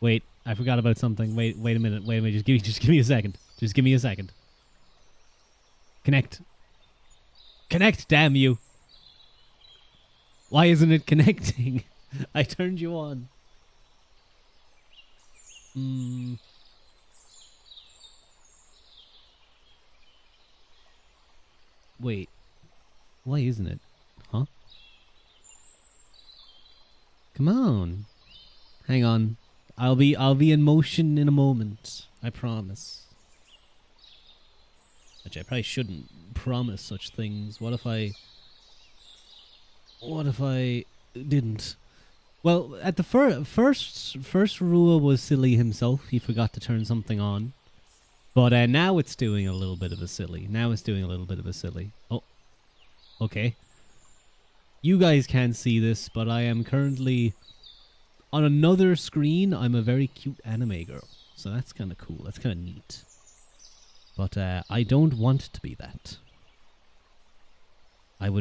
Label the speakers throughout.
Speaker 1: Wait, I forgot about something. Wait a minute. Just give me a second. Just give me a second. Connect. Connect, damn you. Why isn't it connecting? I turned you on. Wait. Why isn't it? Huh? Come on. Hang on. I'll be in motion in a moment. I promise. Which I probably shouldn't promise such things. What if I didn't? Well, at the first Ruadh was silly himself. He forgot to turn something on. But now it's doing a little bit of a silly. Oh. Okay. You guys can't see this, but I am currently on another screen. I'm a very cute anime girl. So that's kind of cool. That's kind of neat. But I don't want to be that. I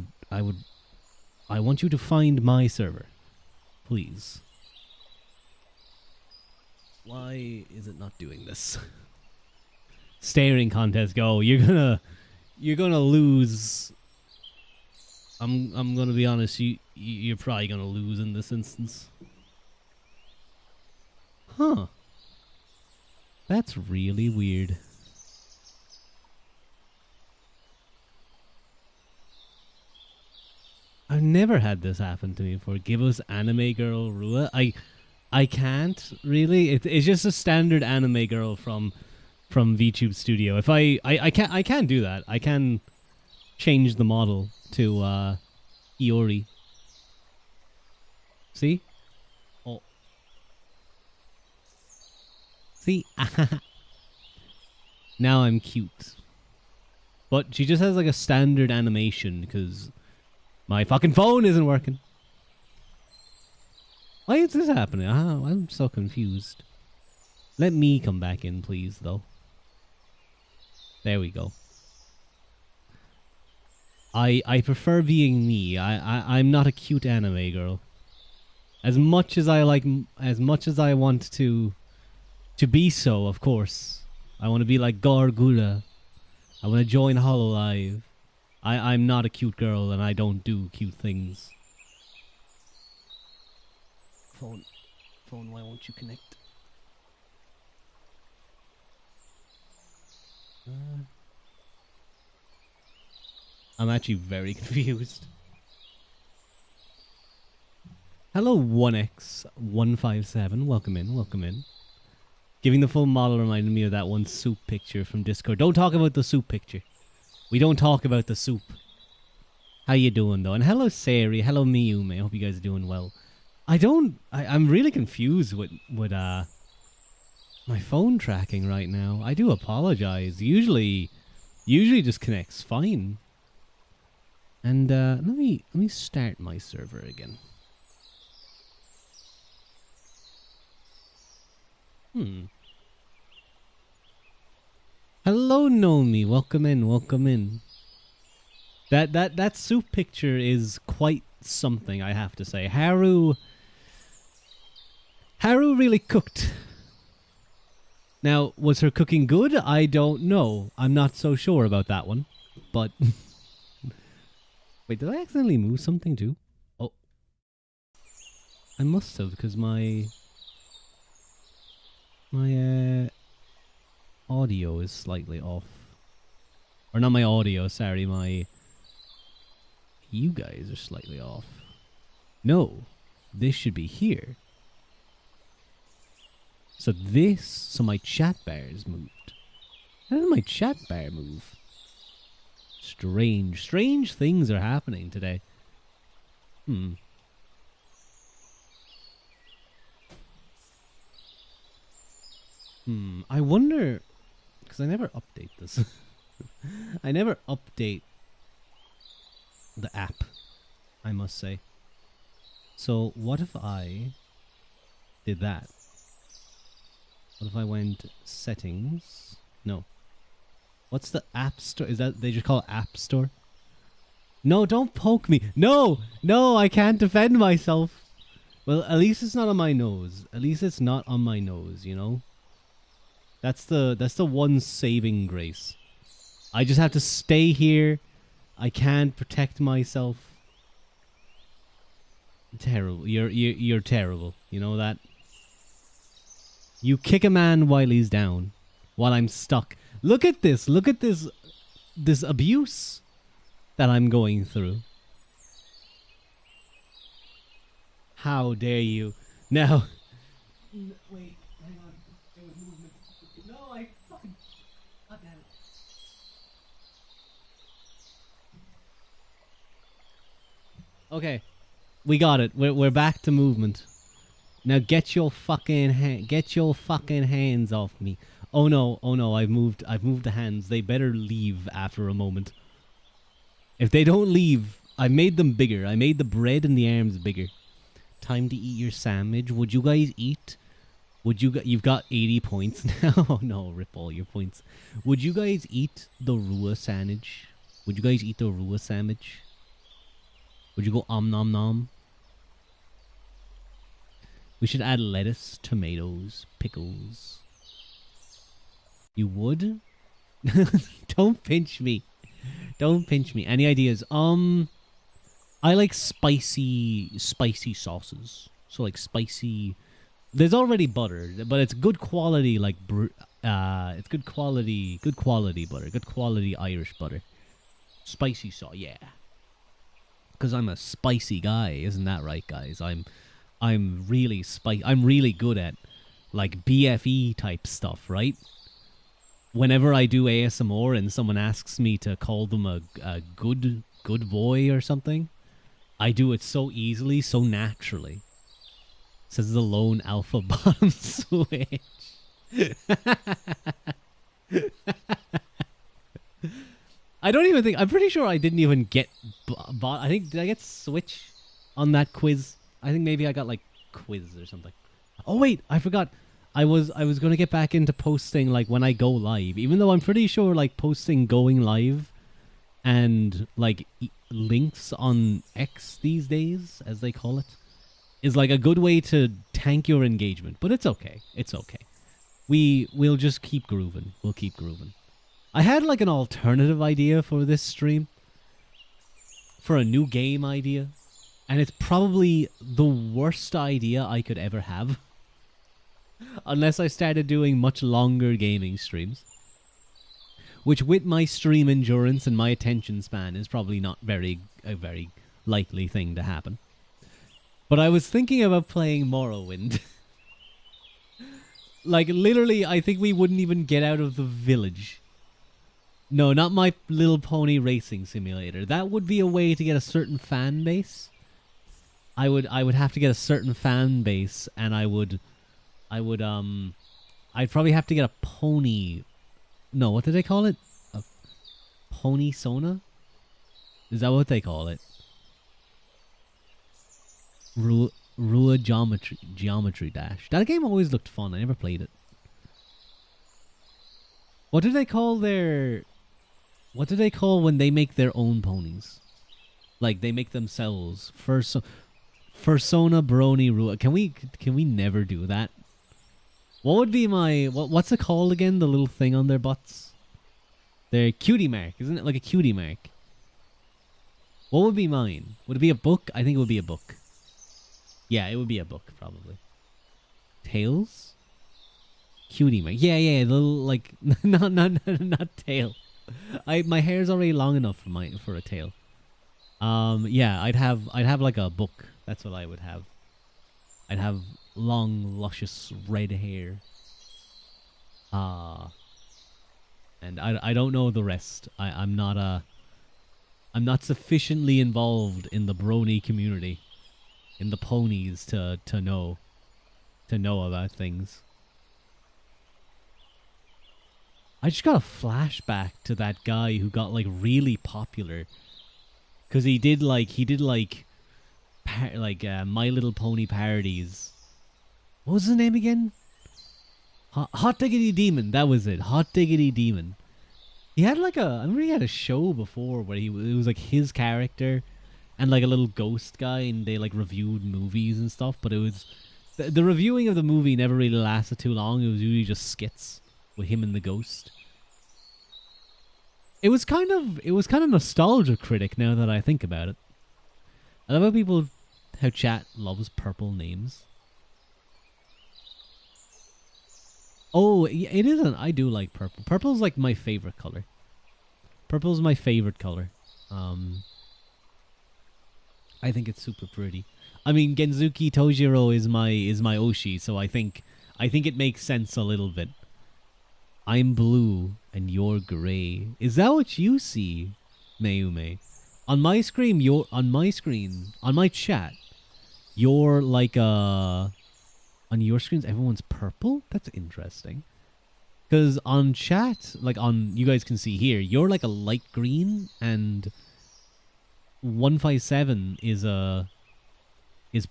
Speaker 1: want you to find my server. Please. Why is it not doing this? Staring contest, go. You're gonna lose. I'm gonna be honest, you're probably gonna lose in this instance. Huh. That's really weird. I've never had this happen to me before. Give us anime girl Ruadh. I can't really. It's just a standard anime girl from VTube Studio. If I can't do that. I can change the model to Iori. See? Oh. See? Now I'm cute. But she just has like a standard animation because my fucking phone isn't working. Why is this happening? I'm so confused. Let me come back in, please, though. There we go. I prefer being me. I'm not a cute anime girl. As much as I want to be so, of course. I want to be like Gargura. I want to join Hololive. I'm not a cute girl and I don't do cute things. Phone, why won't you connect? I'm actually very confused. Hello 1x157, welcome in. Giving the full model reminded me of that one soup picture from Discord. Don't talk about the soup picture. We don't talk about the soup. How you doing though? And hello Sari, hello Miyume, I hope you guys are doing well. I'm really confused with my phone tracking right now. I do apologize. Usually just connects fine. And let me start my server again. Hello Nomi, welcome in. That soup picture is quite something, I have to say. Haru really cooked. Now, was her cooking good? I don't know. I'm not so sure about that one. But wait, did I accidentally move something too? Oh. I must have, because my audio is slightly off. Or not my audio, sorry, you guys are slightly off. No, this should be here. So my chat bar is moved. How did my chat bar move? Strange things are happening today. I wonder, because I never update this. I never update the app, I must say. So what if I did that? What if I went settings? No. What's the app store? Is that, they just call it app store? No, don't poke me. No, I can't defend myself. Well, at least it's not on my nose. At least it's not on my nose, you know? That's the one saving grace. I just have to stay here. I can't protect myself. Terrible. You're terrible. You know that? You kick a man while he's down. While I'm stuck. Look at this. Look at this abuse that I'm going through. How dare you? Now. Wait, hang on. There was movement. No, I fucking. God damn it. Okay, we got it. We're back to movement. Now get your fucking hands off me. Oh no, I've moved the hands. They better leave after a moment. If they don't leave, I made them bigger. I made the bread and the arms bigger. Time to eat your sandwich. Would you guys eat? You've got 80 points now. Oh no, rip all your points. Would you guys eat the Ruadh sandwich? Would you guys eat the Ruadh sandwich? Would you go nom nom? We should add lettuce, tomatoes, pickles. You would? Don't pinch me. Don't pinch me. Any ideas? I like spicy sauces. So like spicy. There's already butter, but it's good quality. Like it's good quality butter. Good quality Irish butter. Spicy sauce, yeah. Because I'm a spicy guy, isn't that right, guys? I'm really I'm really good at like BFE type stuff, right? Whenever I do ASMR and someone asks me to call them a good boy or something, I do it so easily, so naturally. Says the lone alpha bottom switch. I don't even think. I'm pretty sure I didn't even get bot. I think, did I get switch on that quiz? I think maybe I got like quiz or something. Oh wait, I forgot. I was gonna get back into posting like when I go live, even though I'm pretty sure like posting going live and like links on X these days, as they call it, is like a good way to tank your engagement. But it's okay. It's okay. We'll just keep grooving. We'll keep grooving. I had like an alternative idea for this stream, for a new game idea, and it's probably the worst idea I could ever have. Unless I started doing much longer gaming streams. Which with my stream endurance and my attention span is probably not a very likely thing to happen. But I was thinking about playing Morrowind. Like literally, I think we wouldn't even get out of the village. No, not My Little Pony Racing Simulator. That would be a way to get a certain fan base. I would have to get a certain fan base, and I'd probably have to get a pony. No, what did they call it? A pony sona? Is that what they call it? Ruadh Geometry Dash. That game always looked fun. I never played it. What do they call their... What do they call when they make their own ponies? Like, they make themselves. Fursona Brony Ruadh. Can we never do that? What would be my... What's it called again? The little thing on their butts? Their cutie mark. Isn't it like a cutie mark? What would be mine? Would it be a book? I think it would be a book. Yeah, it would be a book, probably. Tails? Cutie mark. Yeah, the little, like... not tail. My hair's already long enough for a tail. Yeah, I'd have like a book. That's what I would have. I'd have long, luscious red hair. And I don't know the rest. I'm not sufficiently involved in the brony community, in the ponies to know about things. I just got a flashback to that guy who got like really popular, cause he did My Little Pony parodies. What was his name again? Hot Diggity Demon. That was it. Hot Diggity Demon. He had like I remember he had a show before where it was like his character, and like a little ghost guy, and they like reviewed movies and stuff. But it was the reviewing of the movie never really lasted too long. It was usually just skits with him and the ghost. It was kind of nostalgia critic now that I think about it. I love how chat loves purple names. Oh, it isn't. I do like purple. Purple's like my favorite color. Purple's my favorite color. I think it's super pretty. I mean, Genzuki Tojiro is my Oshi, so I think it makes sense a little bit. I'm blue and you're gray. Is that what you see, Mayume? On my screen, on my chat, you're like on your screens everyone's purple? That's interesting. Cuz on chat, like on you guys can see here, you're like a light green and 157 is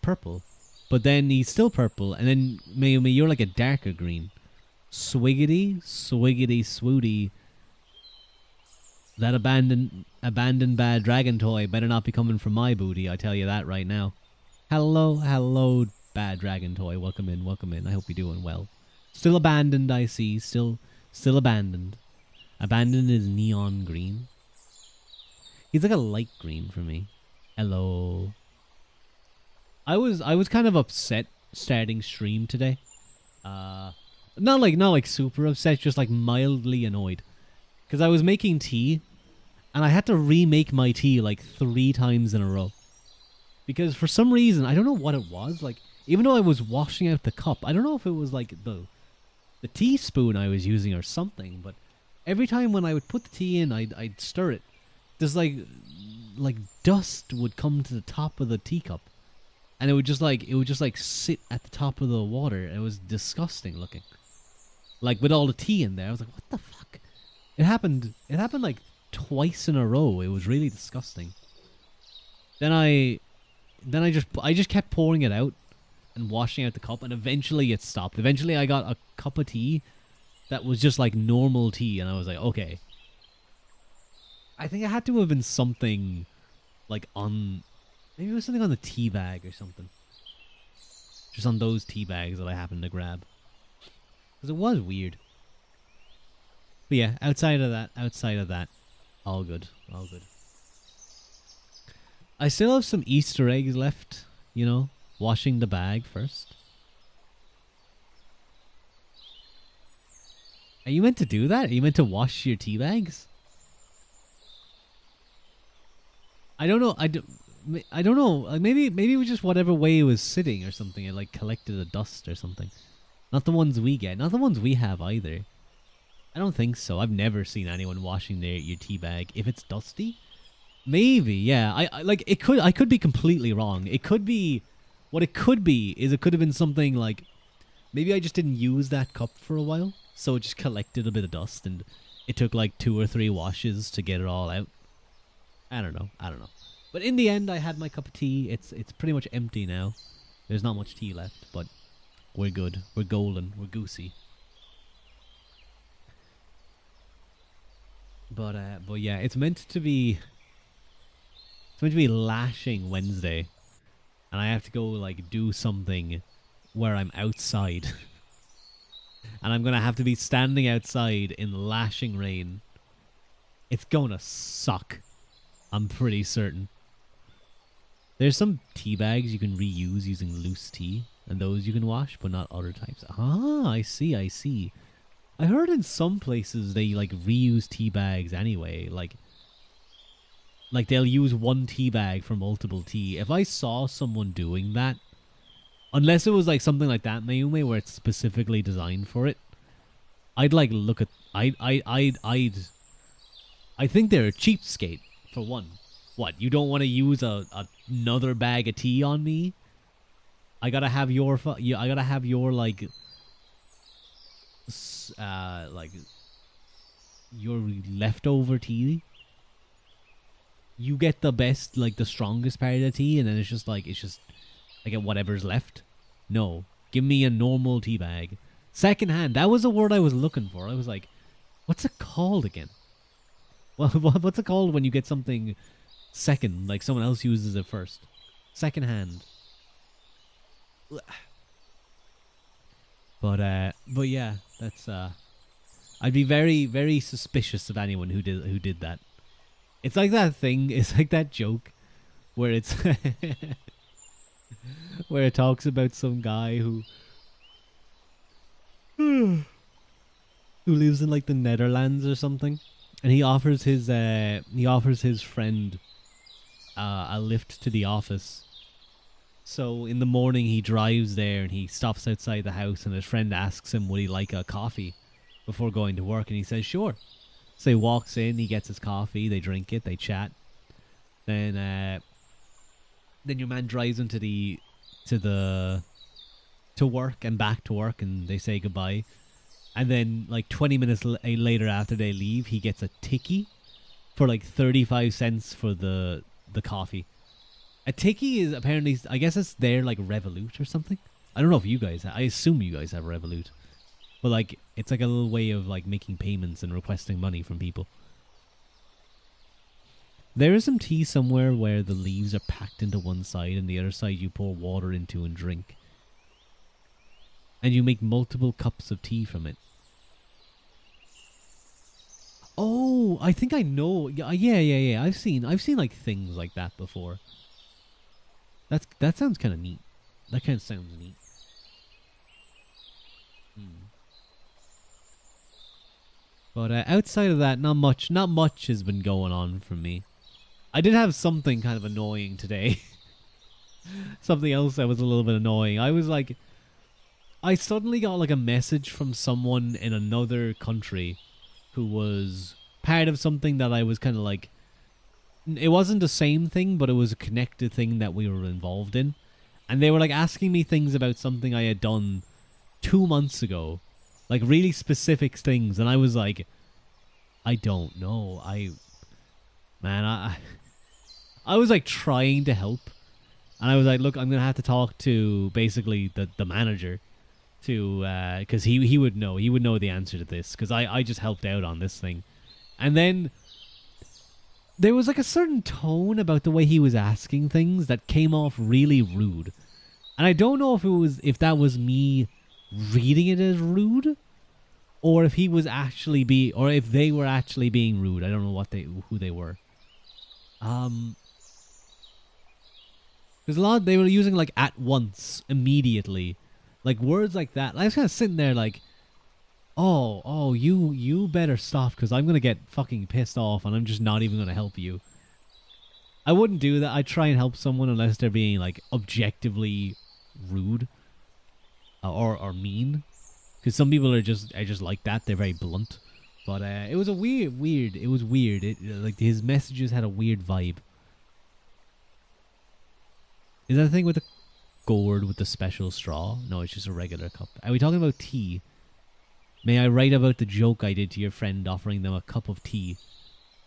Speaker 1: purple. But then he's still purple, and then Mayumi, you're like a darker green. Swiggity, swooty. That abandoned bad dragon toy better not be coming from my booty, I tell you that right now. Hello, bad dragon toy. Welcome in. I hope you're doing well. Still abandoned, I see. Still abandoned. Abandoned is neon green. He's like a light green for me. Hello. I was kind of upset starting stream today. Not like super upset, just like mildly annoyed. Because I was making tea, and I had to remake my tea like 3 times in a row. Because for some reason, I don't know what it was, like, even though I was washing out the cup, I don't know if it was like the teaspoon I was using or something, but every time when I would put the tea in, I'd stir it. There's like dust would come to the top of the teacup. And it would just sit at the top of the water. It was disgusting looking. Like with all the tea in there. I was like, what the fuck? It happened like twice in a row. It was really disgusting. Then I just kept pouring it out and washing out the cup, and eventually it stopped. Eventually I got a cup of tea that was just like normal tea, and I was like, okay. I think it had to have been something like on... Maybe it was something on the tea bag or something. Just on those tea bags that I happened to grab. Because it was weird. But yeah, outside of that, all good. I still have some Easter eggs left, you know, washing the bag first. Are you meant to do that? Are you meant to wash your tea bags? I don't know. I don't know. Like maybe it was just whatever way it was sitting or something. It like collected a dust or something. Not the ones we get. Not the ones we have either. I don't think so. I've never seen anyone washing your tea bag. If it's dusty, maybe. Yeah. I like it could. I could be completely wrong. It could be. What it could be is it could have been something like maybe I just didn't use that cup for a while, so it just collected a bit of dust, and it took like 2 or 3 washes to get it all out. I don't know. But in the end, I had my cup of tea. It's pretty much empty now. There's not much tea left, but we're good. We're golden. We're goosey. But yeah, it's meant to be Lashing Wednesday, and I have to go like do something where I'm outside, and I'm gonna have to be standing outside in lashing rain. It's gonna suck. I'm pretty certain. There's some tea bags you can reuse using loose tea, and those you can wash, but not other types. Ah, I see. I heard in some places they like reuse tea bags anyway. Like they'll use one tea bag for multiple tea. If I saw someone doing that, unless it was like something like that, Mayume, where it's specifically designed for it, I'd like look at. I think they're a cheapskate. For one, what, you don't want to use another bag of tea on me? I gotta have your like your leftover tea. You get the best, like the strongest part of the tea, and then it's just I get whatever's left. No, give me a normal tea bag. Secondhand. That was the word I was looking for. I was like, what's it called again? Well, what's it called when you get something second, like someone else uses it first. Second hand. But yeah, that's I'd be very, very suspicious of anyone who did that. It's like that thing. It's like that joke where it's where it talks about some guy who who lives in like the Netherlands or something, and he offers his friend a lift to the office. So in the morning he drives there and he stops outside the house, and his friend asks him would he like a coffee before going to work, and he says sure. So he walks in, he gets his coffee, they drink it, they chat. Then your man drives him to work and back to work, and they say goodbye. And then like 20 minutes later after they leave, he gets a ticky for like 35 cents for the coffee. A ticky is apparently, I guess it's their like Revolut or something. I don't know if you guys I assume you guys have Revolut. But like it's like a little way of like making payments and requesting money from people. There is some tea somewhere where the leaves are packed into one side and the other side you pour water into and drink. And you make multiple cups of tea from it. Oh, I think I know. Yeah. I've seen like things like that before. That sounds kind of neat. That kind of sounds neat. But outside of that, not much has been going on for me. I did have something kind of annoying today. Something else that was a little bit annoying. I suddenly got like a message from someone in another country who was part of something that I was kind of like, it wasn't the same thing, but it was a connected thing that we were involved in. And they were like asking me things about something I had done 2 months ago. Like really specific things. And I was like, I don't know. I was like trying to help. And I was like, look, I'm going to have to talk to basically the manager to, because he would know the answer to this. Because I just helped out on this thing. And then there was like a certain tone about the way he was asking things that came off really rude. And I don't know if that was me reading it as rude, or if he was actually if they were actually being rude. I don't know who they were. There's they were using like at once, immediately, like words like that. I was kind of sitting there like, oh, you better stop, because I'm gonna get fucking pissed off, and I'm just not even gonna help you. I wouldn't do that. I'd try and help someone unless they're being like objectively rude or mean, because some people are just like that. They're very blunt. But it was a weird. It was weird. Like his messages had a weird vibe. Is that the thing with the gourd with the special straw? No, it's just a regular cup. Are we talking about tea? May I write about the joke I did to your friend offering them a cup of tea?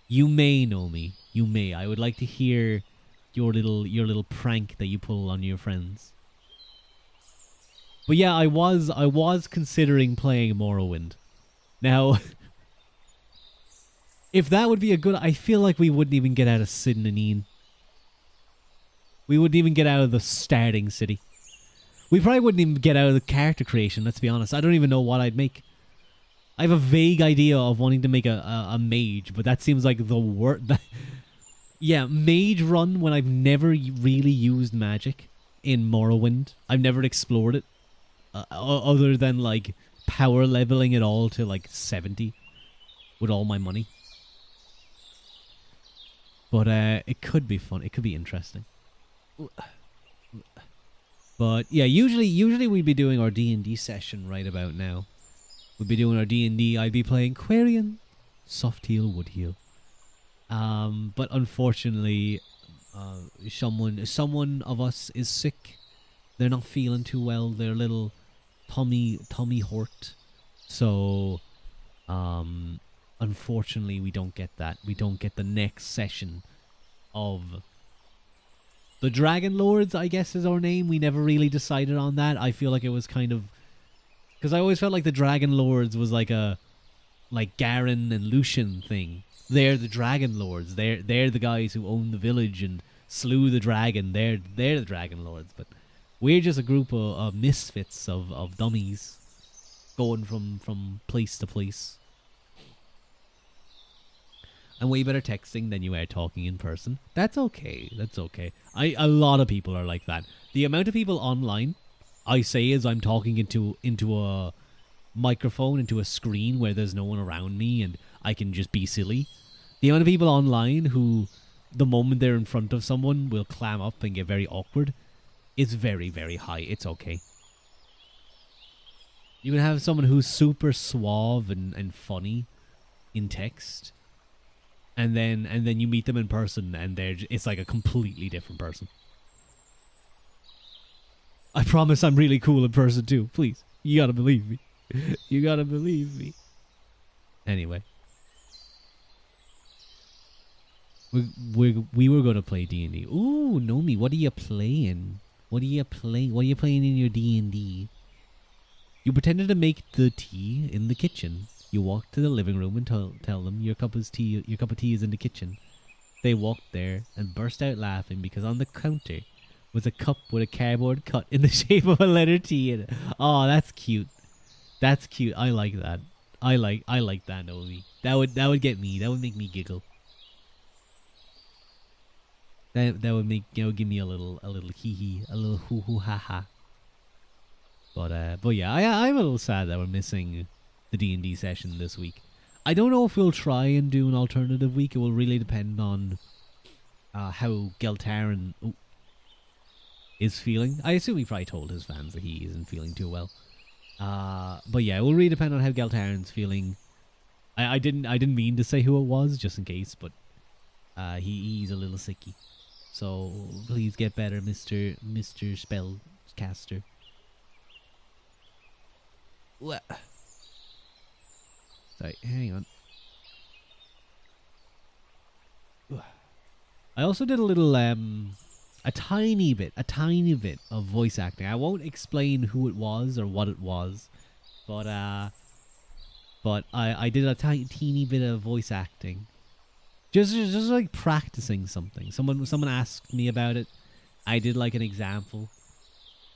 Speaker 1: You may know me. You may. I would like to hear your little prank that you pull on your friends. But yeah, I was considering playing Morrowind. Now, if that would be a good, I feel like we wouldn't even get out of Sidnanine. We wouldn't even get out of the starting city. We probably wouldn't even get out of the character creation, let's be honest. I don't even know what I'd make. I have a vague idea of wanting to make a mage, but that seems like the word. Yeah, mage run when I've never really used magic in Morrowind. I've never explored it. Other than like power leveling it all to like 70 with all my money. But it could be fun. It could be interesting. But yeah, usually we'd be doing our D&D session right about now. We'd be doing our D&D. I'd be playing Quarian, Soft Heal, Wood Heal. But unfortunately, someone of us is sick. They're not feeling too well. They're a little tummy hurt. So, unfortunately, we don't get that. We don't get the next session of the Dragon Lords, I guess is our name. We never really decided on that. I feel like it was kind of, because I always felt like the Dragon Lords was like a Garen and Lucian thing. They're the dragon lords. They're the guys who own the village and slew the dragon. They're the dragon lords. But we're just a group of misfits of dummies going from place to place. And way better texting than you are talking in person. That's okay. That's okay. A lot of people are like that. The amount of people online I say as I'm talking into a microphone, into a screen where there's no one around me and I can just be silly. The amount of people online who, the moment they're in front of someone, will clam up and get very awkward is very, very high. It's okay. You can have someone who's super suave and funny in text, and then you meet them in person and it's like a completely different person. I promise I'm really cool in person too. Please, you gotta believe me. You gotta believe me. Anyway, we were gonna play D&D. Ooh, Nomi, what are you playing? What are you playing in your D&D? You pretended to make the tea in the kitchen. You walked to the living room and tell them your cup of tea is in the kitchen. They walked there and burst out laughing because on the counter was a cup with a cardboard cut in the shape of a letter T in it. Oh, that's cute. That's cute. I like that. I like that, Nomi. That would get me. That would make me giggle. That would make, give me a little hee hee, a little hoo hoo ha ha. But yeah, I'm a little sad that we're missing the D&D session this week. I don't know if we'll try and do an alternative week. It will really depend on how Geltarin is feeling. I assume he probably told his fans that he isn't feeling too well. But yeah, it will really depend on how Geltarin's feeling. I didn't mean to say who it was, just in case, but he's a little sicky. So please get better, Mr. Spellcaster. What? Sorry, hang on. I also did a little a tiny bit of voice acting. I won't explain who it was or what it was, but I did a teeny bit of voice acting. Just like practicing something. Someone asked me about it. I did like an example.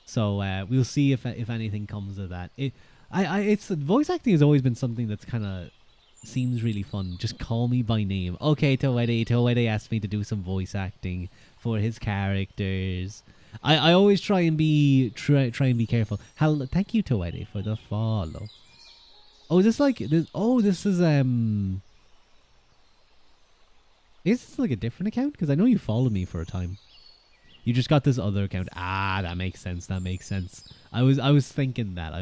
Speaker 1: So we'll see if anything comes of that. It's voice acting has always been something that's kind of seems really fun. Just call me by name. Okay, Toede asked me to do some voice acting for his characters. I always try and be careful. Thank you, Toede, for the follow. Oh, this is Is this like a different account? Because I know you followed me for a time. You just got this other account. Ah, that makes sense. That makes sense. I was thinking that.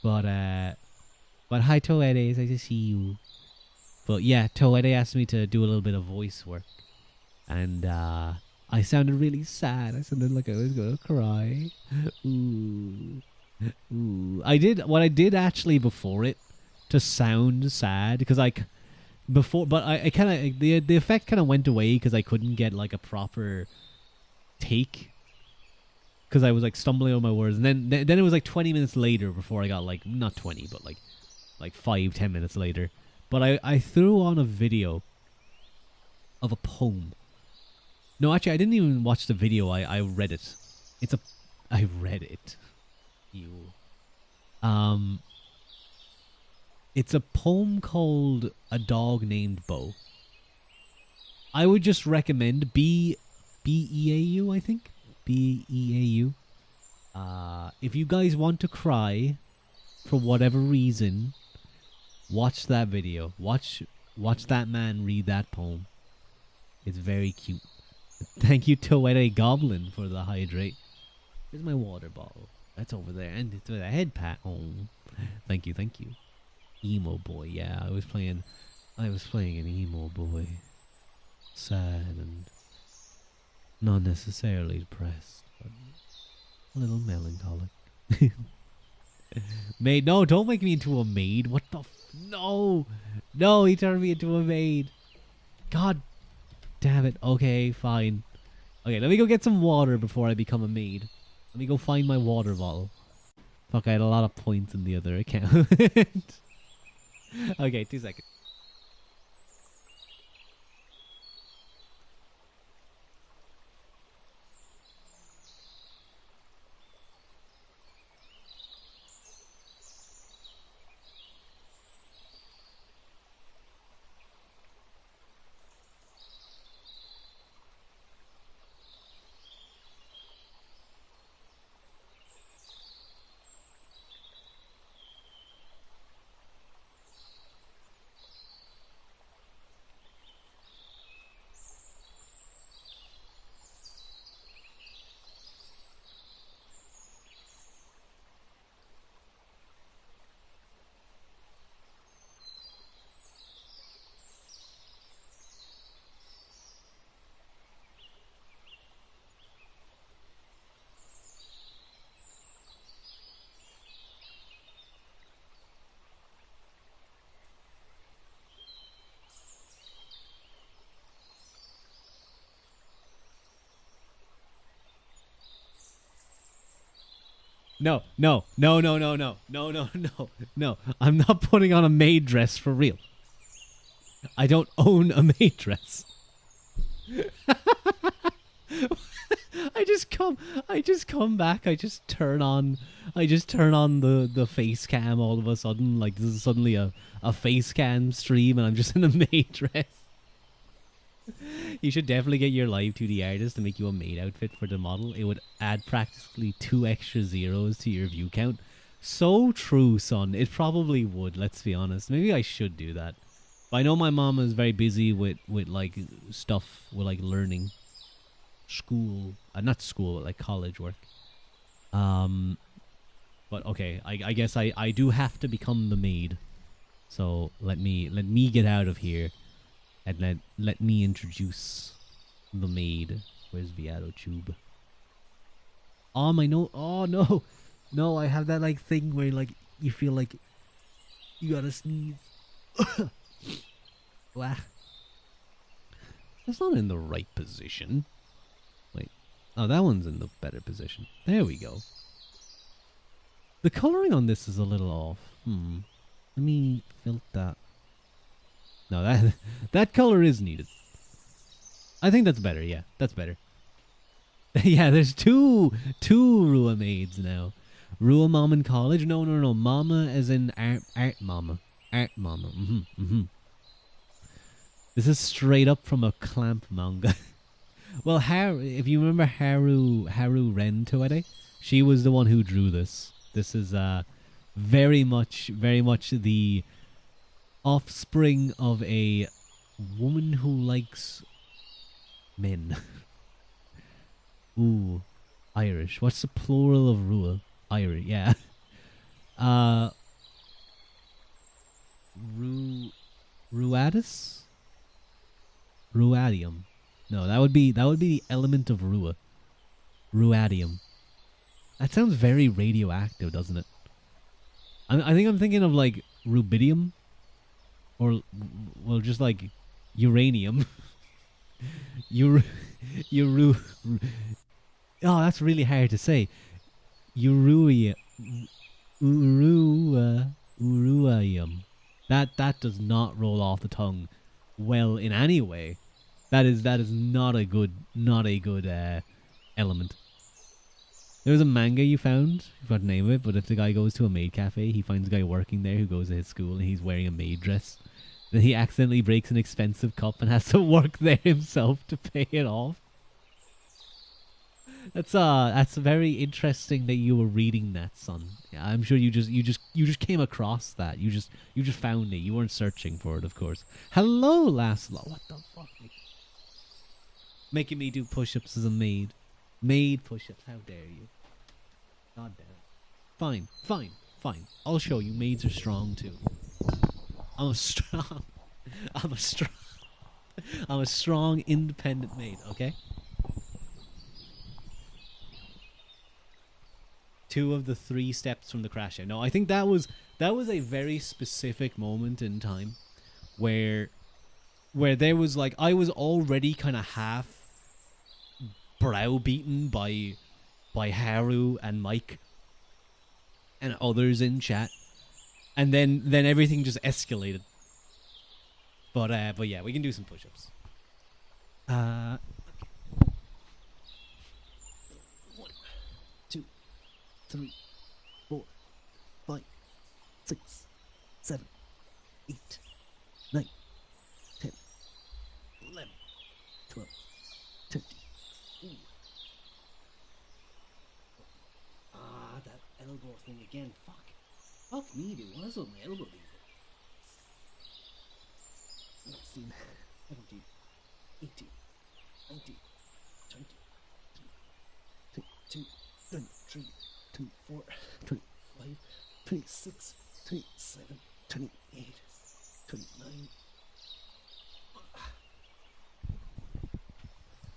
Speaker 1: But hi, Toede. It's nice to see you. But yeah, Toede asked me to do a little bit of voice work, and I sounded really sad. I sounded like I was gonna cry. Ooh. I did actually before it to sound sad because but I kind of the effect kind of went away because I couldn't get like a proper take because I was like stumbling on my words, and then it was like 20 minutes later before I got like not 20 but like 5-10 minutes later. But I threw on a video of a poem. No, actually I didn't even watch the video. I read it. I read it. It's a poem called A Dog Named Bo. I would just recommend B-E-A-U, I think. B-E-A-U. If you guys want to cry for whatever reason, watch that video. Watch that man read that poem. It's very cute. Thank you, Toede Goblin, for the hydrate. Here's my water bottle. That's over there. And it's with a head pat. Oh, thank you. Emo boy, yeah. I was playing an emo boy. Sad and not necessarily depressed, but a little melancholic. Maid, no, don't make me into a maid. What the no, he turned me into a maid. God damn it. Okay, fine. Okay, let me go get some water before I become a maid. Let me go find my water bottle. Fuck, I had a lot of points in the other account. Okay, 2 seconds. No, no, no, no, no, no, no, no, no, no. I'm not putting on a maid dress for real. I don't own a maid dress. I just come back, I just turn on the face cam all of a sudden, like this is suddenly a face cam stream and I'm just in a maid dress. You should definitely get your live 2D artist to make you a maid outfit for the model. It would add practically 2 extra zeros to your view count. So true, son. It probably would, let's be honest. Maybe I should do that. But I know my mom is very busy with like stuff, with like learning. School. Not school, but like college work. But okay, I guess I do have to become the maid. So let me get out of here. And let me introduce the maid. Where's Viado Tube? Oh my no! Oh no! No, I have that like thing where like you feel like you gotta sneeze. Wow. That's not in the right position. Wait. Oh, that one's in the better position. There we go. The coloring on this is a little off. Let me filter that. No, that color is needed. I think that's better. Yeah, that's better. Yeah, there's two Rua maids now. Rua mom in college? No. Mama as in art mama. Art mama. This is straight up from a clamp manga. Well, if you remember Haru Ren Toede, she was the one who drew this. This is very much the offspring of a woman who likes men. Ooh, Irish. What's the plural of Rua? Irish, yeah. Ruadus? Ruadium. No, that would be the element of Rua. Ruadium. That sounds very radioactive, doesn't it? I think I'm thinking of like rubidium. Or, well, just like uranium. Oh, that's really hard to say. Uruium. That does not roll off the tongue well in any way. That is not a good element. There was a manga you found, I forgot the name of it, but if the guy goes to a maid cafe, he finds a guy working there who goes to his school and he's wearing a maid dress. Then he accidentally breaks an expensive cup and has to work there himself to pay it off. That's very interesting that you were reading that, son. Yeah, I'm sure you just came across that. You just found it. You weren't searching for it, of course. Hello, Laszlo. What the fuck? Making me do push-ups as a maid. Maid push-ups. How dare you? God damn it. Fine. I'll show you. Maids are strong too. I'm a strong, independent maid. Okay. 2 of the 3 steps from the crash out. No, I think that was a very specific moment in time where there was like, I was already kind of half browbeaten by Haru and Mike and others in chat, and then everything just escalated. But yeah, we can do some push-ups. Okay. 1, 2, 3, 4, 5, 6, 7, 8, 9, 10, 11, 12, 13. That elbow thing again. Fuck me, dude. What is with my elbow these days? 16, 17, 18, 19, 20, 22, 23, 24, 25, 26, 27, 28, 29.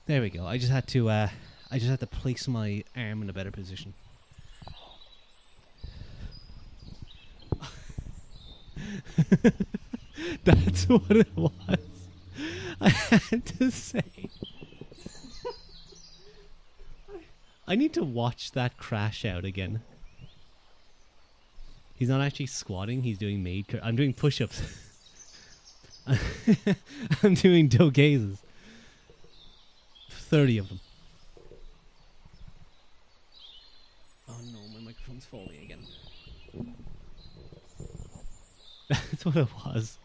Speaker 1: There we go. I just had to place my arm in a better position. That's what it was. I had to say. I need to watch that crash out again. He's not actually squatting. He's doing I'm doing push-ups. I'm doing dogases. 30 of them. Oh no, my microphone's falling again. That's what it was.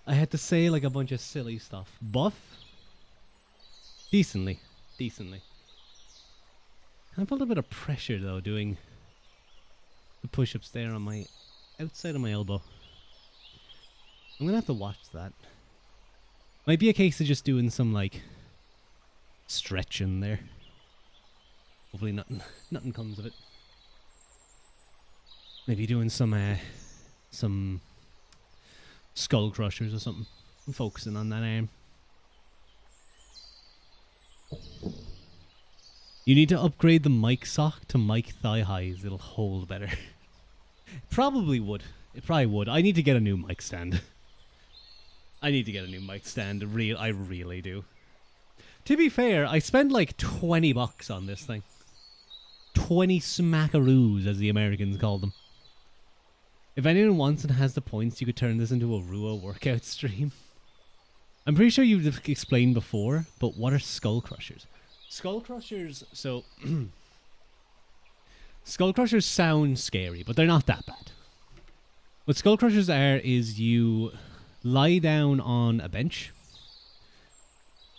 Speaker 1: I had to say like a bunch of silly stuff. Buff? Decently. I felt a bit of pressure though doing the push-ups there on my outside of my elbow. I'm gonna have to watch that. Might be a case of just doing some like stretching there. Hopefully nothing comes of it. Maybe doing some skull crushers or something. I'm focusing on that arm. You need to upgrade the mic sock to mic thigh highs. It'll hold better. Probably would. It probably would. I need to get a new mic stand. I really do. To be fair, I spent like $20 on this thing. 20 smackaroos, as the Americans call them. If anyone wants and has the points, you could turn this into a Ruadh workout stream. I'm pretty sure you've explained before, but what are skull crushers? Skull crushers, so... skull crushers sound scary, but they're not that bad. What skull crushers are is you lie down on a bench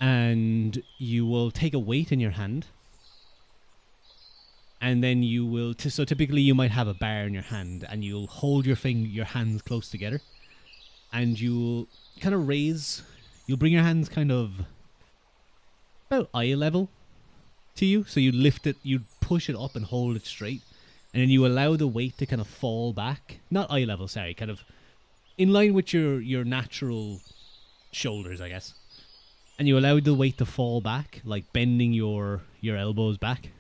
Speaker 1: and you will take a weight in your hand, and then you will... so typically you might have a bar in your hand and you'll hold your hands close together and you'll kind of raise... You'll bring your hands kind of about eye level to you. So you lift it, you push it up and hold it straight. And then you allow the weight to kind of fall back. Not eye level, sorry. Kind of in line with your natural shoulders, I guess. And you allow the weight to fall back, like bending your elbows back.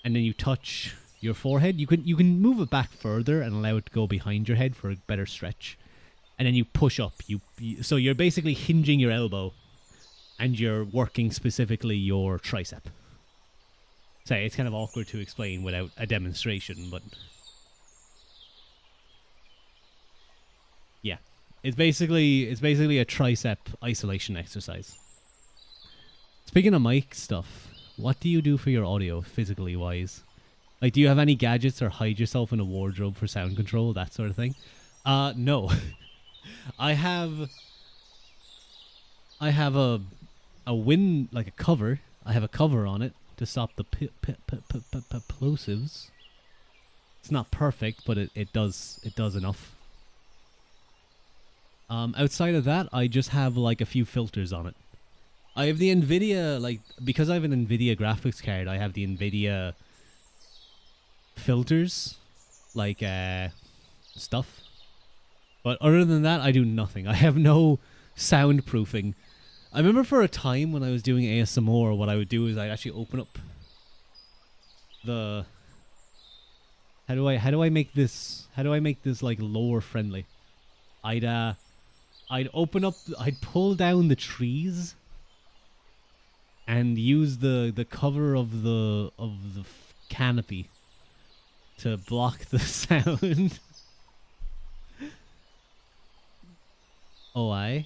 Speaker 1: And then you touch your forehead. You can move it back further and allow it to go behind your head for a better stretch. And then you push up. So you're basically hinging your elbow, and you're working specifically your tricep. Sorry, it's kind of awkward to explain without a demonstration, but yeah, it's basically a tricep isolation exercise. Speaking of mic stuff, what do you do for your audio, physically wise? Like, do you have any gadgets or hide yourself in a wardrobe for sound control, that sort of thing? No. I have a cover. I have a cover on it to stop the plosives. It's not perfect, but it does enough. Outside of that, I just have like a few filters on it. I have the NVIDIA, like, because I have an NVIDIA graphics card, I have the NVIDIA filters, like stuff. But other than that, I do nothing. I have no soundproofing. I remember for a time when I was doing ASMR, what I would do is I'd actually open up the... How do I make this like lower friendly? I'd open up, I'd pull down the trees and use the cover of the canopy to block the sound. Oh, I.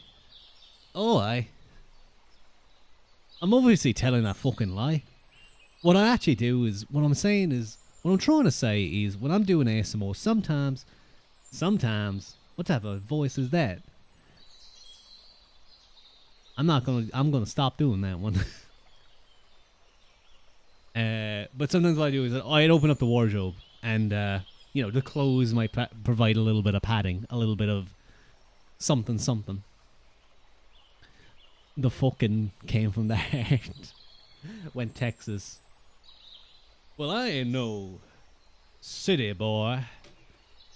Speaker 1: I'm obviously telling that fucking lie. What I actually do is, what I'm trying to say is, when I'm doing ASMR, sometimes, what type of voice is that? I'm gonna stop doing that one. But sometimes what I do is, I'd open up the wardrobe, and, the clothes might provide a little bit of padding, a little bit of something. The fucking came from the heart. Went Texas. Well, I ain't no city boy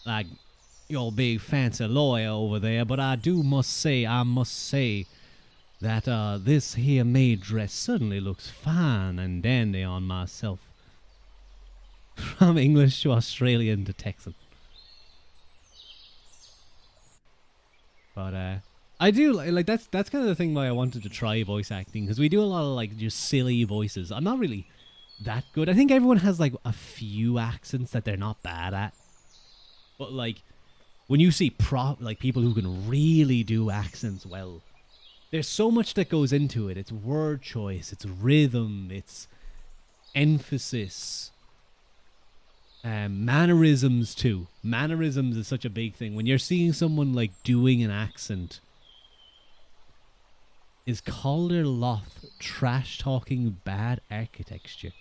Speaker 1: like your big fancy lawyer over there, but I must say that this here maid dress certainly looks fine and dandy on myself. From English to Australian to Texan. But I do like that's kind of the thing why I wanted to try voice acting, because we do a lot of like just silly voices. I'm not really that good. I think everyone has like a few accents that they're not bad at. But like when you see like people who can really do accents well, there's so much that goes into it. It's word choice, it's rhythm, it's emphasis, mannerisms too. Mannerisms is such a big thing. When you're seeing someone like doing an accent, is Calder Loth trash talking bad architecture?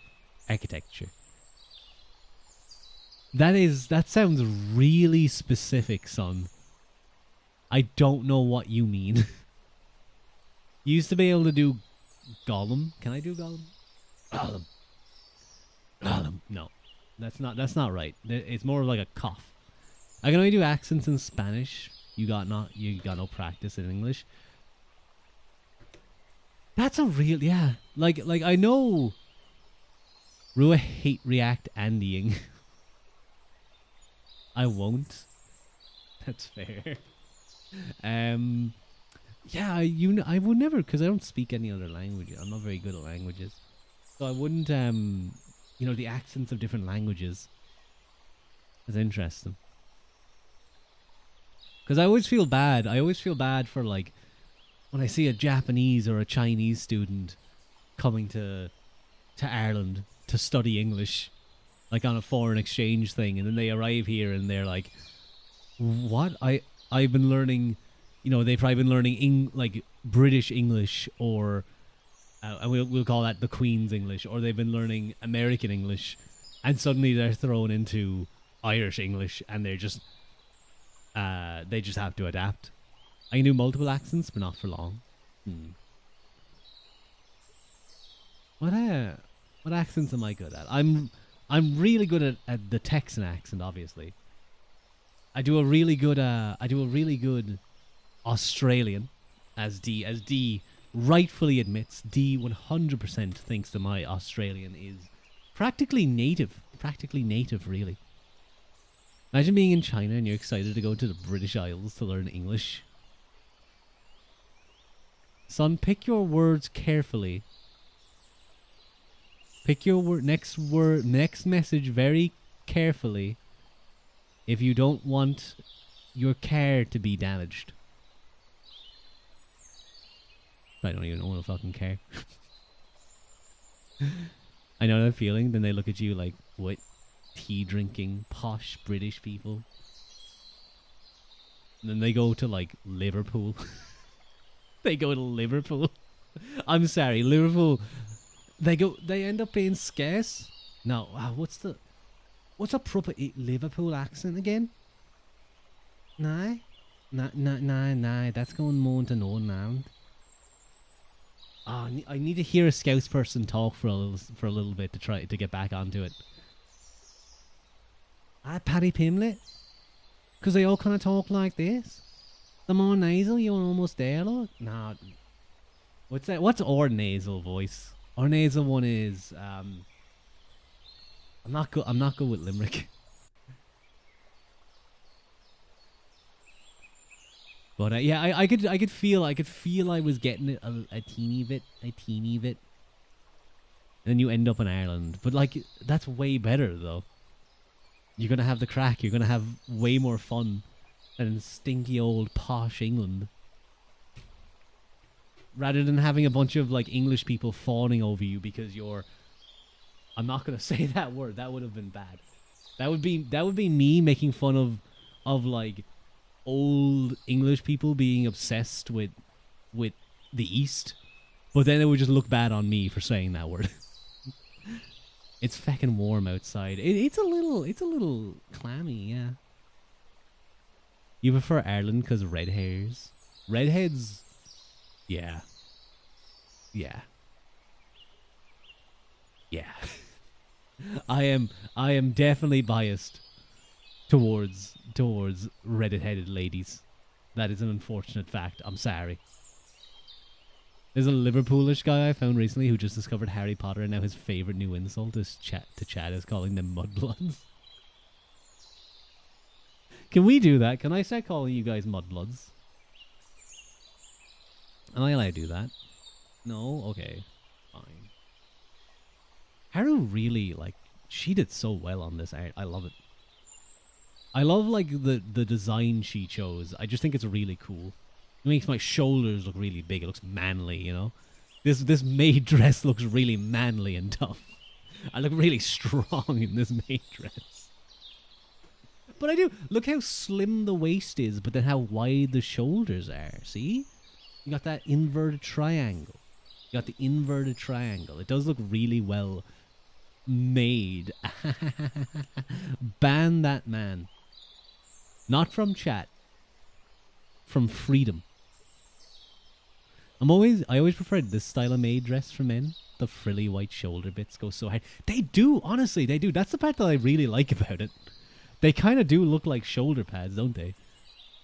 Speaker 1: Architecture. That sounds really specific, son. I don't know what you mean. You used to be able to do Gollum. Can I do Gollum? Gollum. Gollum. No. That's not right. It's more like a cough. I can only do accents in Spanish. You got no practice in English. That's a real Like I know Ruadh hate react Andying. I won't. That's fair. Yeah, I would never, because I don't speak any other language. I'm not very good at languages, so I wouldn't. The accents of different languages is interesting. Because I always feel bad. I always feel bad for like when I see a Japanese or a Chinese student coming to Ireland to study English, like on a foreign exchange thing, and then they arrive here and they're like, "What? I've been learning." They've probably been learning like British English, or we'll call that the Queen's English, or they've been learning American English, and suddenly they're thrown into Irish English, and they just have to adapt. I can do multiple accents, but not for long. What accents am I good at? I'm really good at the Texan accent, obviously. I do a really good Australian, as D rightfully admits. D 100% thinks that my Australian is practically native, really. Imagine being in China and you're excited to go to the British Isles to learn English. Son, pick your words carefully. Pick your next message very carefully if you don't want your car to be damaged. I don't even want to fucking care. I know that feeling. Then they look at you like, what? Tea drinking, posh British people. And then they go to like Liverpool. They go to Liverpool. I'm sorry, Liverpool. They end up being scarce. No, what's a proper Liverpool accent again? Nah. That's going more into Northern Ireland. I need to hear a Scouse person talk for a little bit to try to get back onto it. Paddy Pimlet? Because they all kind of talk like this. The more nasal, you're almost there, look. Nah. What's that? What's our nasal voice? Our nasal one is I'm not good with Limerick. But I could feel I was getting it a teeny bit. And then you end up in Ireland. But like that's way better though. You're gonna have the crack. You're gonna have way more fun than in stinky old posh England. Rather than having a bunch of like English people fawning over you because you're. I'm not gonna say that word. That would have been bad. That would be me making fun of like old English people being obsessed with the East, but then it would just look bad on me for saying that word. It's fucking warm outside. It's a little clammy, yeah. You prefer Ireland because red hairs? Redheads? Yeah. I am definitely biased towards redheaded ladies. That is an unfortunate fact. I'm sorry. There's a Liverpoolish guy I found recently who just discovered Harry Potter, and now his favorite new insult is Chad is calling them mudbloods. Can we do that? Can I start calling you guys mudbloods? Am I allowed to do that? No? Okay. Fine. Haru really, like, she did so well on this. I love it. I love like the design she chose. I just think it's really cool. It makes my shoulders look really big. It looks manly, you know. This maid dress looks really manly and tough. I look really strong in this maid dress. But I do. Look how slim the waist is, but then how wide the shoulders are. See? You got that inverted triangle. You got the inverted triangle. It does look really well made. Ban that man. Not from chat. From freedom. I always preferred this style of maid dress for men. The frilly white shoulder bits go so high. They do, honestly, they do. That's the part that I really like about it. They kind of do look like shoulder pads, don't they?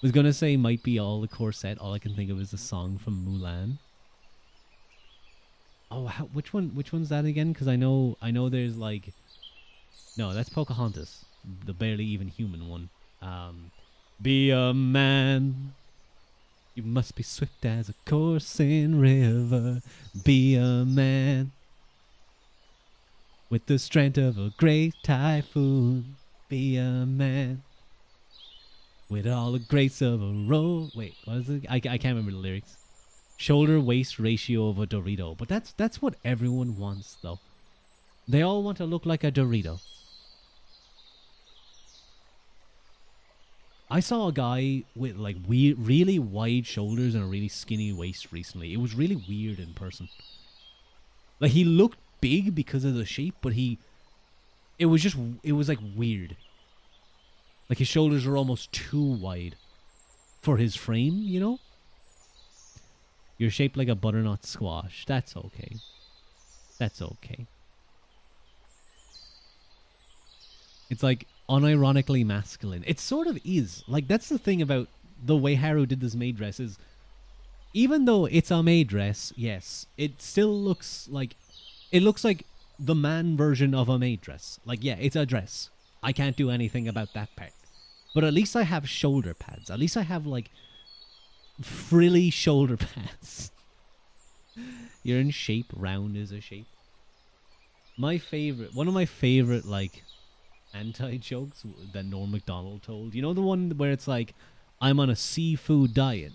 Speaker 1: Was gonna say might be all the corset. All I can think of is the song from Mulan. Oh, which one's that again? Because I know there's like, no, that's Pocahontas, the barely even human one. Be a man. You must be swift as a coursing river. Be a man. With the strength of a great typhoon. Be a man. With all the grace of a roll. Wait, what is it? I can't remember the lyrics. Shoulder waist ratio of a Dorito. But that's what everyone wants, though. They all want to look like a Dorito. I saw a guy with like really wide shoulders and a really skinny waist recently. It was really weird in person. Like he looked big because of the shape, but it was like weird. Like his shoulders were almost too wide for his frame, you know? You're shaped like a butternut squash. That's okay. That's okay. It's like unironically masculine. It sort of is. Like that's the thing about the way Haru did this maid dress is even though it's a maid dress, yes, it still looks like the man version of a maid dress. Like yeah, it's a dress. I can't do anything about that part. But at least I have shoulder pads. At least I have like frilly shoulder pads. You're in shape. Round is a shape. One of my favorite like anti-jokes that Norm Macdonald told. You know the one where it's like, I'm on a seafood diet.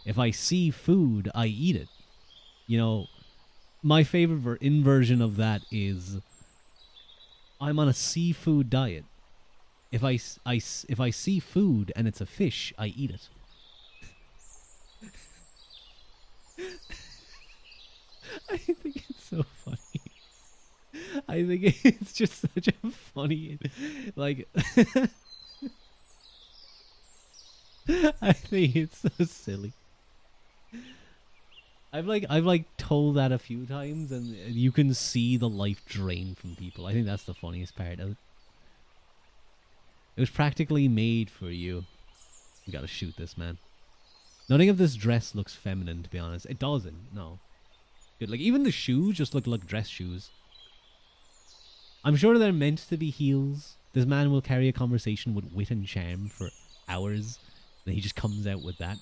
Speaker 1: If I see food, I eat it. You know, my favorite inversion of that is, I'm on a seafood diet. If I see food and it's a fish, I eat it. I think it's so funny. I think it's just such a funny, like, I think it's so silly. I've told that a few times, and you can see the life drain from people. I think that's the funniest part of it. It was practically made for you. You gotta shoot this, man. Nothing of this dress looks feminine, to be honest. It doesn't, no. Good. Like, even the shoes just look like dress shoes. I'm sure they're meant to be heels. This man will carry a conversation with wit and charm for hours. And he just comes out with that.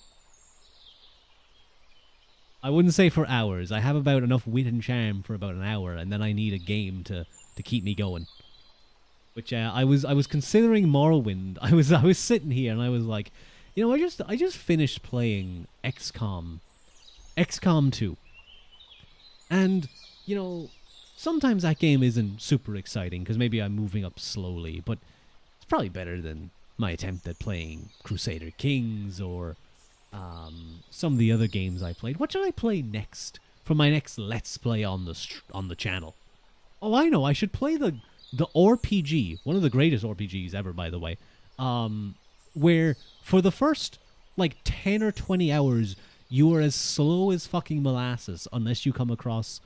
Speaker 1: I wouldn't say for hours. I have about enough wit and charm for about an hour, and then I need a game to keep me going. Which I was considering Morrowind. I was sitting here and I was like, you know, I just finished playing XCOM 2. And, you know, sometimes that game isn't super exciting because maybe I'm moving up slowly, but it's probably better than my attempt at playing Crusader Kings or some of the other games I played. What should I play next for my next Let's Play on the channel? Oh, I know. I should play the RPG, one of the greatest RPGs ever, by the way, where for the first like 10 or 20 hours you are as slow as fucking molasses unless you come across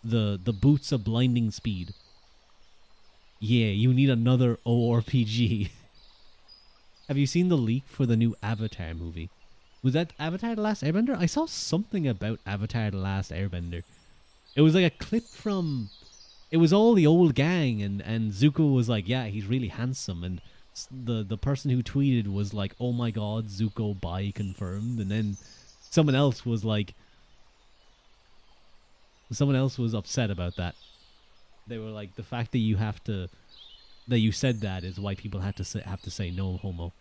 Speaker 1: the boots of blinding speed. Yeah, you need another ORPG. Have you seen the leak for the new Avatar movie? Was that Avatar The Last Airbender? I saw something about Avatar The Last Airbender. It was like a clip from... It was all the old gang, and Zuko was like, yeah, he's really handsome, and the person who tweeted was like, oh my god, Zuko bi confirmed, and then someone else was upset about that. They were like, the fact that you have to that you said that is why people have to say no homo.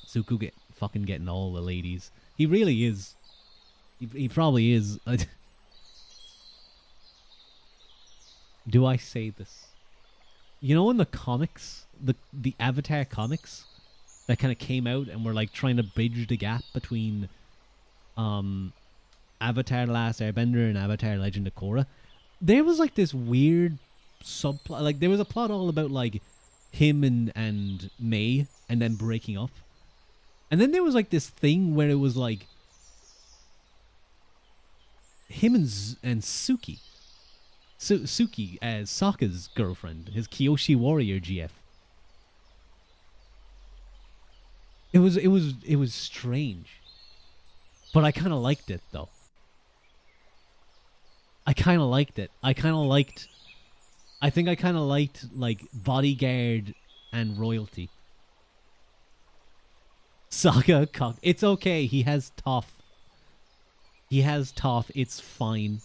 Speaker 1: Zuko fucking getting all the ladies. He really is. He probably is. Do I say this? You know, in the comics, the Avatar comics that kind of came out and were like trying to bridge the gap between Avatar: The Last Airbender and Avatar: Legend of Korra. There was like this weird subplot. Like there was a plot all about like him and May and then breaking up. And then there was like this thing where it was like him and Suki. Suki as Sokka's girlfriend, his Kyoshi warrior GF. It was strange. But I kind of liked it though. I kind of liked it. I think I kind of liked like bodyguard and royalty. Sokka cock. It's okay. He has Toph. It's fine.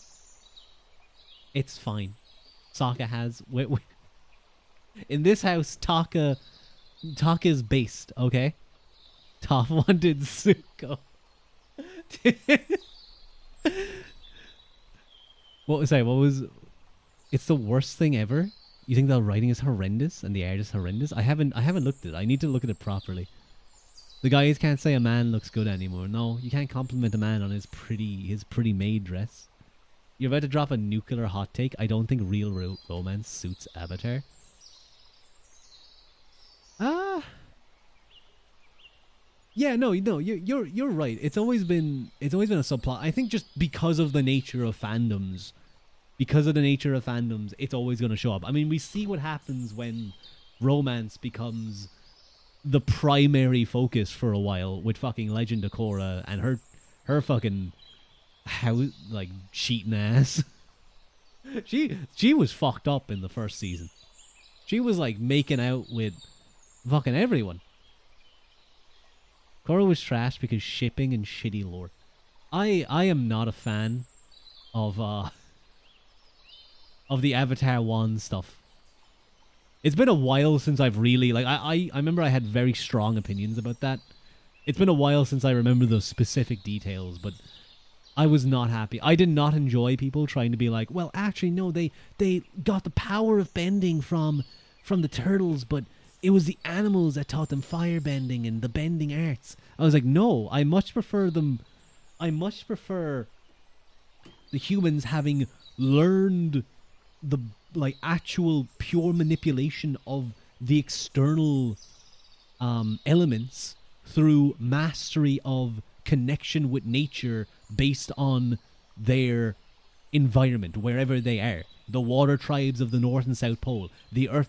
Speaker 1: It's fine. Sokka has. In this house, Taka's based. Okay. Toph wanted Zuko. What was I? What was? It's the worst thing ever. You think the writing is horrendous and the art is horrendous? I haven't looked at it. I need to look at it properly. The guys can't say a man looks good anymore. No, you can't compliment a man on his pretty maid dress. You're about to drop a nuclear hot take. I don't think real romance suits Avatar. Yeah, no, you're right. It's always been a subplot. I think just because of the nature of fandoms, it's always going to show up. I mean, we see what happens when romance becomes the primary focus for a while with fucking Legend of Korra and her fucking like cheating ass. she was fucked up in the first season. She was like making out with fucking everyone. Korra was trashed because shipping and shitty lore. I am not a fan of the Avatar 1 stuff. It's been a while since I've really like I remember I had very strong opinions about that. It's been a while since I remember those specific details, but I was not happy. I did not enjoy people trying to be like, well, actually no, they got the power of bending from the turtles, but it was the animals that taught them fire bending and the bending arts. I was like, no, I much prefer the humans having learned the like actual pure manipulation of the external elements through mastery of connection with nature based on their environment wherever they are. The water tribes of the North and South Pole, the earth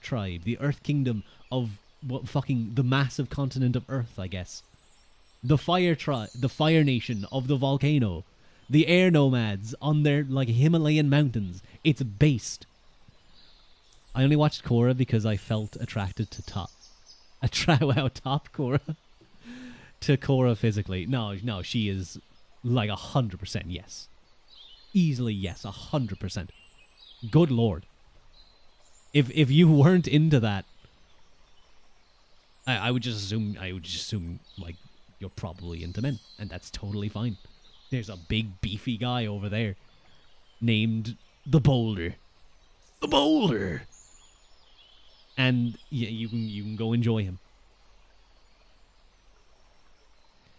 Speaker 1: tribe, the earth kingdom of the massive continent of Earth, I guess. The fire nation of the volcano. The air nomads on their like Himalayan mountains. It's based. I only watched Korra because I felt attracted to Top Korra. To Korra physically. No, she is like 100% yes. Easily yes, 100%. Good lord. If you weren't into that, I would just assume like you're probably into men, and that's totally fine. There's a big beefy guy over there named the Boulder. The Boulder. And yeah, you can go enjoy him.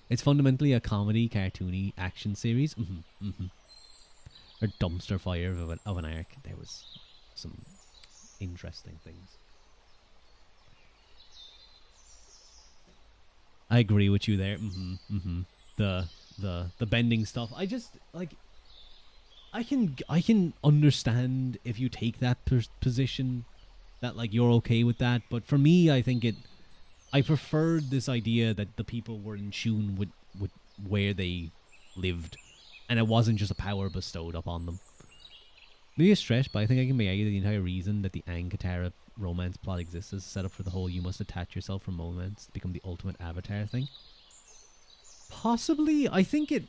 Speaker 1: It's fundamentally a comedy, cartoony action series. Or dumpster fire of an arc. There was some interesting things. I agree with you there. The bending stuff. I just like. I can understand if you take that position, that like you're okay with that. But for me, I preferred this idea that the people were in tune with where they lived, and it wasn't just a power bestowed upon them. Maybe a stretch, but I think I can make argued the entire reason that the Aang Katara romance plot exists is set up for the whole you must attach yourself from romance to become the ultimate avatar thing. Possibly, I think it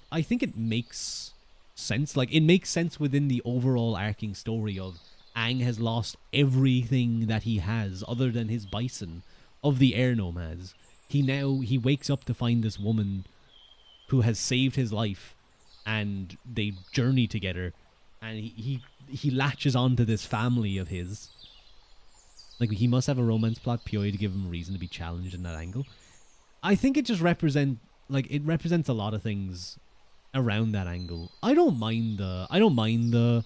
Speaker 1: makes sense. Like, it makes sense within the overall arcing story of Aang has lost everything that he has other than his bison of the air nomads. He wakes up to find this woman who has saved his life, and they journey together, and he latches onto this family of his. Like, he must have a romance plot purely to give him a reason to be challenged in that angle. I think it just represents a lot of things around that angle. I don't mind the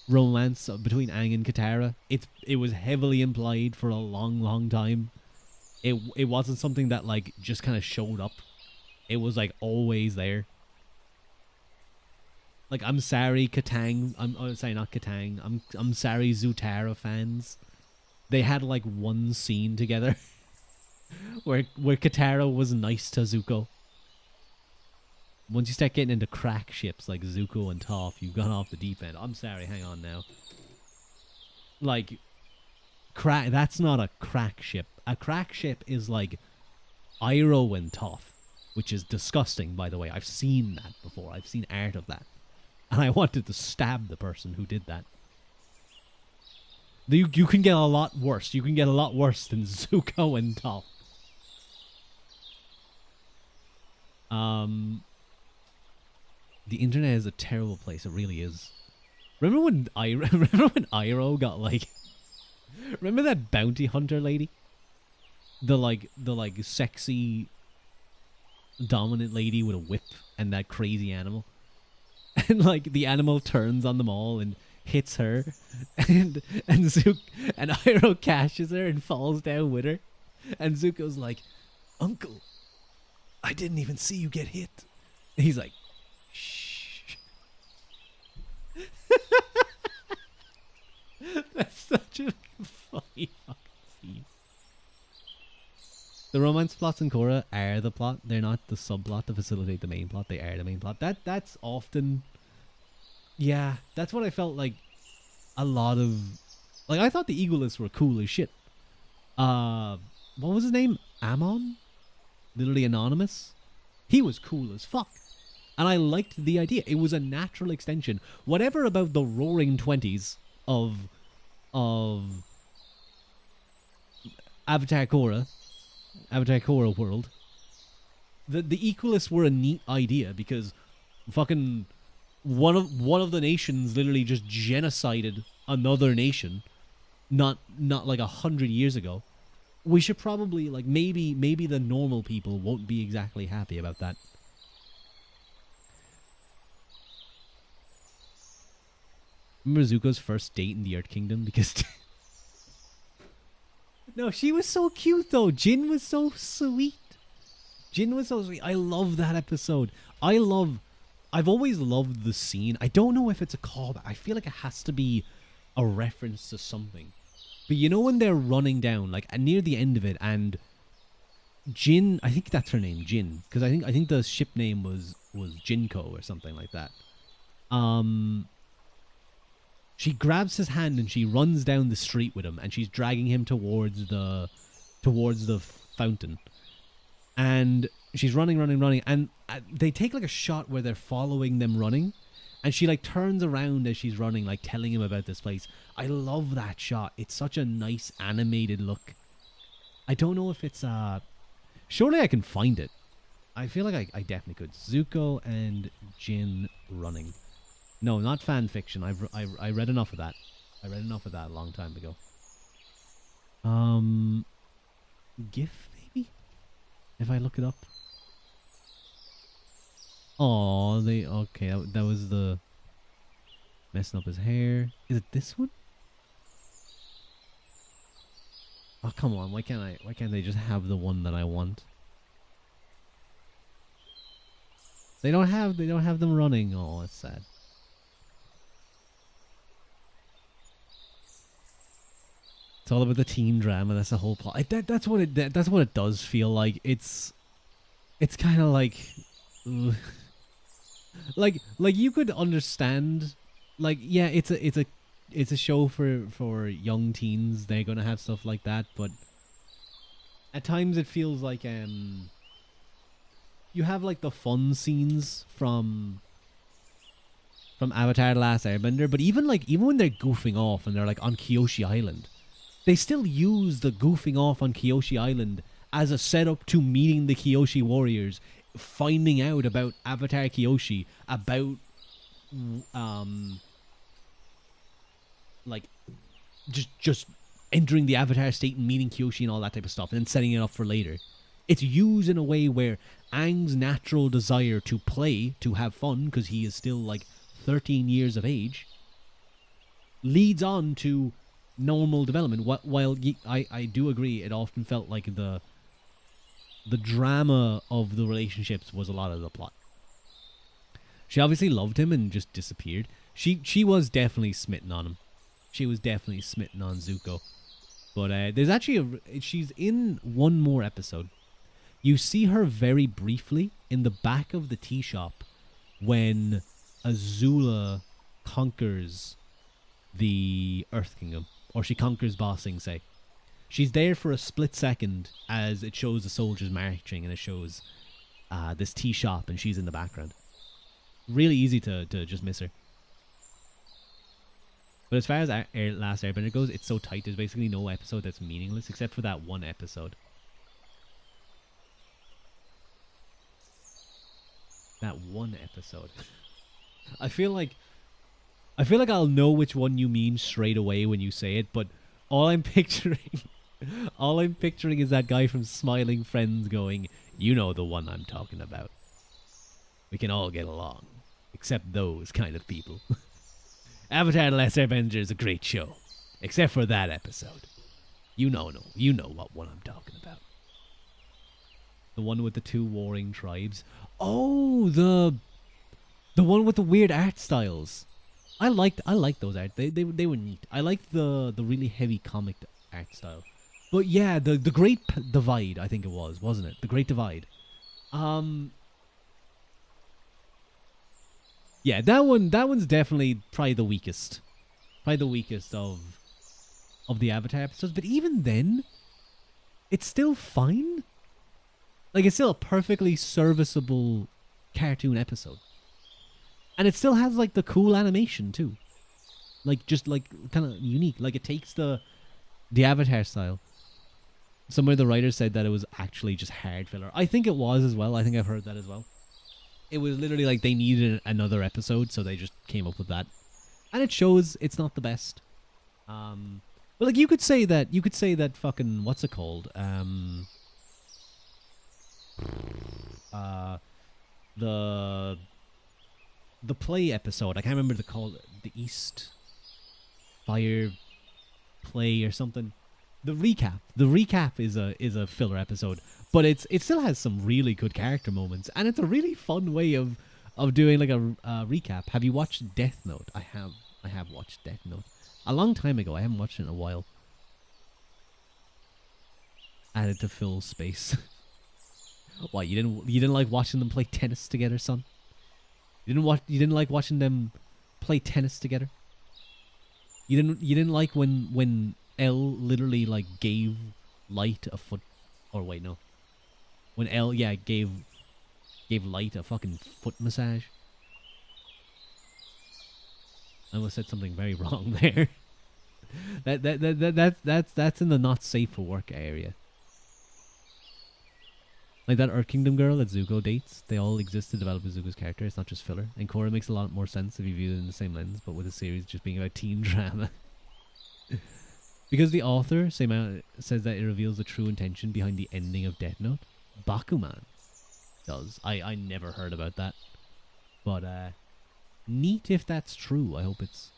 Speaker 1: romance between Aang and Katara. It was heavily implied for a long time. It wasn't something that like just kind of showed up. It was like always there. Like, I'm sorry, Katang. I'm sorry, not Katang. I'm sorry, Zutara fans. They had like one scene together where Katara was nice to Zuko. Once you start getting into crack ships like Zuko and Toph, you've gone off the deep end. I'm sorry, hang on now. Like, crack. That's not a crack ship. A crack ship is like Iroh and Toph, which is disgusting, by the way. I've seen that before. I've seen art of that. And I wanted to stab the person who did that. You can get a lot worse. You can get a lot worse than Zuko and Toph. The internet is a terrible place. It really is. Remember when Iroh got like... Remember that bounty hunter lady? The sexy dominant lady with a whip and that crazy animal? And like the animal turns on them all and hits her, and Iroh catches her and falls down with her, and Zuko's like, "Uncle, I didn't even see you get hit." And he's like, "Shh." That's such a funny fucking scene. The romance plots in Korra are the plot. They're not the subplot to facilitate the main plot. They are the main plot. That's often... Yeah, that's what I felt like a lot of... Like, I thought the Eagleists were cool as shit. What was his name? Amon? Literally anonymous? He was cool as fuck. And I liked the idea. It was a natural extension. Whatever about the roaring 20s of Avatar Korra world, the Equalists were a neat idea because fucking one of the nations literally just genocided another nation, not like 100 years ago. We should probably like maybe the normal people won't be exactly happy about that. Remember Zuko's first date in the Earth Kingdom? Because no, she was so cute though. Jin was so sweet. I love that episode. I've always loved the scene. I don't know if it's a callback. I feel like it has to be a reference to something. But you know when they're running down, like near the end of it, and Jin, I think that's her name, Jin, because I think the ship name was Jinko or something like that. She grabs his hand and she runs down the street with him, and she's dragging him towards the fountain. And she's running, and they take like a shot where they're following them running, and she like turns around as she's running, like telling him about this place. I love that shot. It's such a nice animated look. I don't know if it's surely I can find it. I feel like I definitely could. Zuko and Jin running. No, not fan fiction. I read enough of that. I read enough of that a long time ago. GIF maybe? If I look it up. Oh, okay. That was the messing up his hair. Is it this one? Oh, come on. Why can't they just have the one that I want? They don't have them running. Oh, it's sad. It's all about the teen drama. That's the whole plot. That's what it does feel like. It's kind of like you could understand, like, yeah, it's a show for young teens. They're gonna have stuff like that, but at times it feels like you have like the fun scenes from from Avatar: The Last Airbender. But even when they're goofing off and they're like on Kyoshi Island, they still use the goofing off on Kyoshi Island as a setup to meeting the Kyoshi warriors, finding out about Avatar Kyoshi, about like just entering the Avatar state and meeting Kyoshi and all that type of stuff, and then setting it up for later. It's used in a way where Aang's natural desire to play, to have fun, because he is still like 13 years of age, leads on to normal development. While I do agree, it often felt like the drama of the relationships was a lot of the plot. She obviously loved him and just disappeared. She was definitely smitten on him. She was definitely smitten on Zuko. But there's actually she's in one more episode. You see her very briefly in the back of the tea shop when Azula conquers the Earth Kingdom, or she conquers Ba Sing Se. She's there for a split second as it shows the soldiers marching, and it shows this tea shop, and she's in the background. Really easy to just miss her. But as far as Last Airbender goes, it's so tight. There's basically no episode that's meaningless except for that one episode. That one episode. I feel like I'll know which one you mean straight away when you say it, but all I'm picturing is that guy from Smiling Friends going, "You know the one I'm talking about. We can all get along, except those kind of people." Avatar: The Last Airbender is a great show, except for that episode. You know what one I'm talking about. The one with the two warring tribes. Oh, the one with the weird art styles. I liked those art. They were neat. I liked the really heavy comic art style. But yeah, the Great Divide, I think it was, wasn't it? The Great Divide. Yeah, that one's definitely probably the weakest. Probably the weakest of the Avatar episodes. But even then, it's still fine. Like, it's still a perfectly serviceable cartoon episode. And it still has, like, the cool animation, too. Like, just, like, kind of unique. Like, it takes the Avatar style. Somewhere the writer said that it was actually just hard filler. I think it was as well. I think I've heard that as well. It was literally like they needed another episode, so they just came up with that. And it shows it's not the best. But, like, you could say that fucking, what's it called? The play episode, I can't remember the call, the East Fire play or something. The recap is a filler episode, but it still has some really good character moments, and it's a really fun way of doing like a recap. Have you watched Death Note? I have watched Death Note a long time ago. I haven't watched it in a while. Added to Phil's space. What, you didn't like watching them play tennis together, son? You didn't like watching them play tennis together? You didn't like when L literally like gave Light a foot, or wait, no. When L gave Light a fucking foot massage. I almost said something very wrong there. That's in the not safe for work area. Like that Earth Kingdom girl that Zuko dates, they all exist to develop Zuko's character. It's not just filler. And Korra makes a lot more sense if you view it in the same lens, but with the series just being about teen drama. Because the author says that it reveals the true intention behind the ending of Death Note. Bakuman does. I never heard about that. But neat if that's true. I hope it's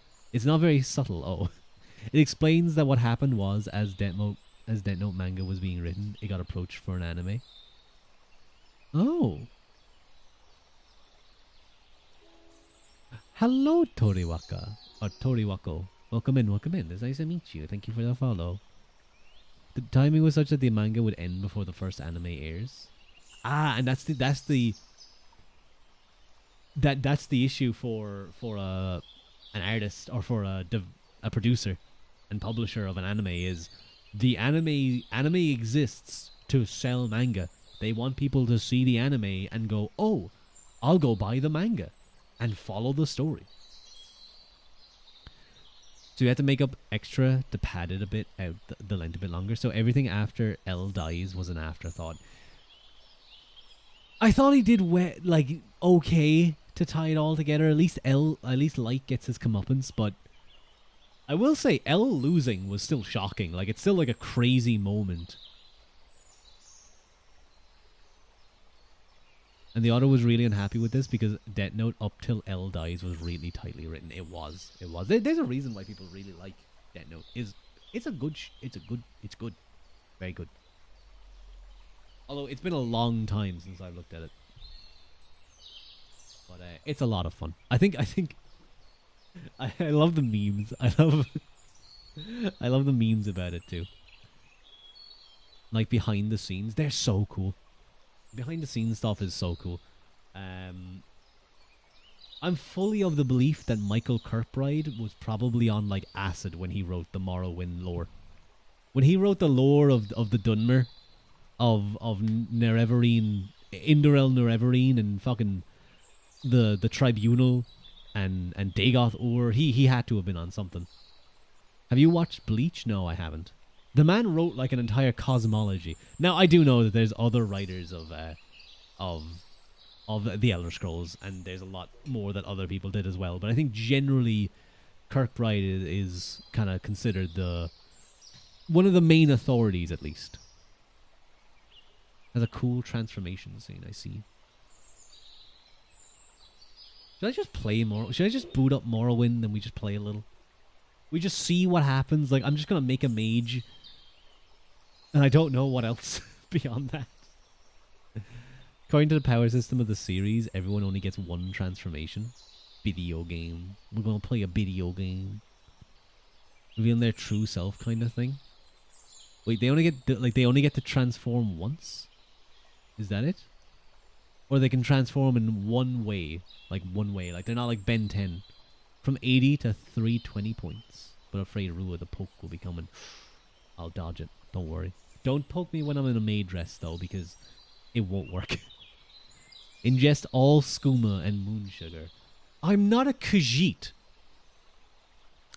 Speaker 1: not very subtle. Oh. It explains that what happened was as Death Note manga was being written, it got approached for an anime. Oh. Hello, Toriwaka. Or Toriwako. Welcome in. It's nice to meet you. Thank you for the follow. The timing was such that the manga would end before the first anime airs. Ah, and that's the issue for an artist or for a producer and publisher of an anime is the anime exists to sell manga. They want people to see the anime and go, "Oh, I'll go buy the manga," and follow the story. So you have to make up extra to pad it a bit out, the length a bit longer. So everything after L dies was an afterthought. I thought he did like okay to tie it all together. At least Light gets his comeuppance, but I will say L losing was still shocking. Like, it's still like a crazy moment. And the author was really unhappy with this because Death Note up till L dies was really tightly written. It was. There's a reason why people really like Death Note. It's good. Very good. Although it's been a long time since I've looked at it. But it's a lot of fun. I love the memes. I love the memes about it too. Like behind the scenes, they're so cool. Behind the scenes stuff is so cool. I'm fully of the belief that Michael Kirkbride was probably on like acid when he wrote the Morrowind lore. When he wrote the lore of the Dunmer, of Nerevarine, Indorel Nerevarine, and fucking the Tribunal, and Dagoth Ur, he had to have been on something. Have you watched Bleach? No, I haven't. The man wrote like an entire cosmology. Now I do know that there's other writers of the Elder Scrolls, and there's a lot more that other people did as well. But I think generally, Kirkbride is kind of considered one of the main authorities, at least. Has a cool transformation scene, I see. Should I just play more? Should I just boot up Morrowind and we just play a little? We just see what happens. Like, I'm just gonna make a mage, and I don't know what else beyond that. According to the power system of the series, everyone only gets one transformation. Video game. We're gonna play a video game. Revealing their true self, kind of thing. Wait, they only get to transform once? Is that it? Or they can transform in one way. Like they're not like Ben 10. From 80 to 320 points. But I'm afraid Ruadh the poke will be coming. I'll dodge it. Don't worry. Don't poke me when I'm in a maid dress, though, because it won't work. Ingest all skooma and moon sugar. I'm not a Khajiit.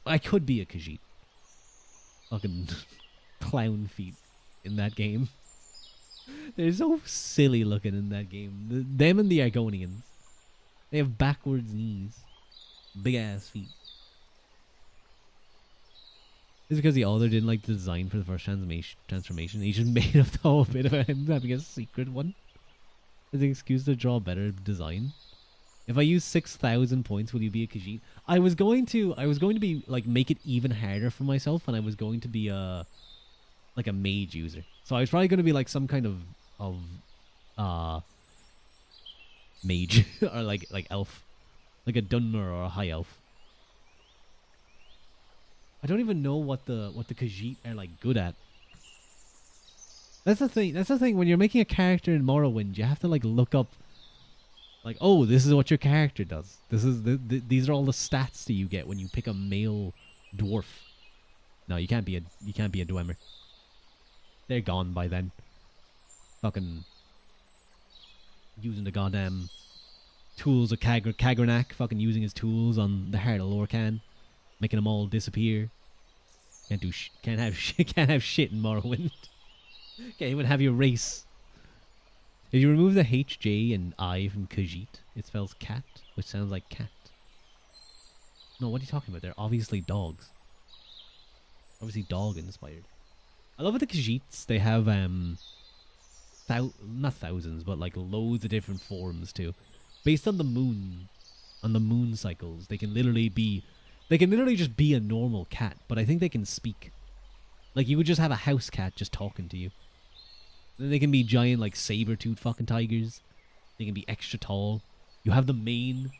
Speaker 1: I could be a Khajiit. Fucking clown feet in that game. They're so silly looking in that game. Them and the Argonians. They have backwards knees. Big ass feet. It's because the author didn't like the design for the first transformation. He just made up the whole bit about him having a secret one. As an excuse to draw better design. If I use 6,000 points, will you be a Khajiit? I was going to be like make it even harder for myself, and I was going to be like a mage user. So I was probably going to be like some kind of mage or like elf, like a Dunmer or a high elf. I don't even know what the Khajiit are like good at. That's the thing. When you're making a character in Morrowind, you have to like look up. Like, oh, this is what your character does. This is these are all the stats that you get when you pick a male dwarf. No, you can't be a Dwemer. They're gone by then. Fucking using the goddamn tools of Kagrenak. Fucking using his tools on the heart of Lorcan, making them all disappear. Can't have shit in Morrowind. Can't even have your race. If you remove the H, J, and I from Khajiit, it spells cat, which sounds like cat. No, what are you talking about? They're obviously dogs. Obviously dog inspired. I love it, the Khajiits. They have not thousands, but like loads of different forms too, based on the moon, cycles. They can literally just be a normal cat, but I think they can speak. Like, you would just have a house cat just talking to you. Then they can be giant, like, saber-toothed fucking tigers. They can be extra tall. You have the mane,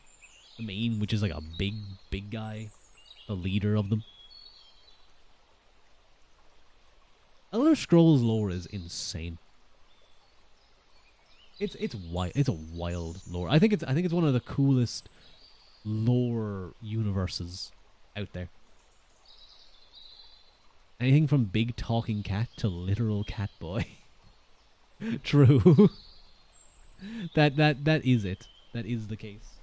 Speaker 1: which is like a big guy, the leader of them. Elder Scrolls lore is insane. It's a wild lore. I think it's one of the coolest lore universes out there. Anything from big talking cat to literal cat boy. True. That is it. That is the case.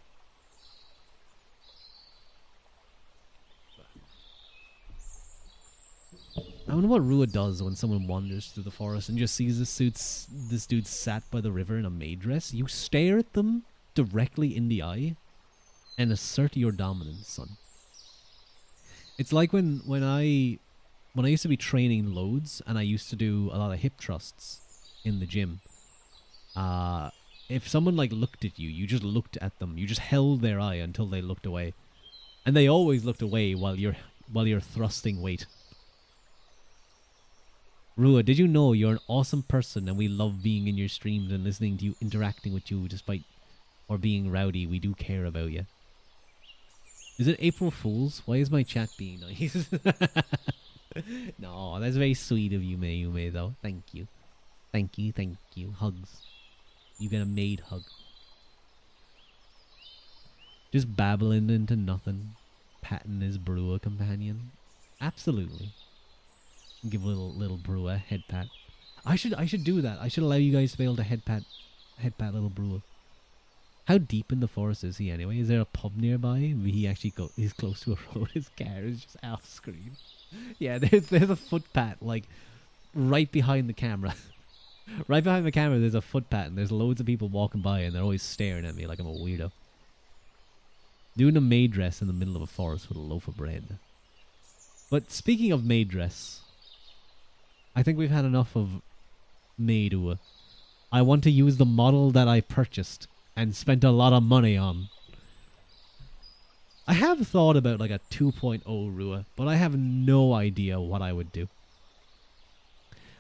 Speaker 1: I wonder what Ruadh does when someone wanders through the forest and just sees this dude sat by the river in a maid dress. You stare at them directly in the eye and assert your dominance, son. It's like when I used to be training loads and I used to do a lot of hip thrusts in the gym. If someone like looked at you, you just looked at them. You just held their eye until they looked away, and they always looked away while you're thrusting weight. Ruadh, did you know you're an awesome person and we love being in your streams and listening to you, interacting with you despite or being rowdy? We do care about you. Is it April Fool's? Why is my chat being nice? No, that's very sweet of you, May, though. Thank you. Thank you, thank you. Hugs. You get a maid hug. Just babbling into nothing. Patting his brewer companion. Absolutely. Give a little brewer head pat. I should do that. I should allow you guys to be able to head pat little brewer. How deep in the forest is he anyway? Is there a pub nearby? He's close to a road. His car is just off screen. Yeah, there's a footpath like right behind the camera. Right behind the camera there's a footpath and there's loads of people walking by and they're always staring at me like I'm a weirdo. Doing a maid dress in the middle of a forest with a loaf of bread. But speaking of maid dress, I think we've had enough of maid-ua. I want to use the model that I purchased and spent a lot of money on. I have thought about like a 2.0 Ruadh, but I have no idea what I would do.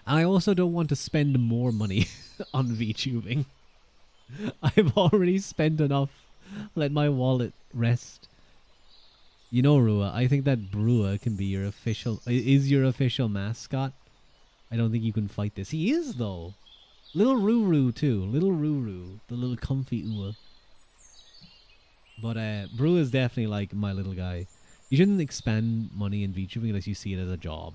Speaker 1: And I also don't want to spend more money on VTubing. I've already spent enough. Let my wallet rest. You know, Ruadh, I think that Brewer can be your is your official mascot. I don't think you can fight this. He is, though. Little Ruru, too. Little Ruru. The little comfy Ua. But Brew is definitely like my little guy. You shouldn't expend money in VTubing unless you see it as a job.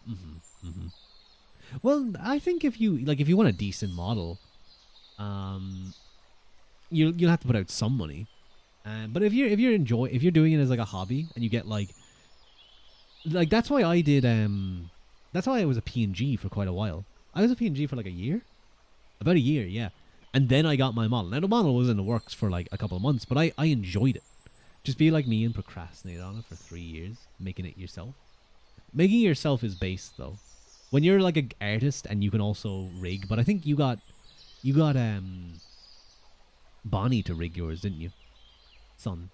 Speaker 1: Well, I think if you want a decent model, you'll have to put out some money. But if you're doing it as like a hobby and you get like that's why I did that's why I was a PNG for quite a while. I was a PNG for like a year, about a year, yeah. And then I got my model. Now the model was in the works for like a couple of months, but I enjoyed it. Just be like me and procrastinate on it for 3 years, making it yourself. Making it yourself is base though. When you're like an artist and you can also rig, but I think you got Bonnie to rig yours, didn't you, son?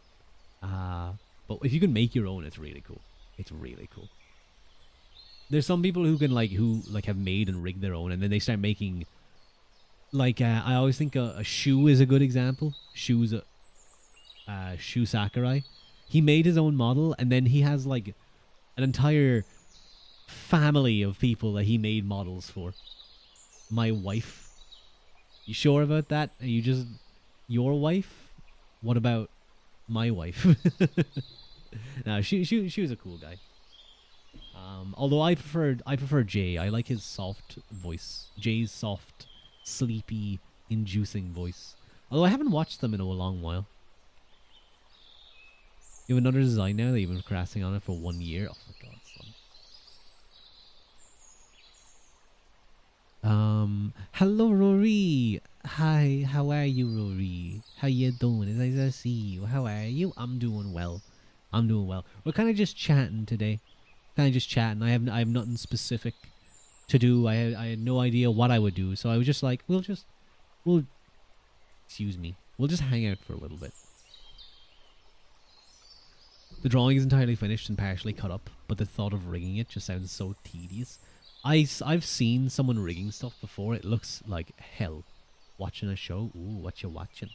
Speaker 1: But if you can make your own, it's really cool. It's really cool. There's some people who can who have made and rigged their own, and then they start making. I always think a Shu is a good example. Shu Sakurai. He made his own model, and then he has like an entire family of people that he made models for. My wife. You sure about that? Are you just your wife? What about my wife? No, she was a cool guy. Although I prefer Jay. I like his soft voice. Jay's soft, sleepy, inducing voice. Although I haven't watched them in a long while. You have another design now that you've been procrastinating on it for 1 year. Oh my god, son. Hello Rory. Hi, how are you, Rory? How you doing? It's nice to see you. How are you? I'm doing well. We're kind of just chatting today. I have nothing specific to do. I had no idea what I would do, so I was just like, we'll just hang out for a little bit. The drawing is entirely finished and partially cut up, but the thought of rigging it just sounds so tedious. I've seen someone rigging stuff before. It looks like hell. Watching a show. Ooh, what you watching?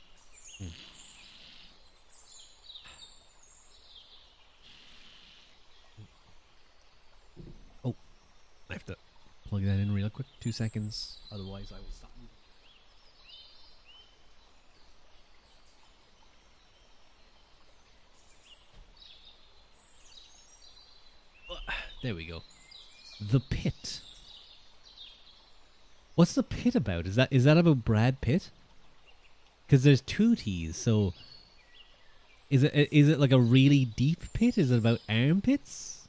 Speaker 1: Oh, I have to plug that in real quick. 2 seconds. Otherwise, I will stop. There we go. The Pit. What's The Pit about? Is that about Brad Pitt? Because there's 2 T's, so is it like a really deep pit? Is it about armpits?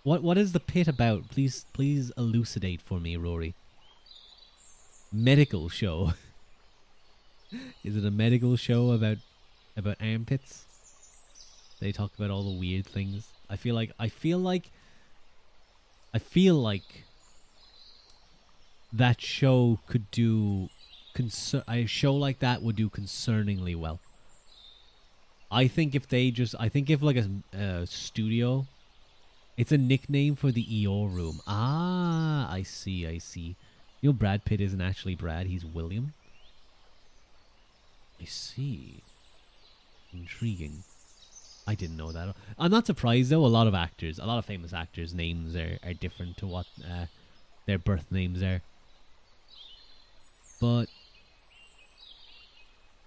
Speaker 1: What is the pit about? Please elucidate for me, Rory. Medical show. Is it a medical show about armpits? They talk about all the weird things. I feel like that show could do a show like that would do concerningly well. I think if like a studio, it's a nickname for the EO room. Ah, I see. You know, Brad Pitt isn't actually Brad, he's William. I see. Intriguing. I didn't know that. I'm not surprised though. A lot of famous actors' names are different to what their birth names are. But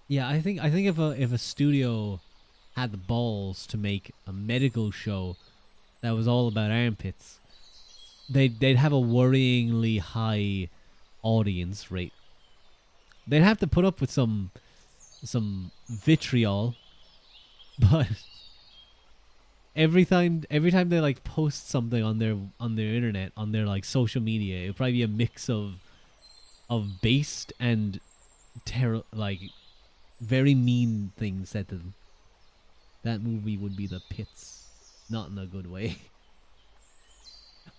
Speaker 1: yeah, I think if a studio had the balls to make a medical show that was all about armpits, they'd have a worryingly high audience rate. They'd have to put up with some vitriol, but every time they like post something on their internet, on their like social media, it'd probably be a mix of based and like very mean things said to them. That movie would be The Pits. Not in a good way.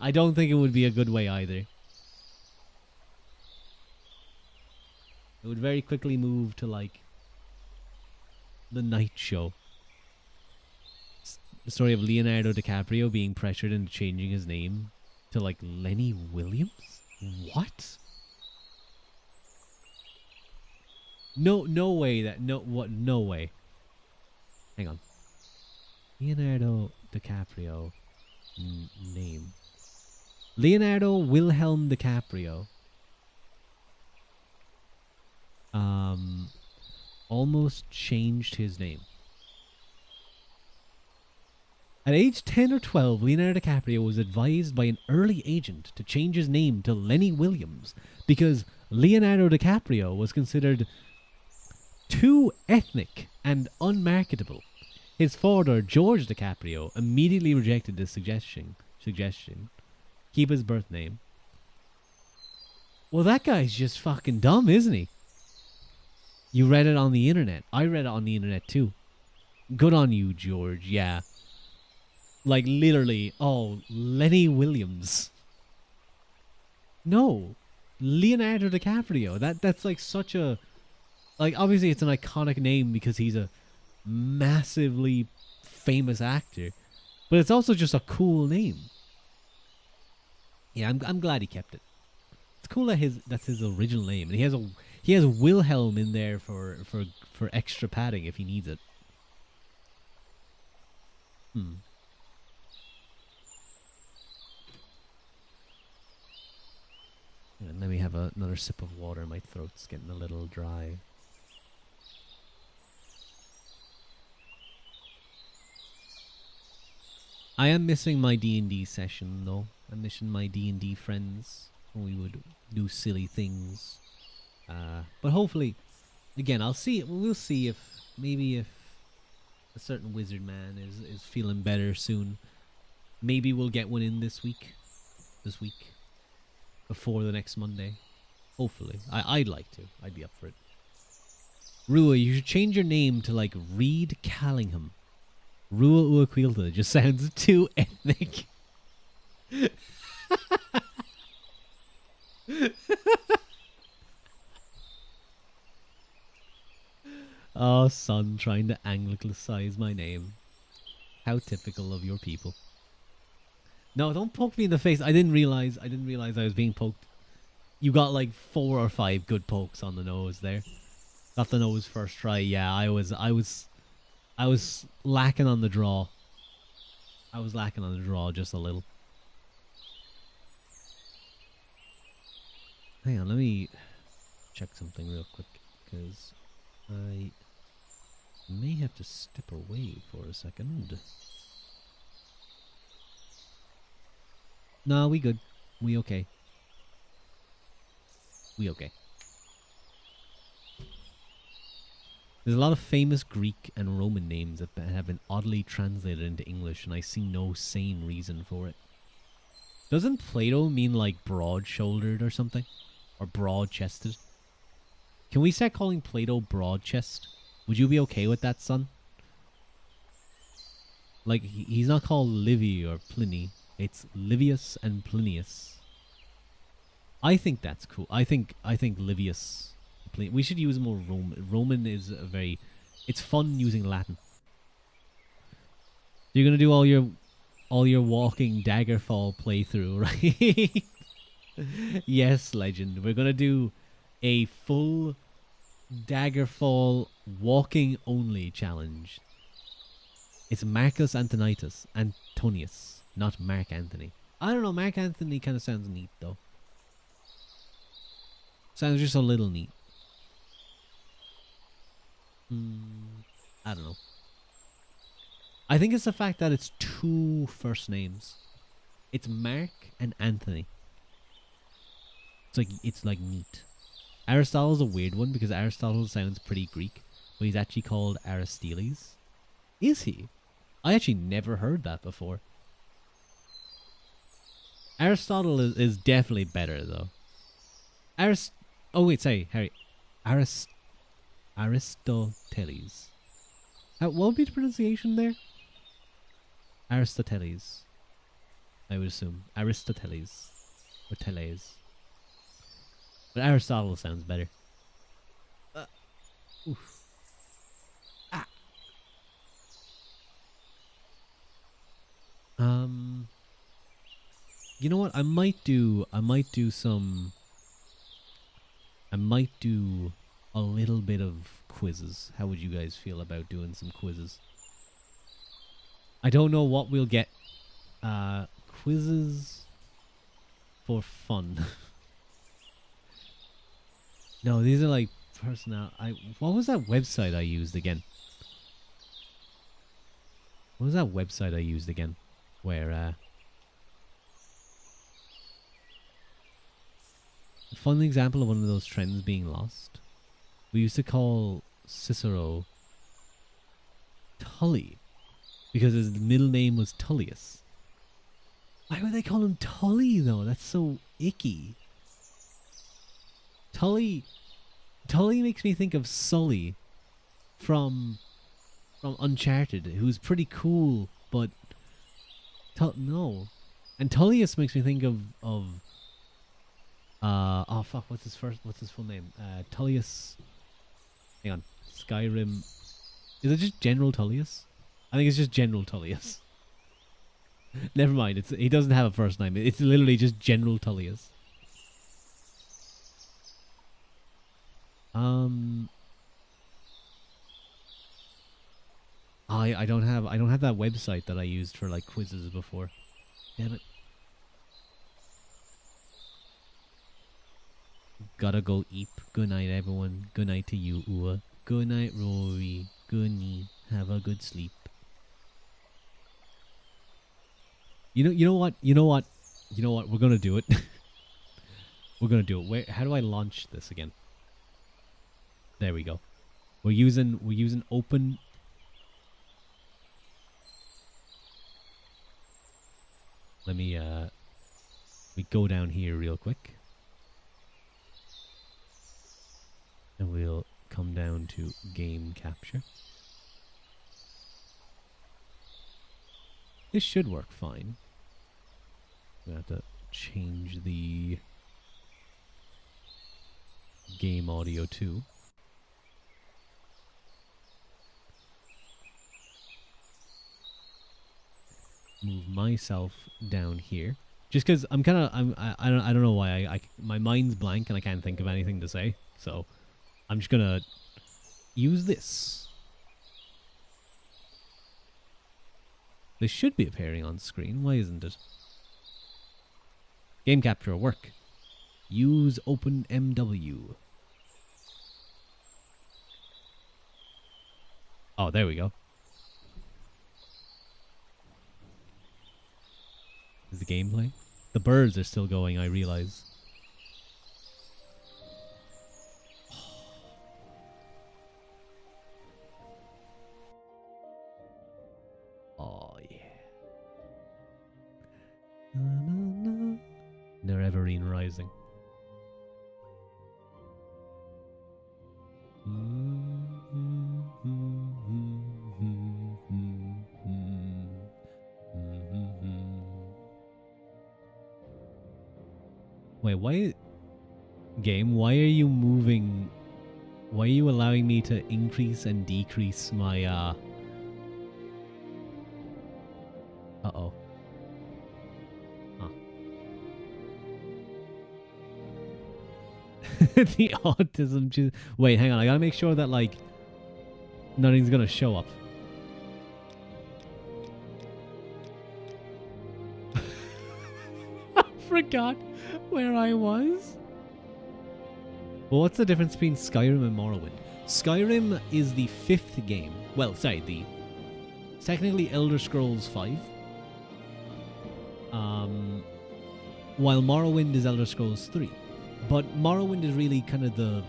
Speaker 1: I don't think it would be a good way either. It would very quickly move to like The Night Show. The story of Leonardo DiCaprio being pressured into changing his name to like Lenny Williams? What? No way that no way. Hang on. Leonardo DiCaprio name. Leonardo Wilhelm DiCaprio. Almost changed his name. At age 10 or 12, Leonardo DiCaprio was advised by an early agent to change his name to Lenny Williams because Leonardo DiCaprio was considered too ethnic and unmarketable. His father, George DiCaprio, immediately rejected this suggestion. Keep his birth name. Well, that guy's just fucking dumb, isn't he? You read it on the internet. I read it on the internet too. Good on you, George. Yeah. Like literally, oh, Lenny Williams. No. Leonardo DiCaprio. That's like such a, like, obviously it's an iconic name because he's a massively famous actor, but it's also just a cool name. Yeah, I'm glad he kept it. It's cool that that's his original name, and he has Wilhelm in there for extra padding if he needs it. And let me have another sip of water. My throat's getting a little dry. I am missing my D&D session though. I'm missing my D&D friends when we would do silly things. But hopefully, again, we'll see if a certain wizard man is feeling better soon. Maybe we'll get one in this week. Before the next Monday. Hopefully. I'd like to. I'd be up for it. Rua, you should change your name to like Reed Callingham. Rua Uaquilta just sounds too ethnic. Oh, son, trying to anglicisize my name. How typical of your people. No, don't poke me in the face. I didn't realize I was being poked. You got like 4 or 5 good pokes on the nose there. Got the nose first try. Yeah, I was lacking on the draw. I was lacking on the draw just a little. Hang on, let me check something real quick because I may have to step away for a second. No, we good. We okay. There's a lot of famous Greek and Roman names that have been oddly translated into English, and I see no sane reason for it. Doesn't Plato mean like broad-shouldered or something? Or broad-chested? Can we start calling Plato broad-chest? Would you be okay with that, son? Like, he's not called Livy or Pliny. It's Livius and Plinius. I think that's cool. I think Livius. We should use more Roman. Roman is a very... It's fun using Latin. You're gonna do all your walking Daggerfall playthrough, right? Yes, legend. We're gonna do a full Daggerfall walking only challenge. It's Marcus Antonius, not Mark Anthony. I don't know. Mark Anthony kind of sounds neat though. Sounds just a little neat. I don't know. I think it's the fact that it's two first names. It's Mark and Anthony. It's like neat. Aristotle's a weird one because Aristotle sounds pretty Greek, but he's actually called Aristoteles. Is he? I actually never heard that before. Aristotle is definitely better though. Oh wait, sorry, Harry. Aristoteles. What would be the pronunciation there? Aristoteles. I would assume. Aristoteles. Or Teles. But Aristotle sounds better. Oof. Ah. You know what? I might do a little bit of quizzes. How would you guys feel about doing some quizzes? I don't know what we'll get. Quizzes for fun. No, these are like what was that website I used again? What was that website I used again? Where a fun example of one of those trends being lost. We used to call Cicero Tully because his middle name was Tullius. Why would they call him Tully though? That's so icky. Tully makes me think of Sully from Uncharted, who's pretty cool, but no. And Tullius makes me think of oh fuck, what's his full name? Tullius. Hang on. Skyrim. Is it just General Tullius? I think it's just General Tullius. Never mind, he doesn't have a first name. It's literally just General Tullius. I don't have that website that I used for like quizzes before. Damn it. Gotta go eat. Good night, everyone. Good night to you, Ua. Good night, Rory. Good night. Have a good sleep. You know what? We're gonna do it. We're gonna do it. How do I launch this again? There we go. We're using open. Let me we go down here real quick. And we'll come down to game capture. This should work fine. We have to change the game audio too. Move myself down here, just because I don't know why I my mind's blank and I can't think of anything to say. So I'm just gonna use this. This should be appearing on screen. Why isn't it? Game capture work. Use OpenMW. Oh, there we go. Is the gameplay? The birds are still going, I realize. Oh, yeah. Na, na, na. mesmerizing. Wait, why... Game, why are you moving... Why are you allowing me to increase and decrease my, Uh-oh. Huh. The autism... Wait, hang on. I gotta make sure that, like, nothing's gonna show up. I forgot where I was. Well, what's the difference between Skyrim and Morrowind? Skyrim is the 5th game. Well, sorry, technically Elder Scrolls 5. While Morrowind is Elder Scrolls 3. But Morrowind is really kind of the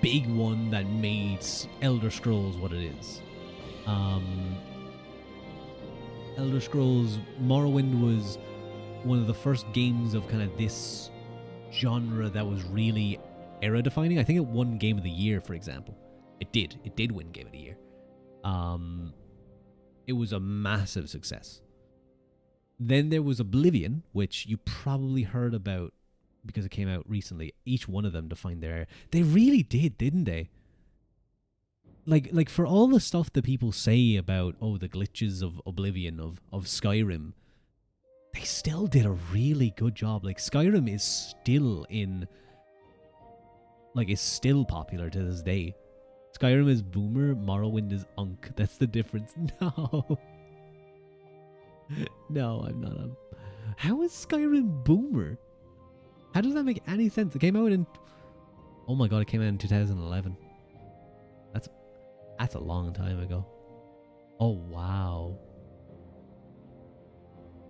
Speaker 1: big one that made Elder Scrolls what it is. Elder Scrolls Morrowind was one of the first games of kind of this genre that was really era defining. I think it won Game of the Year, for example. It did win Game of the Year. It was a massive success. Then there was Oblivion, which you probably heard about because it came out recently. Each one of them defined their era. They really did, didn't they? Like for all the stuff that people say about, oh, the glitches of Oblivion, of Skyrim, they still did a really good job. Like, Skyrim is still is still popular to this day. Skyrim is boomer, Morrowind is unk. That's the difference. No. No, I'm not. How is Skyrim boomer? How does that make any sense? It came out in... Oh my god, it came out in 2011. That's a long time ago. Oh, wow.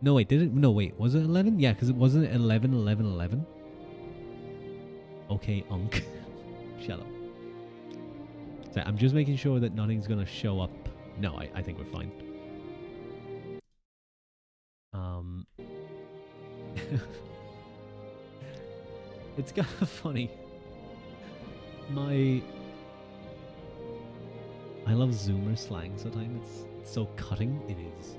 Speaker 1: No, wait, did it? No, wait, was it 11? Yeah, because it wasn't 11, 11, 11. Okay, unk. Shut up. So I'm just making sure that nothing's going to show up. No, I think we're fine. It's kind of funny. I love Zoomer slang sometimes. It's so cutting. It is.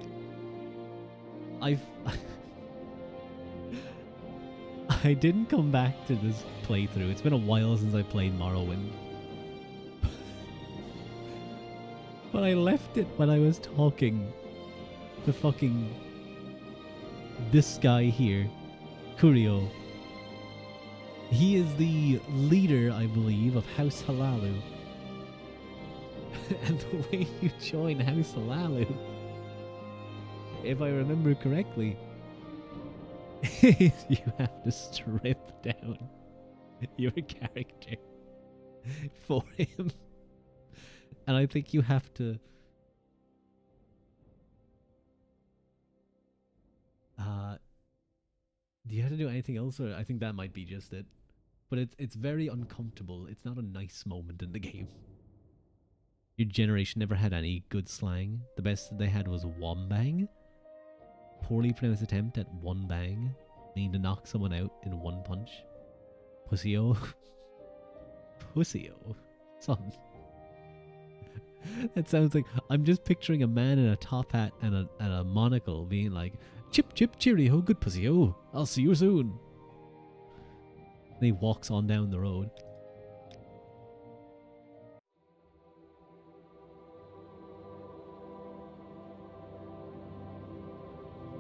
Speaker 1: I didn't come back to this playthrough. It's been a while since I played Morrowind. But I left it when I was talking to fucking this guy here, Curio. He is the leader, I believe, of House Halalu. And the way you join House Halalu, if I remember correctly, is you have to strip down your character for him. And I think you have to... do you have to do anything else? Or I think that might be just it. But it's very uncomfortable. It's not a nice moment in the game. Your generation never had any good slang. The best they had was wombang. Poorly pronounced attempt at one bang. Meaning to knock someone out in one punch. Pussy-o. Pussy-o. Son. That sounds like... I'm just picturing a man in a top hat and a monocle being like, chip chip cheerio, good pussy-o. I'll see you soon. And he walks on down the road.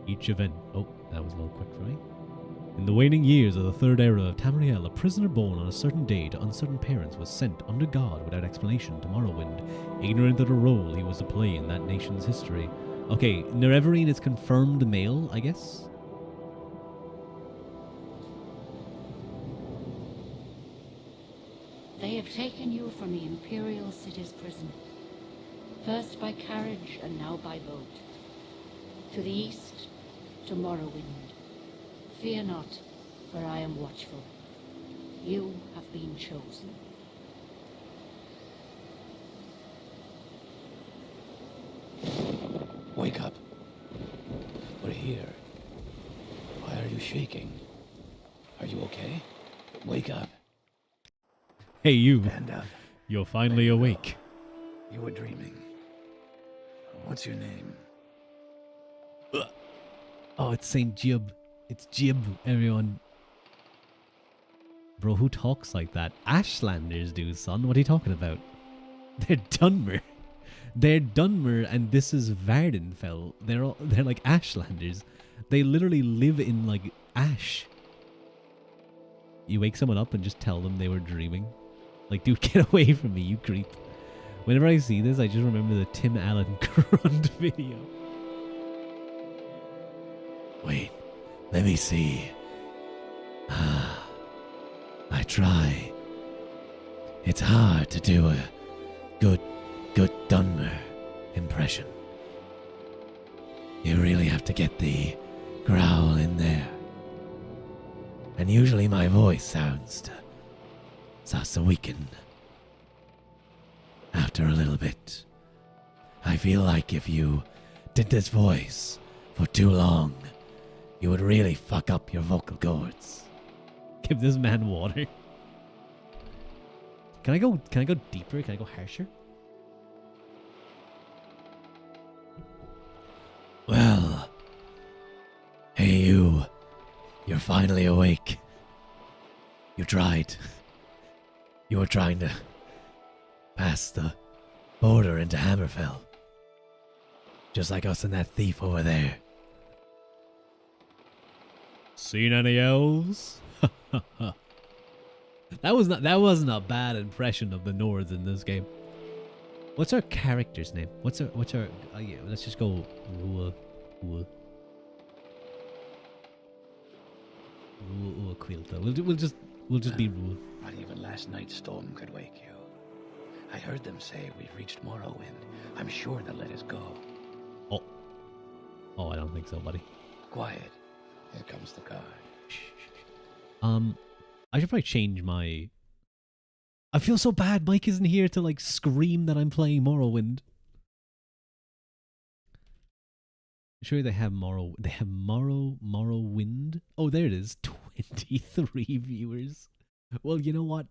Speaker 1: Each event... Oh, that was a little quick for me. In the waning years of the third era of Tamriel, a prisoner born on a certain day to uncertain parents was sent under God without explanation to Morrowind, ignorant of the role he was to play in that nation's history. Okay, Nerevarine is confirmed male, I guess?
Speaker 2: They have taken you from the Imperial City's prison, first by carriage and now by boat. To the east, to Morrowind. Fear not, for I am watchful. You have been chosen.
Speaker 3: Wake up. We're here. Why are you shaking? Are you
Speaker 1: Hey, you.
Speaker 3: Stand up.
Speaker 1: You're finally
Speaker 3: There you go.
Speaker 1: awake.
Speaker 3: You were dreaming. What's your name?
Speaker 1: Oh, it's Saint Jib. It's Jib, everyone. Bro, who talks like that? Ashlanders do, son. What are you talking about? They're Dunmer. They're Dunmer, and this is Vardenfell. They're like Ashlanders. They literally live in like ash. You wake someone up and just tell them they were dreaming. Like, dude, get away from me, you creep. Whenever I see this, I just remember the Tim Allen grunt video. Wait, let me see. I try. It's hard to do a good Dunmer impression. You really have to get the growl in there. And usually my voice starts to weaken. After a little bit. I feel like if you did this voice for too long, you would really fuck up your vocal cords. Give this man water. Can I go deeper? Can I go harsher? Well, hey you. You're finally awake. You tried. You were trying to pass the border into Hammerfell. Just like us and that thief over there. Seen any elves? That wasn't a bad impression of the Nords in this game. What's our character's name? What's our yeah, let's just go Ruadh. Quilta. We'll just be Ruadh.
Speaker 3: Not even last night's storm could wake you. I heard them say we've reached Morrowind. I'm sure they'll let us go.
Speaker 1: Oh, I don't think so, buddy.
Speaker 3: Quiet. Here comes the guard.
Speaker 1: I should probably change my... I feel so bad Mike isn't here to, like, scream that I'm playing Morrowind. Sure, they have Morrowind. Oh, there it is. 23 viewers. Well, you know what?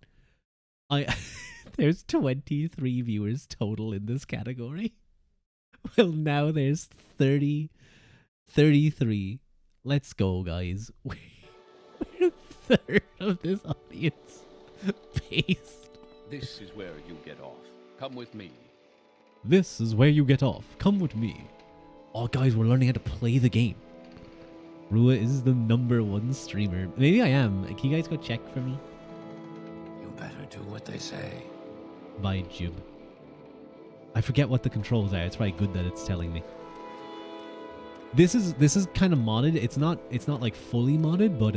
Speaker 1: There's 23 viewers total in this category. Well, now there's 33. Let's go, guys. We're a third of this audience based.
Speaker 4: This is where you get off. Come with me.
Speaker 1: This is where you get off. Come with me. Oh, guys, we're learning how to play the game. Ruadh is the #1 streamer. Maybe I am. Can you guys go check for me?
Speaker 3: You better do what they say.
Speaker 1: By Jib. I forget what the controls are. It's probably good that it's telling me. This is kind of modded. It's not like fully modded, but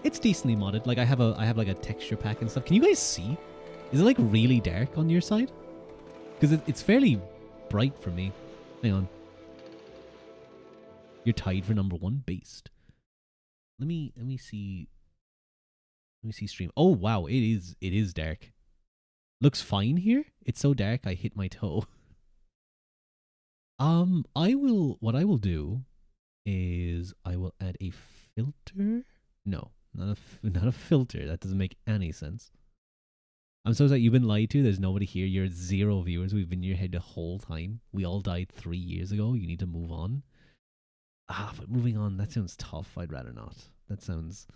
Speaker 1: it's decently modded. Like I have like a texture pack and stuff. Can you guys see? Is it like really dark on your side? Because it's fairly bright for me. Hang on. You're tied for #1 based. Let me see. Let me see stream. Oh wow, it is dark. Looks fine here. It's so dark I hit my toe. What I will do is I will add a filter. No, not a filter. That doesn't make any sense. I'm so sorry. You've been lied to. There's nobody here. You're 0 viewers. We've been in your head the whole time. We all died 3 years ago. You need to move on. But moving on, that sounds tough. I'd rather not. That sounds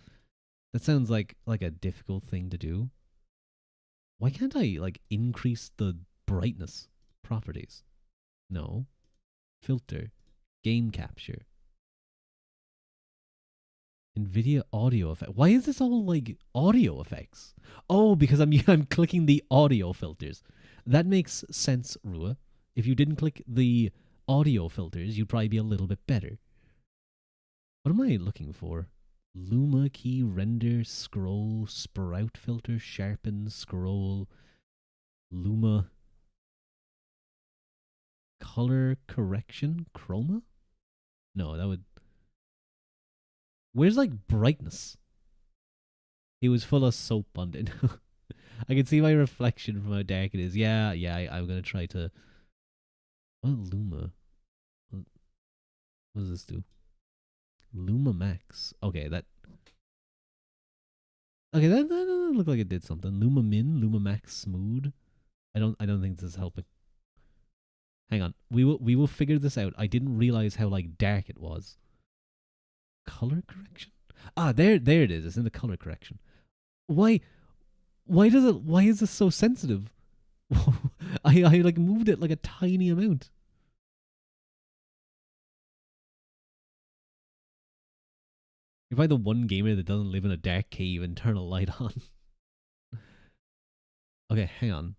Speaker 1: like a difficult thing to do. Why can't I like increase the brightness properties? No. Filter. Game capture. NVIDIA audio effect. Why is this all like audio effects? Oh, because I'm clicking the audio filters. That makes sense, Ruadh. If you didn't click the audio filters, you'd probably be a little bit better. What am I looking for? Luma key, render, scroll, sprout filter, sharpen, scroll, Luma, color correction, chroma? No, that would... Where's like brightness? He was full of soap on it. I can see my reflection from how dark it is. Yeah, I'm gonna try to... What Luma? What does this do? Luma Max. Okay, that... Okay, that doesn't look like it did something. Luma Min, Luma Max Smooth. I don't think this is helping. Hang on. We will figure this out. I didn't realize how like dark it was. Color correction? Ah, there it is. It's in the color correction. Why is this so sensitive? I like moved it like a tiny amount. You're probably the one gamer that doesn't live in a dark cave and turn a light on. Okay, hang on.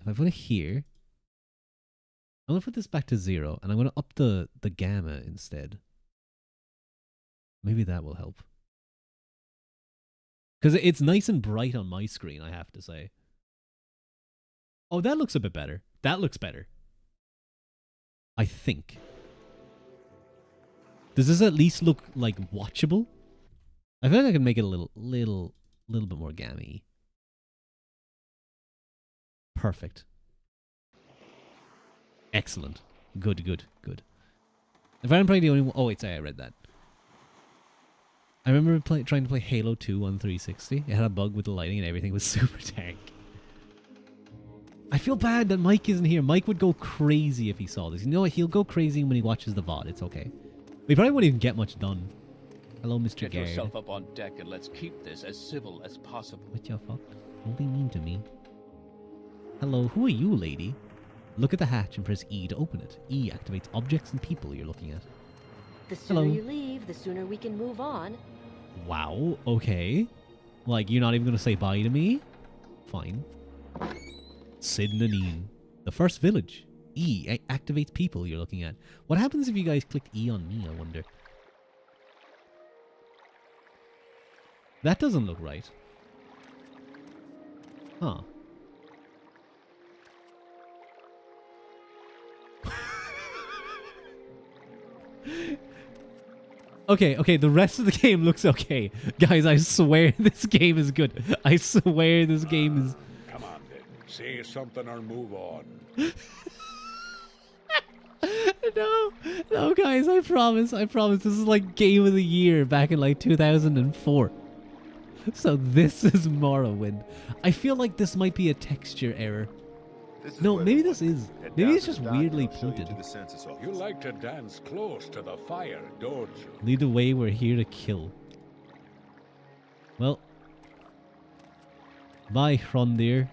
Speaker 1: If I put it here, I'm gonna put this back to 0, and I'm gonna up the gamma instead. Maybe that will help. Because it's nice and bright on my screen, I have to say. Oh, that looks a bit better. That looks better. I think. Does this at least look like watchable? I feel like I can make it a little bit more gammy. Perfect. Excellent. Good. If I'm probably the only one... Oh, wait, sorry, I read that. I remember trying to play Halo 2 on 360. It had a bug with the lighting and everything was super dark. I feel bad that Mike isn't here. Mike would go crazy if he saw this. You know what? He'll go crazy when he watches the VOD. It's okay. We probably wouldn't even get much done. Hello, Mr.
Speaker 4: Get
Speaker 1: Gard.
Speaker 4: yourself up on deck and let's keep this as civil as possible.
Speaker 1: What you fuck? Don't be mean to me. Hello, who are you, lady? Look at the hatch and press E to open it. E activates objects and people you're looking at.
Speaker 5: The sooner
Speaker 1: Hello.
Speaker 5: you leave, the sooner we can move on.
Speaker 1: Wow, okay. Like, you're not even going to say bye to me? Fine. Sid Nanine. The first village. E activates people you're looking at. What happens if you guys clicked E on me, I wonder? That doesn't look right. Huh. Okay, the rest of the game looks okay. Guys, I swear this game is good. I swear this game is...
Speaker 6: Come on, then. Say something or move on.
Speaker 1: No, guys, I promise. This is like Game of the Year back in like 2004. So this is Morrowind. I feel like this might be a texture error. No, maybe this is. Maybe it's just weirdly pointed.
Speaker 6: You like to dance close to the fire, don't you?
Speaker 1: Lead the way, we're here to kill. Well. Bye, Hrondir.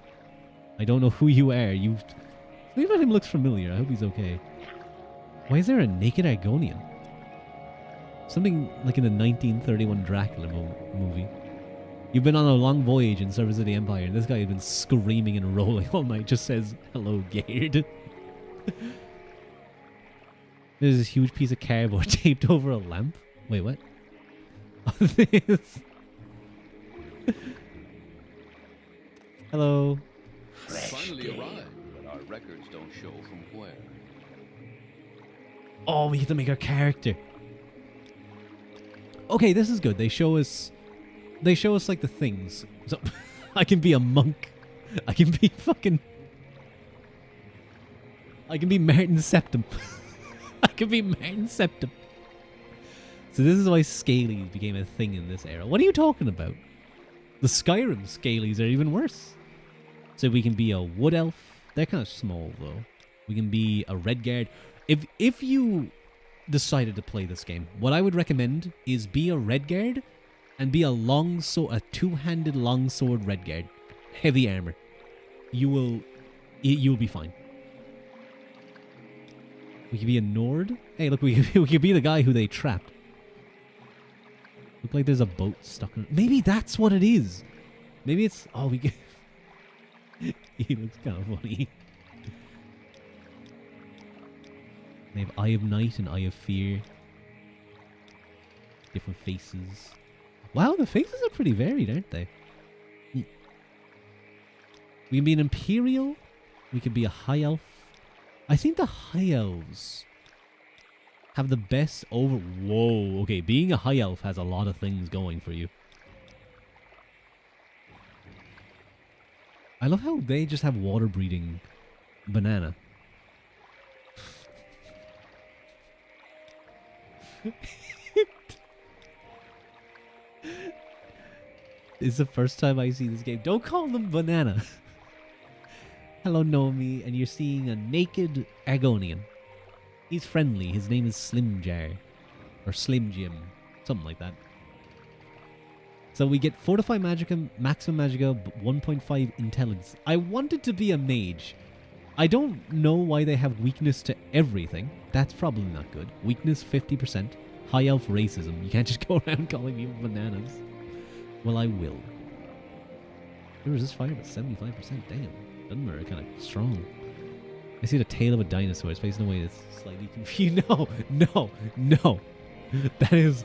Speaker 1: I don't know who you are. Something about him looks familiar. I hope he's okay. Why is there a naked Argonian? Something like in the 1931 Dracula movie. You've been on a long voyage in service of the Empire, and this guy has been screaming and rolling all night. Just says, hello, Gerd. There's this huge piece of cardboard taped over a lamp. Wait, what? This. Hello.
Speaker 4: Finally arrived, but our records don't show from where.
Speaker 1: Oh, we get to make our character. Okay, this is good. They show us like the things. So I can be a monk. I can be Martin Septim. I can be Martin Septim. So this is why Scalies became a thing in this era. What are you talking about? The Skyrim Scalies are even worse. So we can be a wood elf. They're kind of small though. We can be a Redguard. If you decided to play this game, what I would recommend is be a Redguard and be a two-handed longsword Redguard. Heavy armor. You'll be fine. We could be a Nord. Hey, look, we could be the guy who they trapped. Look like there's a boat stuck in... Maybe that's what it is. Maybe it's... Oh, we can... He looks kind of funny. They have Eye of Night and Eye of Fear. Different faces. Wow, the faces are pretty varied, aren't they? We can be an Imperial. We could be a High Elf. I think the High Elves have the best over... Whoa, okay, being a High Elf has a lot of things going for you. I love how they just have water-breathing banana. is the first time I see this game. Don't call them banana. Hello, Nomi, and you're seeing a naked Argonian. He's friendly. His name is Slim Jar. Or Slim Jim. Something like that. So we get Fortify Magicka, Maximum Magicka, 1.5 Intelligence. I wanted to be a mage. I don't know why they have weakness to everything. That's probably not good. Weakness 50%. High elf racism. You can't just go around calling people bananas. Well, I will. They resist fire but 75%. Damn. Dunmer kind of strong. I see the tail of a dinosaur. It's facing away. It's slightly confused. No, no, no. That is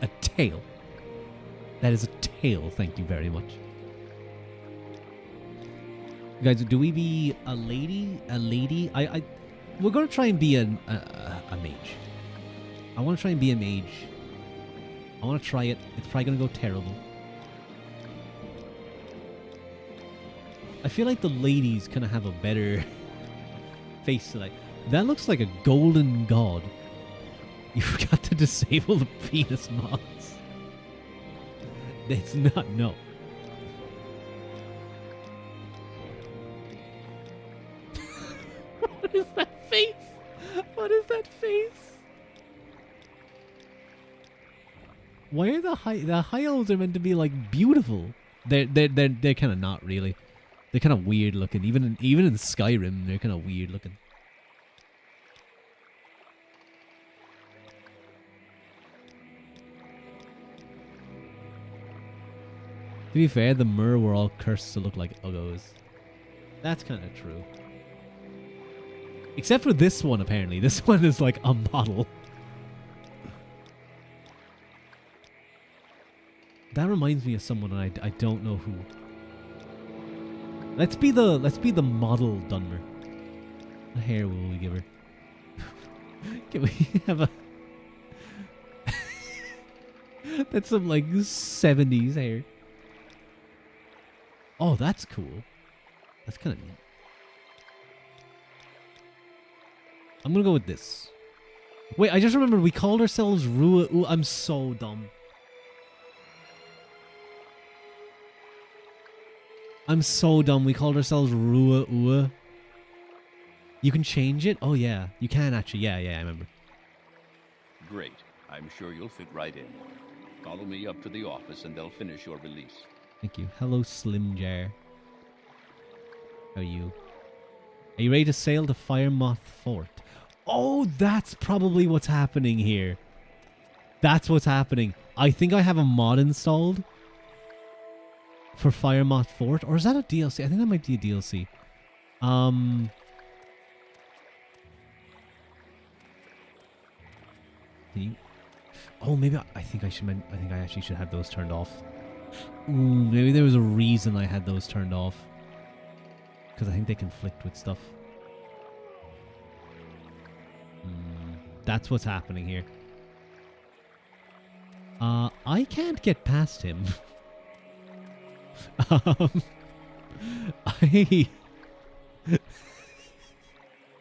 Speaker 1: a tail. That is a tail. Thank you very much. Guys, do we be a lady? A lady? We're gonna try and be a mage. I want to try and be a mage. I want to try it. It's probably gonna go terrible. I feel like the ladies kind of have a better face to like. That looks like a golden god. You forgot to disable the penis mods. It's not, no. What is that face? What is that face? Why are the high elves are meant to be like beautiful? They're kind of not really. They're kind of weird looking. Even in Skyrim, they're kind of weird looking. To be fair, the Mer were all cursed to look like uggos. That's kind of true. Except for this one, apparently. This one is like a model. That reminds me of someone, and I don't know who. Let's be the model Dunmer. What hair will we give her? Can we have a? That's some like 70s hair. Oh, that's cool. That's kind of neat. I'm gonna go with this. Wait, I just remembered we called ourselves Ruadh. Ooh, I'm so dumb. I'm so dumb. We called ourselves Ruadh. You can change it? Oh, yeah. You can actually. Yeah, I remember.
Speaker 4: Great. I'm sure you'll fit right in. Follow me up to the office and they'll finish your release.
Speaker 1: Thank you. Hello, Slim Jar. How are you? Are you ready to sail to Firemoth Fort? Oh, that's probably what's happening here. That's what's happening. I think I have a mod installed for Firemoth Fort. Or is that a DLC? I think that might be a DLC. Can you? Oh, maybe I think I should. I think I actually should have those turned off. Ooh, maybe there was a reason I had those turned off. Because I think they conflict with stuff. That's what's happening here. I can't get past him. I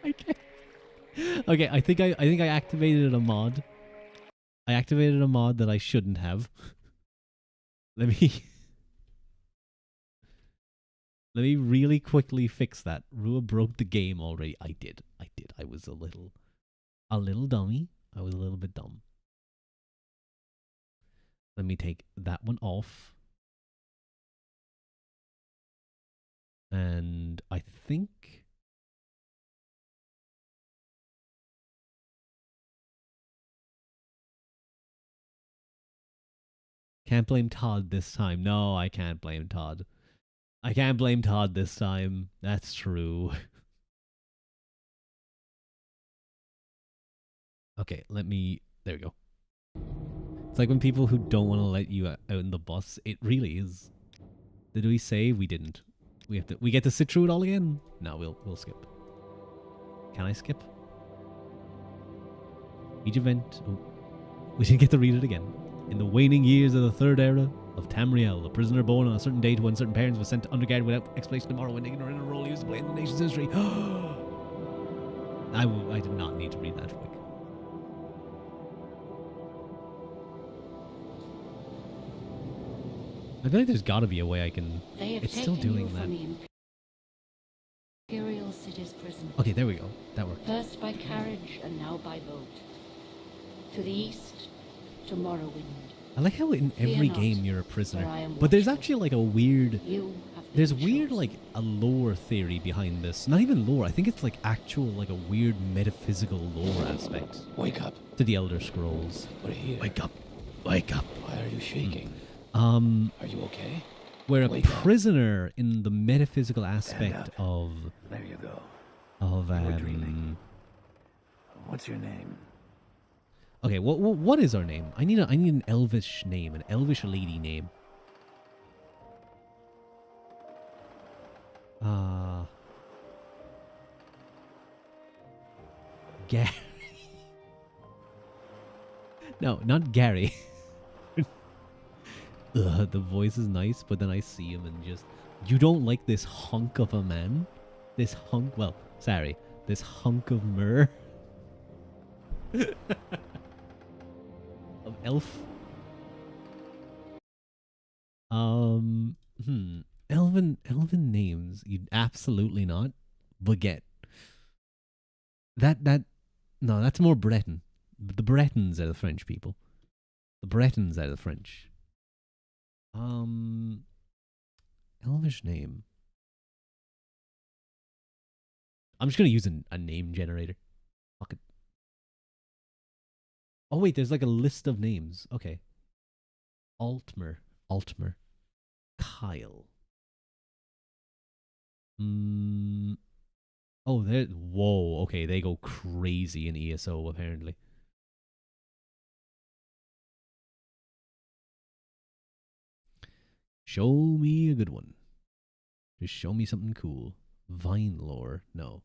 Speaker 1: can't. Okay, I think I activated a mod. I activated a mod that I shouldn't have. Let me really quickly fix that. Ruadh broke the game already. I did. I was a little dummy. I was a little bit dumb. Let me take that one off. And I think can't blame Todd this time. No, I can't blame Todd. I can't blame Todd this time. That's true. Okay, let me... There we go. It's like when people who don't want to let you out in the bus. It really is. Did we say we didn't? We get to sit through it all again? No, we'll skip. Can I skip? Each event... Oh, we didn't get to read it again. In the waning years of the Third Era of Tamriel, a prisoner born on a certain date when certain parents were sent to underguard without explanation tomorrow when ignorant of the role he was to play in the nation's history. I did not need to read that quick. I feel like there's got to be a way I can.
Speaker 2: They have
Speaker 1: It's
Speaker 2: taken
Speaker 1: still doing
Speaker 2: you
Speaker 1: that.
Speaker 2: from the Imperial City's prison.
Speaker 1: Okay, there we go. That worked.
Speaker 2: First by carriage and now by boat. To the east, to Morrowind.
Speaker 1: I like how in
Speaker 2: Fear
Speaker 1: every
Speaker 2: not,
Speaker 1: game you're a
Speaker 2: for
Speaker 1: prisoner,
Speaker 2: I am
Speaker 1: but there's
Speaker 2: watchful.
Speaker 1: actually like a weird.
Speaker 2: You have been
Speaker 1: There's weird
Speaker 2: chosen.
Speaker 1: like a lore theory behind this. Not even lore. I think it's like actual like a weird metaphysical lore aspect
Speaker 3: Wake up.
Speaker 1: to the Elder Scrolls.
Speaker 3: We're here.
Speaker 1: Wake up. Wake up.
Speaker 3: Why are you shaking? Are you okay?
Speaker 1: We're a
Speaker 3: Wake up.
Speaker 1: prisoner in the metaphysical aspect
Speaker 3: up.
Speaker 1: of
Speaker 3: There you go.
Speaker 1: of
Speaker 3: We're dreaming. What's your name?
Speaker 1: Okay, what is our name? I need an elvish name, an elvish lady name. Gary. No, not Gary. Ugh, the voice is nice, but then I see him and just... You don't like this hunk of a man? This hunk... Well, sorry. This hunk of myrrh? Of elf? Elven names. You'd absolutely not. Baguette. No, that's more Breton. The Bretons are the French people. The Bretons are the French. Elvish name. I'm just gonna use a name generator. Fuck it. Oh wait, there's like a list of names. Okay. Altmer. Kyle. Oh, there. Whoa. Okay, they go crazy in ESO apparently. Show me a good one. Just show me something cool. Vine lore. No.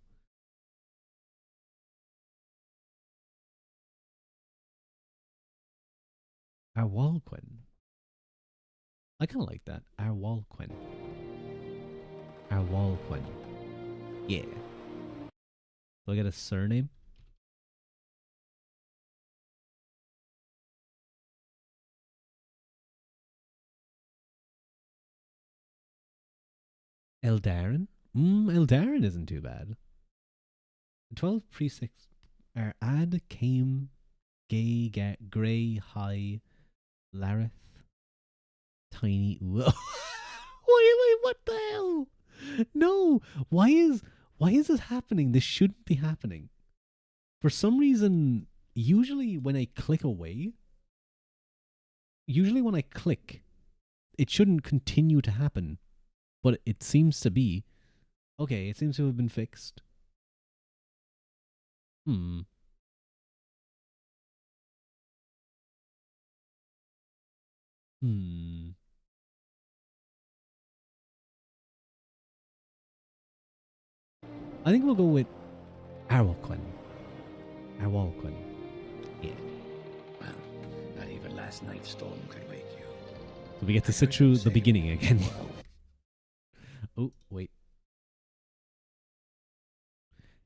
Speaker 1: Arwalquin. I kind of like that. Arwalquin. Yeah. Do I get a surname? Eldarin? Eldarin isn't too bad. 12 precincts are Ad, Came, Gay, Grey, High, Lareth, Tiny. Wait, what the hell? No, why is this happening? This shouldn't be happening. For some reason, usually when I click away, it shouldn't continue to happen. But it seems to be. Okay, it seems to have been fixed. I think we'll go with Arwalquin. Yeah.
Speaker 3: Well, not even last night's storm could wake you.
Speaker 1: So we get to sit through the beginning again. Oh, wait.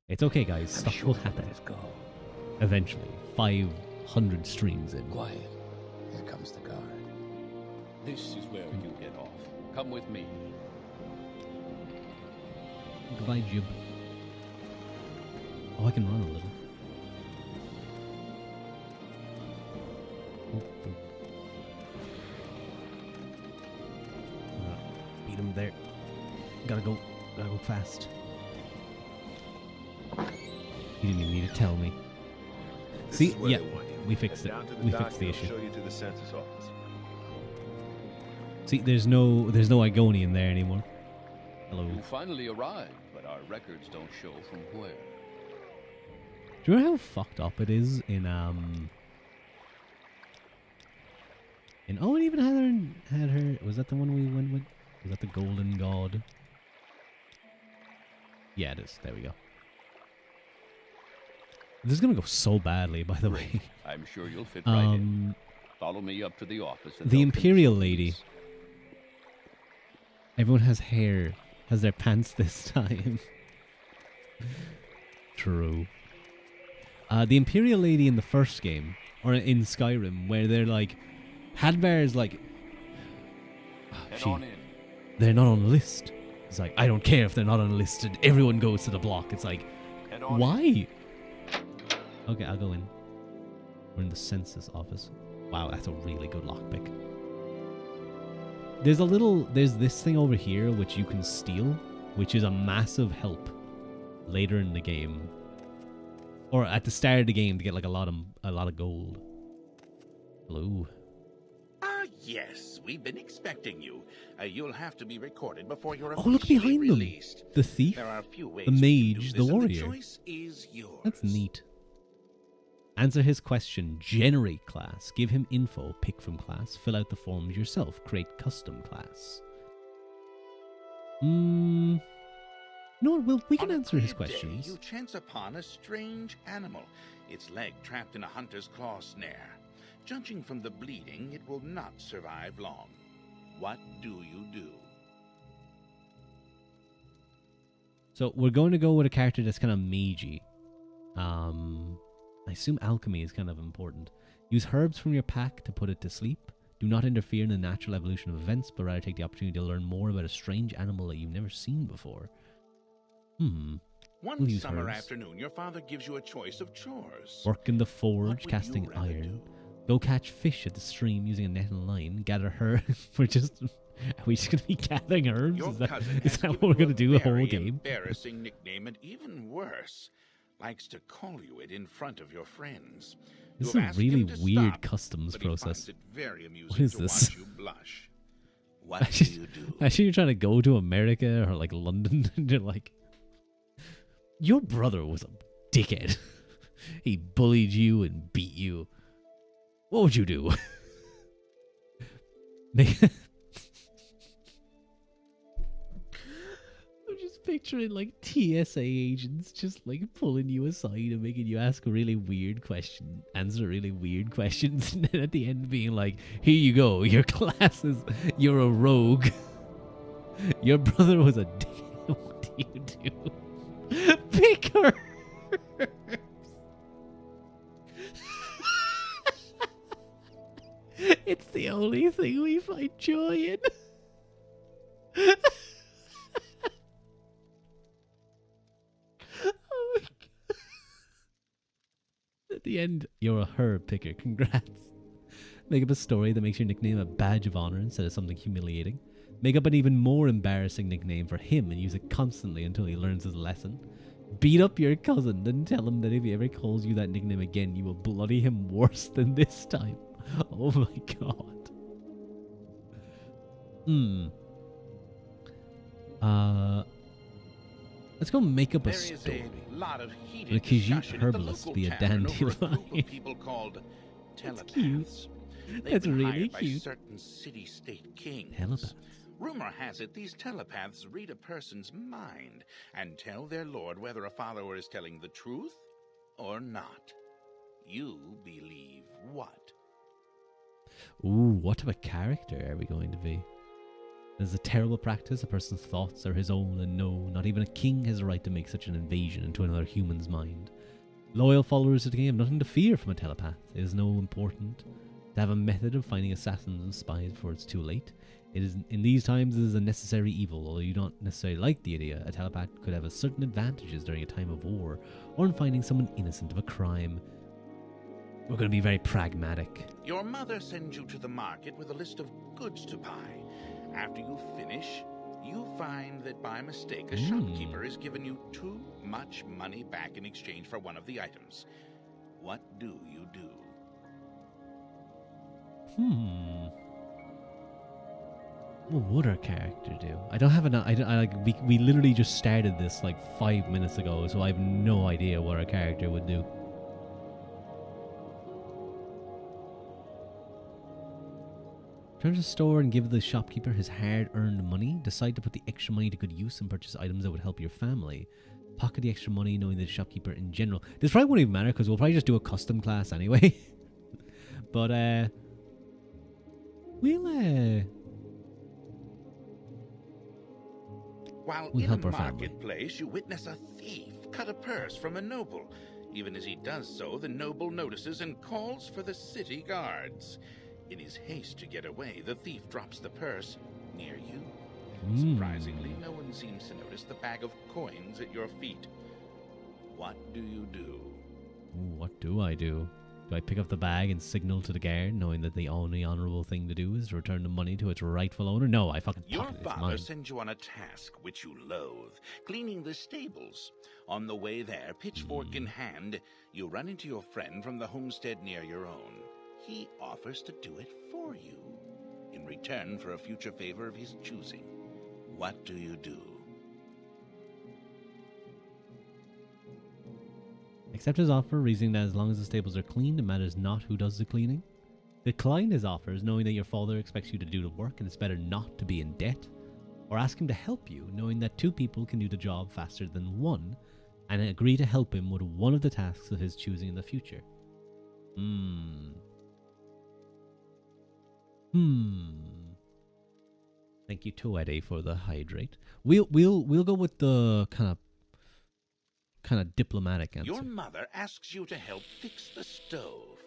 Speaker 1: It's okay, guys. Stuff will happen. Eventually. 500 streams in.
Speaker 3: Quiet. Here comes the guard.
Speaker 4: This is where you get off. Come with me.
Speaker 1: Goodbye, Jib. Oh, I can run a little. Beat him there. Gotta go fast. You didn't even need to tell me. See, yeah, we fixed it. We fixed the issue.
Speaker 7: Show you to the census office.
Speaker 1: See, there's no Igonian there anymore. Hello.
Speaker 4: You finally arrived, but our records don't show from where.
Speaker 1: Do you know how fucked up it is in oh, it even had her. Was that the one we went with? Was that the Golden God? Yeah, it is. There we go. This is gonna go so badly, by the way.
Speaker 4: I'm sure you'll fit right in. Follow me up to the office. And
Speaker 1: The
Speaker 4: they'll finish
Speaker 1: Imperial
Speaker 4: the
Speaker 1: lady.
Speaker 4: lease.
Speaker 1: Everyone has hair. Has their pants this time. True. The Imperial lady in the first game, or in Skyrim, where they're like, Hadvar's like,
Speaker 4: Head
Speaker 1: She-
Speaker 4: on in.
Speaker 1: They're not on the list. It's like, I don't care if they're not on the list. And everyone goes to the block. It's like,
Speaker 4: Head on in.
Speaker 1: why? Okay, I'll go in. We're in the census office. Wow, that's a really good lockpick. There's this thing over here which you can steal, which is a massive help later in the game. Or at the start of the game to get like a lot of gold. Hello.
Speaker 7: Ah, yes, we've been expecting you. You'll have to be recorded before you're
Speaker 1: Oh, look
Speaker 7: officially
Speaker 1: behind
Speaker 7: released.
Speaker 1: them. The thief,
Speaker 7: There are a few ways
Speaker 1: the
Speaker 7: we can
Speaker 1: mage,
Speaker 7: do
Speaker 1: the
Speaker 7: this, and
Speaker 1: warrior.
Speaker 7: The choice is yours.
Speaker 1: That's neat. Answer his question. Generate class. Give him info. Pick from class. Fill out the forms yourself. Create custom class. No, well, we can
Speaker 7: On a
Speaker 1: answer his
Speaker 7: clear day,
Speaker 1: questions.
Speaker 7: you chance upon a strange animal, its leg trapped in a hunter's claw snare. Judging from the bleeding, it will not survive long. What do you do?
Speaker 1: So we're going to go with a character that's kind of magey. I assume alchemy is kind of important. Use herbs from your pack to put it to sleep. Do not interfere in the natural evolution of events, but rather take the opportunity to learn more about a strange animal that you've never seen before.
Speaker 7: One
Speaker 1: We'll use
Speaker 7: summer
Speaker 1: herbs.
Speaker 7: afternoon, your father gives you a choice of chores.
Speaker 1: Work in the
Speaker 7: What
Speaker 1: forge,
Speaker 7: would you
Speaker 1: casting
Speaker 7: rather
Speaker 1: iron.
Speaker 7: do?
Speaker 1: Go catch fish at the stream using a net and line. Gather herbs. Are we just going to be gathering herbs?
Speaker 7: Your
Speaker 1: Is that
Speaker 7: cousin
Speaker 1: is
Speaker 7: has
Speaker 1: that what
Speaker 7: given
Speaker 1: we're
Speaker 7: you
Speaker 1: going to
Speaker 7: a
Speaker 1: do the whole
Speaker 7: very
Speaker 1: game?
Speaker 7: Embarrassing nickname, and even worse, likes to call you it in front of your friends.
Speaker 1: This is
Speaker 7: You
Speaker 1: a
Speaker 7: have asked
Speaker 1: really
Speaker 7: him to
Speaker 1: weird
Speaker 7: stop,
Speaker 1: customs
Speaker 7: but he
Speaker 1: process.
Speaker 7: finds it very amusing
Speaker 1: What is
Speaker 7: to
Speaker 1: this?
Speaker 7: watch you blush. What do you do?
Speaker 1: Actually, you're trying to go to America or like London, and you're like, your brother was a dickhead. He bullied you and beat you. What would you do? I'm just picturing like TSA agents just like pulling you aside and making you ask a really weird question, answer really weird questions, and then at the end being like, here you go, your class is, you're a rogue. Your brother was a dick. What do you do? Pick her. It's the only thing we find joy in. Oh my God. At the end, you're a herb picker. Congrats. Make up a story that makes your nickname a badge of honor instead of something humiliating. Make up an even more embarrassing nickname for him and use it constantly until he learns his lesson. Beat up your cousin, then tell him that if he ever calls you that nickname again, you will bloody him worse than this time. Oh my God. Let's go make up a
Speaker 7: There is
Speaker 1: story.
Speaker 7: a lot of heated
Speaker 1: The Khajiit
Speaker 7: discussion at the
Speaker 1: herbalist
Speaker 7: local
Speaker 1: be a
Speaker 7: tavern over a group
Speaker 1: dandelion.
Speaker 7: of people called
Speaker 1: That's cute.
Speaker 7: telepaths. They've
Speaker 1: That's
Speaker 7: been
Speaker 1: really
Speaker 7: hired by
Speaker 1: cute.
Speaker 7: certain city-state kings.
Speaker 1: Telepaths.
Speaker 7: Rumor has it these telepaths read a person's mind and tell their lord whether a follower is telling the truth or not. You believe what?
Speaker 1: Ooh, what type of character are we going to be? This is a terrible practice. A person's thoughts are his own, and no, not even a king has a right to make such an invasion into another human's mind. Loyal followers of the game have nothing to fear from a telepath. It is no important to have a method of finding assassins and spies before it's too late. It is in these times it is a necessary evil, although you don't necessarily like the idea. A telepath could have a certain advantages during a time of war, or in finding someone innocent of a crime. We're going to be very pragmatic.
Speaker 7: Your mother sends you to the market with a list of goods to buy. After you finish, you find that by mistake a shopkeeper has given you too much money back in exchange for one of the items. What do you do?
Speaker 1: What would our character do? I don't have enough. We literally just started this like 5 minutes ago, so I have no idea what our character would do. Turn to the store and give the shopkeeper his hard-earned money. Decide to put the extra money to good use and purchase items that would help your family. Pocket the extra money knowing the shopkeeper in general. This probably won't even matter because we'll probably just do a custom class anyway. But,
Speaker 7: While
Speaker 1: We
Speaker 7: in
Speaker 1: help
Speaker 7: a
Speaker 1: our family.
Speaker 7: marketplace, you witness a thief cut a purse from a noble. Even as he does so, the noble notices and calls for the city guards. In his haste to get away, the thief drops the purse near you.
Speaker 1: Hmm.
Speaker 7: Surprisingly, no one seems to notice the bag of coins at your feet. What do you do?
Speaker 1: Ooh, what do I do? Do I pick up the bag and signal to the guard, knowing that the only honourable thing to do is to return the money to its rightful owner? No, I fucking
Speaker 7: Your
Speaker 1: pocket it. It's
Speaker 7: father
Speaker 1: mine.
Speaker 7: sends you on a task which you loathe, cleaning the stables. On the way there, pitchfork in hand, you run into your friend from the homestead near your own. He offers to do it for you, in return for a future favor of his choosing. What do you do?
Speaker 1: Accept his offer, reasoning that as long as the stables are clean, it matters not who does the cleaning. Decline his offers, knowing that your father expects you to do the work and it's better not to be in debt. Or ask him to help you, knowing that 2 people can do the job faster than 1, and agree to help him with one of the tasks of his choosing in the future. Thank you to Eddie for the hydrate. We'll go with the kind of diplomatic answer.
Speaker 7: Your mother asks you to help fix the stove.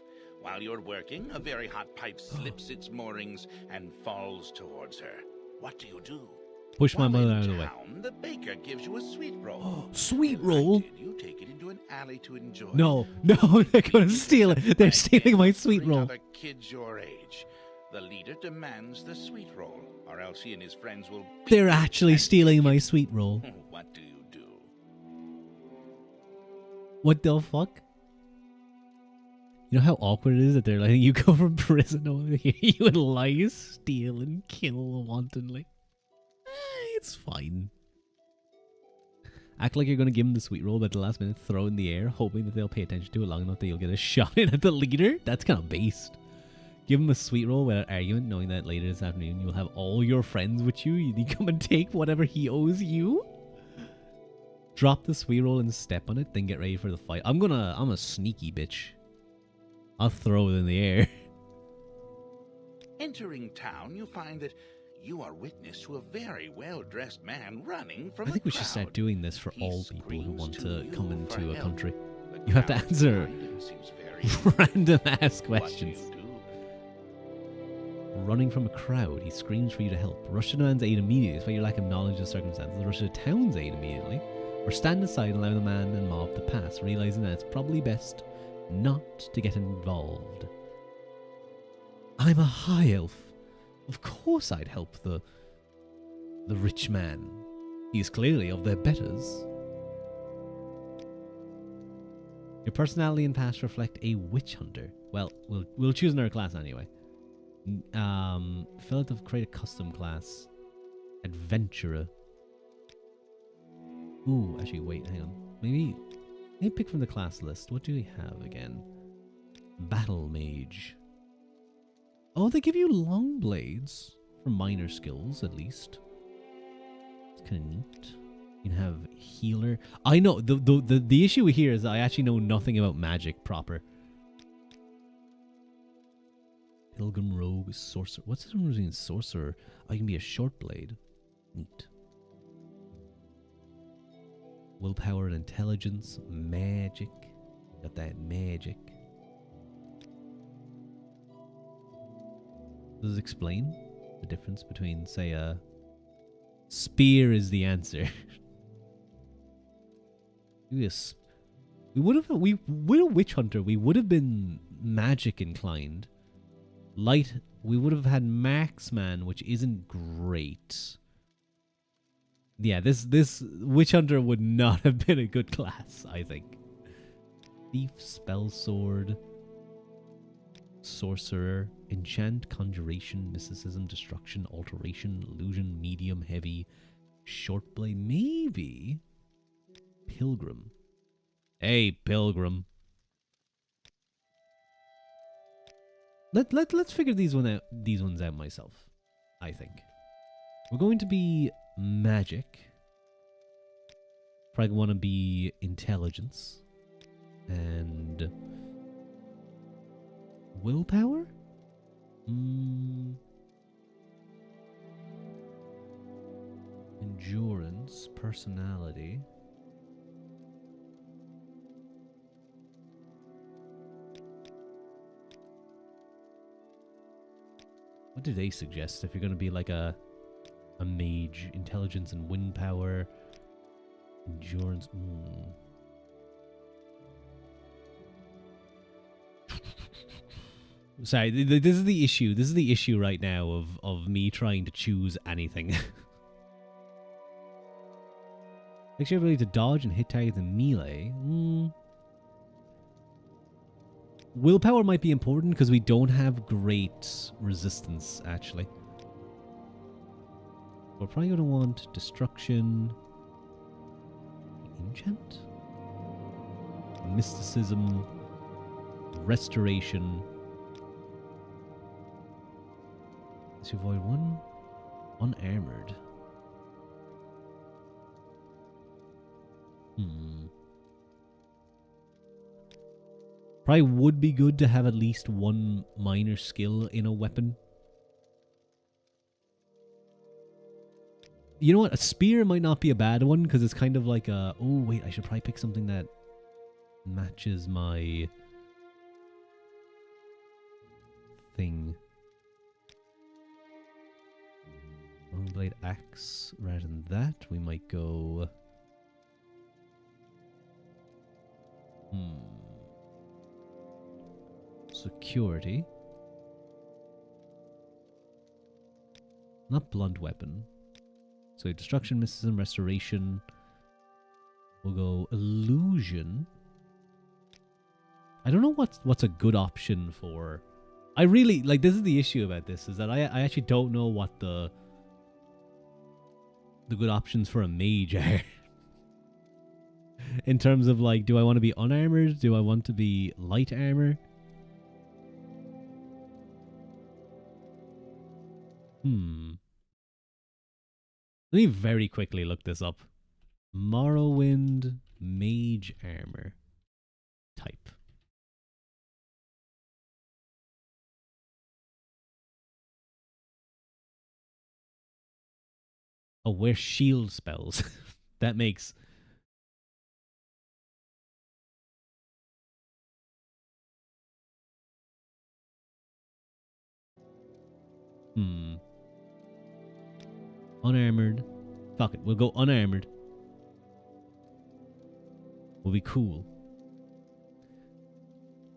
Speaker 7: While you're working, a very hot pipe slips its moorings and falls towards her. What do?
Speaker 1: Push my
Speaker 7: While
Speaker 1: mother
Speaker 7: in
Speaker 1: out of the way.
Speaker 7: town, the baker gives you a sweet roll.
Speaker 1: Sweet roll?
Speaker 7: Delighted, you take it into an alley to enjoy.
Speaker 1: No, they're gonna steal it. They're stealing my sweet
Speaker 7: 3
Speaker 1: roll.
Speaker 7: other kids your age. The leader demands the sweet roll, or else he and his friends will beat
Speaker 1: They're
Speaker 7: you
Speaker 1: actually
Speaker 7: and
Speaker 1: stealing
Speaker 7: take
Speaker 1: my
Speaker 7: it.
Speaker 1: sweet roll.
Speaker 7: What do you do?
Speaker 1: What the fuck? You know how awkward it is that they're letting you go from prison over here? You would lie, steal, and kill wantonly. It's fine. Act like you're going to give them the sweet roll, but at the last minute throw it in the air, hoping that they'll pay attention to it long enough that you'll get a shot in at the leader. That's kind of based. Give him a sweet roll without argument, knowing that later this afternoon you'll have all your friends with you. You come and take whatever he owes you. Drop the sweet roll and step on it, then get ready for the fight. I'm a sneaky bitch. I'll throw it in the air.
Speaker 7: Entering town, you find that you are witness to a very well-dressed man running from
Speaker 1: I think
Speaker 7: a
Speaker 1: we should start
Speaker 7: crowd.
Speaker 1: doing this for
Speaker 7: He
Speaker 1: all people who
Speaker 7: screams
Speaker 1: want
Speaker 7: to
Speaker 1: to
Speaker 7: you
Speaker 1: come
Speaker 7: for
Speaker 1: into a
Speaker 7: help.
Speaker 1: country.
Speaker 7: The
Speaker 1: You have to
Speaker 7: crowd
Speaker 1: answer
Speaker 7: behind him seems very
Speaker 1: random ass questions.
Speaker 7: What do you do?
Speaker 1: Running from a crowd, he screams for you to help. Rush to the man's aid immediately, despite your lack of knowledge of the circumstances. Rush to the town's aid immediately. Or stand aside and allow the man and mob to pass, realizing that it's probably best not to get involved. I'm a high elf. Of course I'd help the rich man. He's clearly of their betters. Your personality and past reflect a witch hunter. Well, we'll choose another class anyway. Fill out to create a custom class. Adventurer. Ooh, actually, wait, hang on. Maybe pick from the class list. What do we have again? Battle mage. Oh, they give you long blades for minor skills, at least. It's kind of neat. You can have healer. I know the issue here is I actually know nothing about magic proper. Pilgrim rogue sorcerer. What's this one using sorcerer? Oh, you can be a short blade. Neat. Willpower and intelligence. Magic. Got that magic. Does it explain the difference between, say, a spear is the answer? Yes, with a witch hunter, we would have been magic inclined. Light, we would have had marksman, which isn't great. Yeah, this witch hunter would not have been a good class, I think. Thief, spell sword, sorcerer, enchant, conjuration, mysticism, destruction, alteration, illusion, medium, heavy, short blade, maybe pilgrim. Hey, pilgrim. Let's figure these ones out myself. I think we're going to be magic. Probably want to be intelligence and willpower. Endurance, personality. What do they suggest if you're going to be like a A mage. Intelligence and wind power. Endurance. Sorry, this is the issue. This is the issue right now of me trying to choose anything. Extra ability to dodge and hit targets in melee. Willpower might be important because we don't have great resistance, actually. We're probably going to want destruction, enchant, mysticism, restoration. Let's avoid one. Unarmored. Probably would be good to have at least one minor skill in a weapon. You know what? A spear might not be a bad one because it's kind of like a... Oh, wait, I should probably pick something that matches my thing. Long blade axe. Rather than that, we might go... Security. Not blunt weapon. So destruction, mysticism, restoration. We'll go illusion. I don't know what's a good option for... I really... Like, this is the issue about this, is that I actually don't know what the good options for a mage are. In terms of, like, do I want to be unarmored? Do I want to be light armor? Let me very quickly look this up. Morrowind mage armor type. Oh, we're shield spells. That makes... Unarmored. Fuck it, we'll go unarmored. We'll be cool.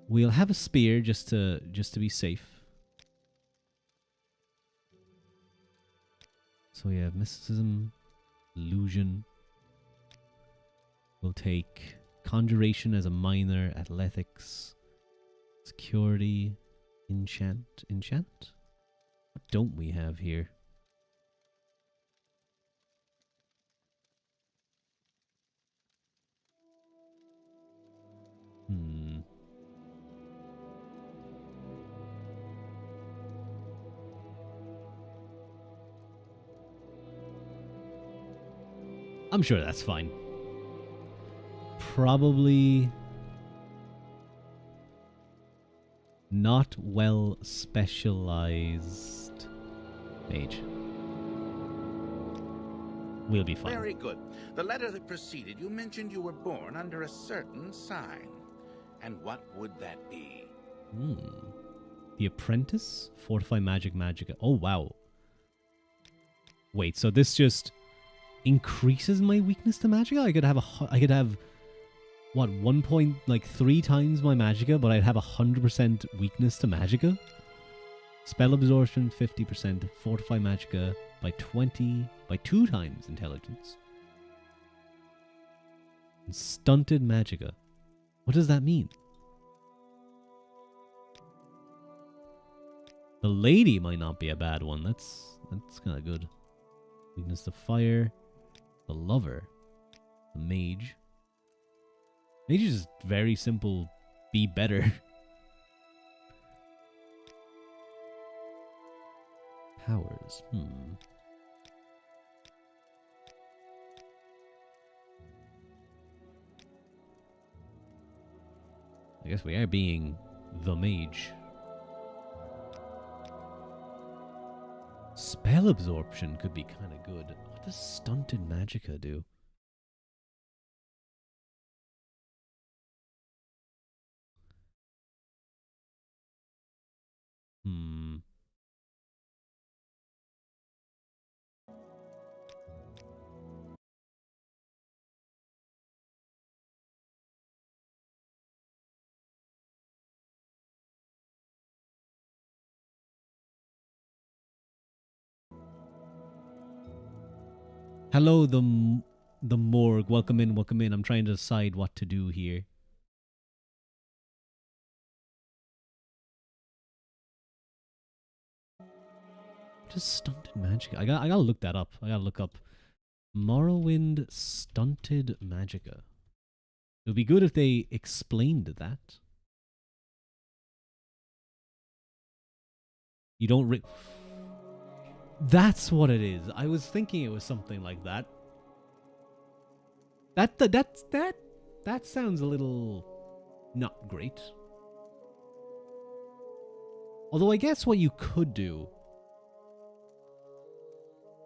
Speaker 1: We'll have a spear just to be safe. So we have mysticism, illusion. We'll take conjuration as a minor, athletics, security, enchant. What don't we have here? I'm sure that's fine. Probably not well specialized mage. We'll be fine.
Speaker 7: Very good. The letter that preceded you mentioned you were born under a certain sign. And what would that be?
Speaker 1: The Apprentice? Fortify Magic Magica. Oh, wow. Wait, so this just increases my weakness to Magica? I could have what, 1.3 times my Magica, but I'd have 100% weakness to Magica? Spell absorption 50%, fortify Magica by 2 times intelligence. And stunted Magica. What does that mean? The lady might not be a bad one. That's kind of good. Weakness to fire. The lover. The mage. Mage is very simple. Be better. Powers. I guess we are being the mage. Spell absorption could be kind of good. What does stunted Magica do? Hello, the morgue. Welcome in, welcome in. I'm trying to decide what to do here. Just stunted magic. I gotta look that up. I gotta look up Morrowind stunted magica. It would be good if they explained that. You don't That's what it is. I was thinking it was something like that. That sounds a little not great. Although I guess what you could do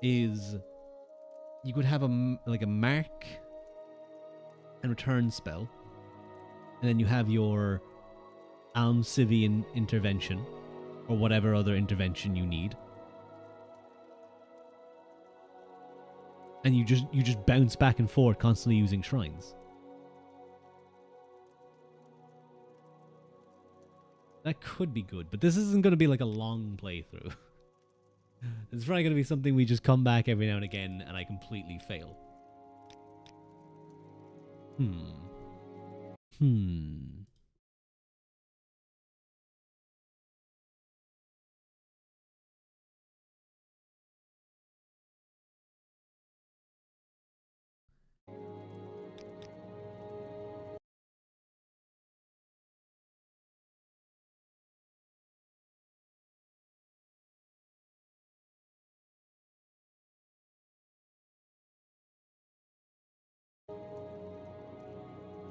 Speaker 1: is you could have a mark and return spell, and then you have your Almcivian intervention or whatever other intervention you need. And you just bounce back and forth, constantly using shrines. That could be good, but this isn't going to be like a long playthrough. It's probably going to be something we just come back every now and again, and I completely fail.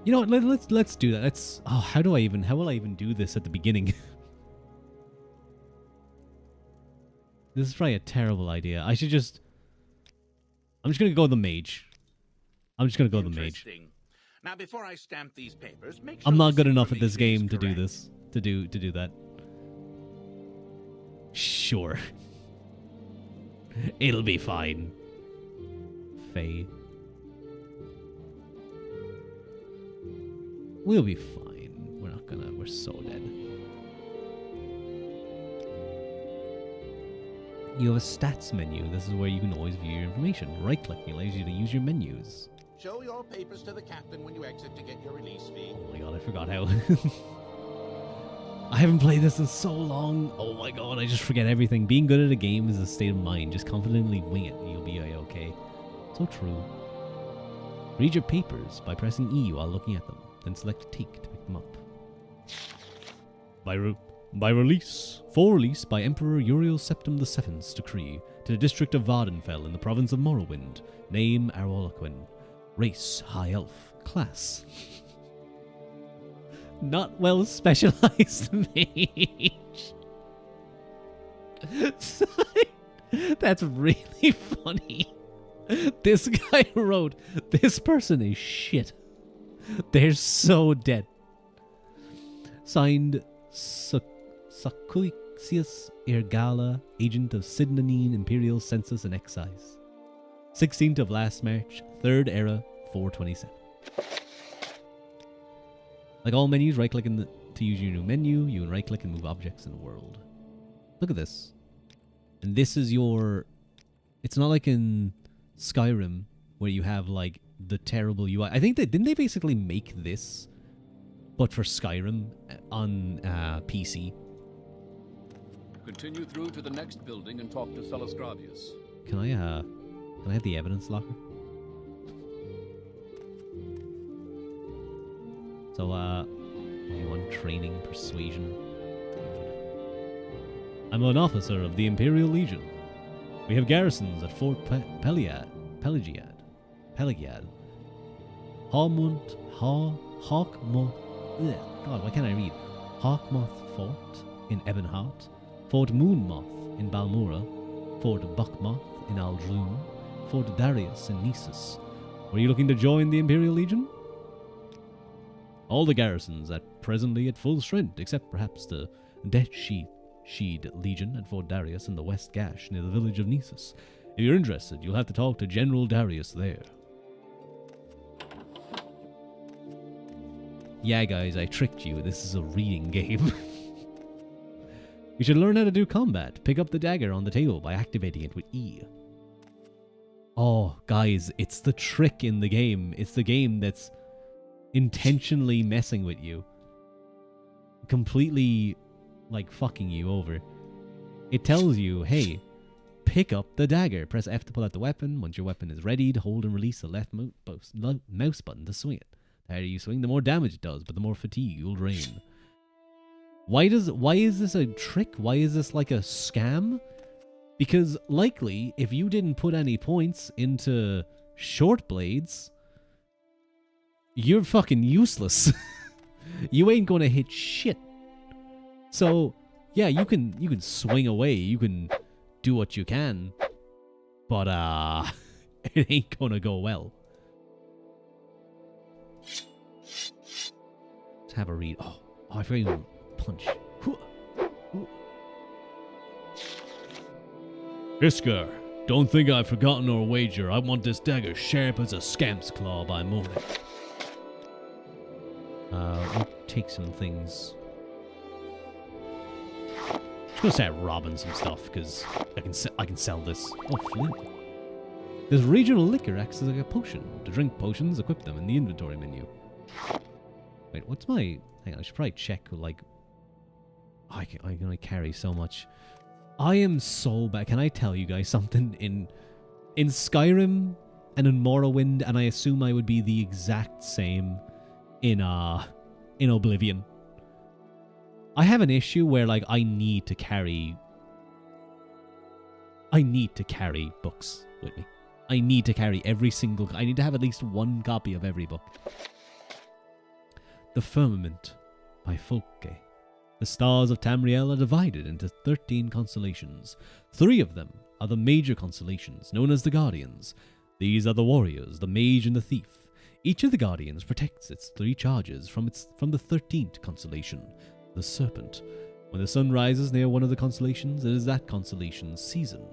Speaker 1: You know what? Let's do that. How will I even do this at the beginning? This is probably a terrible idea. I'm just gonna go the mage.
Speaker 7: Now, before I stamp these papers, make sure
Speaker 1: I'm not good
Speaker 7: this
Speaker 1: enough at this
Speaker 7: information
Speaker 1: game
Speaker 7: is
Speaker 1: to do
Speaker 7: correct.
Speaker 1: this. To do that. Sure. It'll be fine. Faye. We'll be fine. We're so dead. You have a stats menu. This is where you can always view your information. Right-clicking allows you to use your menus.
Speaker 7: Show your papers to the captain when you exit to get your release fee.
Speaker 1: Oh my god, I forgot how. I haven't played this in so long. Oh my god, I just forget everything. Being good at a game is a state of mind. Just confidently wing it and you'll be okay. So true. Read your papers by pressing E while looking at them. Then select Take to pick them up. By release. For release by Emperor Uriel Septim VII's decree to the district of Vardenfell in the province of Morrowind. Name Arwalaquin. Race High Elf. Class not well specialized mage. That's really funny. This guy wrote, this person is shit. They're so dead. Signed, Sacuixius Ergala, agent of Sidnanine Imperial Census and Excise. 16th of last March, 3rd era, 427. Like all menus, right-click to use your new menu. You can right-click and move objects in the world. Look at this. And this is your... It's not like in Skyrim, where you have, like, the terrible UI. I think didn't they basically make this, but for Skyrim on PC?
Speaker 4: Continue through to the next building and talk to Celasgravius.
Speaker 1: Can I have the evidence locker? So, you want training, persuasion? I'm an officer of the Imperial Legion. We have garrisons at Fort Pelagiad, Hawkmoth, God, why can't I read? Hawkmoth Fort in Ebonheart, Fort Moonmoth in Balmora, Fort Buckmoth in Aldroon, Fort Darius in Nessus. Were you looking to join the Imperial Legion? All the garrisons presently at full strength, except perhaps the Deathsheed Legion at Fort Darius in the West Gash near the village of Nessus. If you're interested, you'll have to talk to General Darius there. Yeah, guys, I tricked you. This is a reading game. You should learn how to do combat. Pick up the dagger on the table by activating it with E. Oh, guys, it's the trick in the game. It's the game that's intentionally messing with you. Completely, like, fucking you over. It tells you, hey, pick up the dagger. Press F to pull out the weapon. Once your weapon is ready, to hold and release the left mouse button to swing it. The harder you swing, the more damage it does, but the more fatigue you'll drain. Why is this a trick? Why is this like a scam? Because likely, if you didn't put any points into short blades, you're fucking useless. You ain't gonna hit shit. So, yeah, you can swing away, you can do what you can, but it ain't gonna go well. Let's have a read. Oh, I forgot you punch. Iskar, don't think I've forgotten our wager. I want this dagger sharp as a scamp's claw by morning. We'll take some things. Just gonna start robbing some stuff because I can sell this. Oh, flint. This regional liquor acts as like a potion. To drink potions, equip them in the inventory menu. Wait, what's my? Hang on, I should probably check. Like, I can only carry so much. I am so bad. Can I tell you guys something? In Skyrim and in Morrowind, and I assume I would be the exact same in Oblivion. I have an issue where like I need to carry books with me. I need to carry every single. I need to have at least one copy of every book. The Firmament by Folke. The stars of Tamriel are divided into 13 constellations. 3 of them are the major constellations, known as the Guardians. These are the warriors, the mage, and the thief. Each of the Guardians protects its 3 charges from the 13th constellation, the Serpent. When the sun rises near one of the constellations, it is that constellation's season.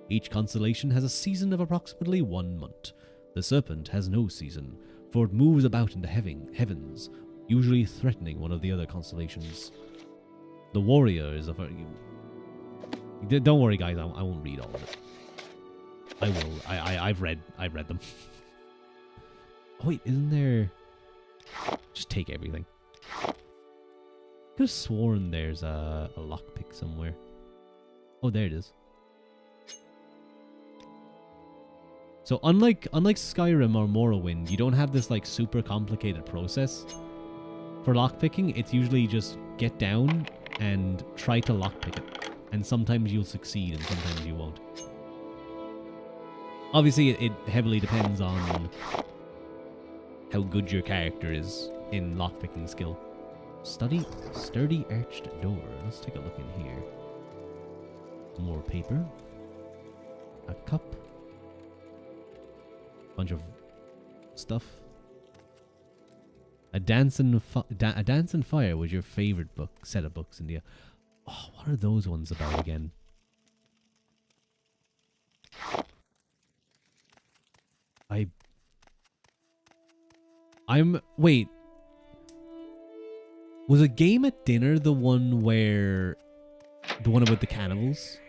Speaker 1: Each constellation has a season of approximately 1 month. The Serpent has no season, for it moves about in the heavens, usually threatening one of the other constellations. The warrior is a... Don't worry, guys. I won't read all of it. I will. I've read them. Oh, wait, isn't there... Just take everything. Could have sworn there's a lockpick somewhere. Oh, there it is. So unlike Skyrim or Morrowind, you don't have this like super complicated process for lockpicking. It's usually just get down and try to lockpick it. And sometimes you'll succeed and sometimes you won't. Obviously, it heavily depends on how good your character is in lockpicking skill. Sturdy arched door. Let's take a look in here. More paper. A cup. Bunch of stuff. A Dance and Fire was your favorite set of books, India. Oh, what are those ones about again? Wait. Was A Game at Dinner the one about the cannibals?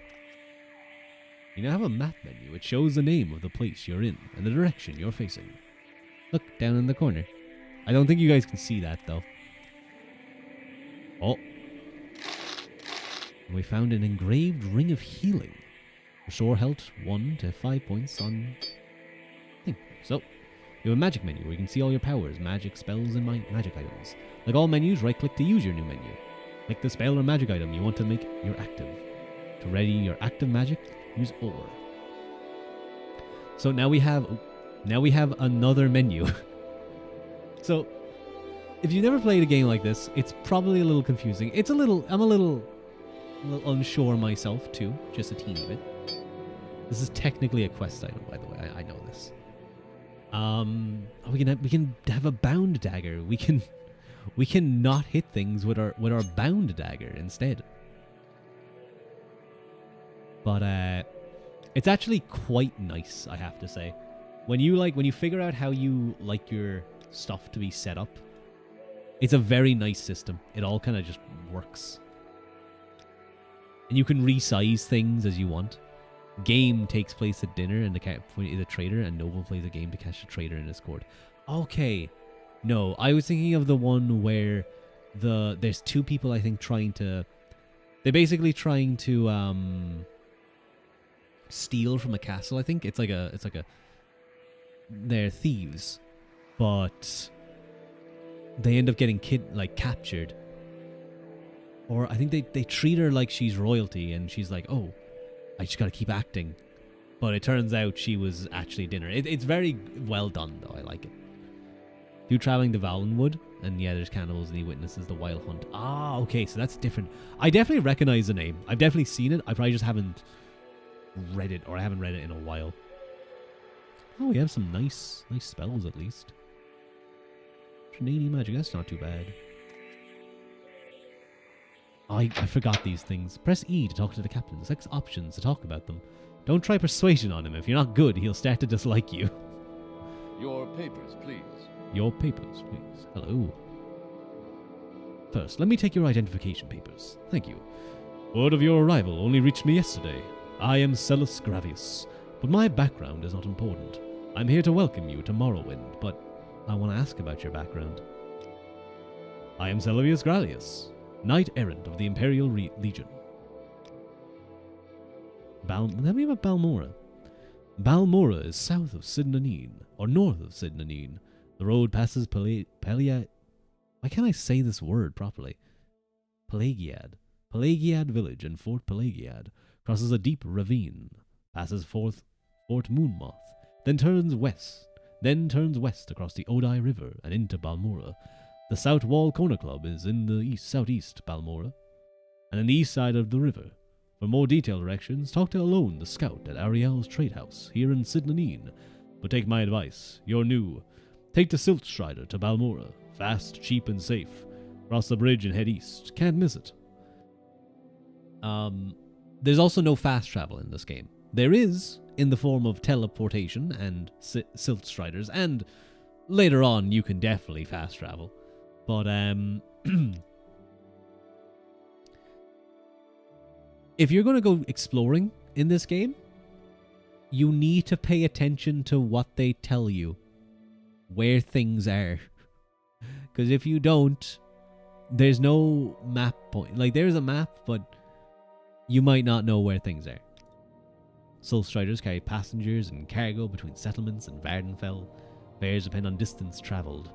Speaker 1: You now have a map menu. It shows the name of the place you're in and the direction you're facing. Look, down in the corner. I don't think you guys can see that, though. Oh. And we found an engraved ring of healing. Restore health 1 to 5 points on thing. So, you have a magic menu where you can see all your powers, magic, spells, and magic items. Like all menus, right-click to use your new menu. Click the spell or magic item you want to make your active. To ready your active magic, use Ore. So now we have another menu. So, if you've never played a game like this, it's probably a little confusing. I'm a little unsure myself too, just a teeny bit. This is technically a quest item, by the way. I know this. We can have a bound dagger. We can not hit things with our bound dagger instead. But it's actually quite nice, I have to say. When you figure out how you like your stuff to be set up, it's a very nice system. It all kind of just works. And you can resize things as you want. game takes place at dinner and the cat is a traitor, and Noble plays a game to catch a traitor in his court. Okay. No, I was thinking of the one where there's two people, I think, they're basically trying to steal from a castle, I think. It's like a they're thieves, but they end up getting captured. Or I think they treat her like she's royalty, and she's like, oh, I just gotta keep acting. But it turns out she was actually dinner. It's very well done, though. I like it. You traveling to Valenwood, and yeah, there's cannibals and he witnesses the wild hunt. Ah, okay, so that's different. I definitely recognize the name. I've definitely seen it. I probably just haven't read it, or I haven't read it in a while. Oh, we have some nice spells at least. Trinity magic, that's not too bad. I forgot these things. Press E to talk to the captain. Select options to talk about them. Don't try persuasion on him. If you're not good, he'll start to dislike you.
Speaker 4: Your papers, please.
Speaker 1: Your papers, please. Hello. First, let me take your identification papers. Thank you. Word of your arrival only reached me yesterday. I am Celis Gravius, but my background is not important. I'm here to welcome you to Morrowind, but I want to ask about your background. I am Celivius Gravius, knight-errant of the Imperial Legion. Tell me about Balmora. Balmora is south of Sidnanine, or north of Sidnanine. The road passes Why can't I say this word properly? Pelagiad village and Fort Pelagiad, crosses a deep ravine, passes Fort Moonmoth, then turns west across the Odai River and into Balmora. The South Wall Corner Club is in the southeast Balmora, and on the east side of the river. For more detailed directions, talk to Alone the Scout at Ariel's Trade House here in Sidnanine. But take my advice, you're new. Take the Silt Strider to Balmora. Fast, cheap, and safe. Cross the bridge and head east. Can't miss it. There's also no fast travel in this game. There is, in the form of teleportation and Silt Striders, and later on you can definitely fast travel. But, if you're going to go exploring in this game, you need to pay attention to what they tell you, where things are. Because if you don't, there's no map point. Like, there's a map, but you might not know where things are. Soul Striders carry passengers and cargo between settlements and Vardenfell. Fares depend on distance travelled.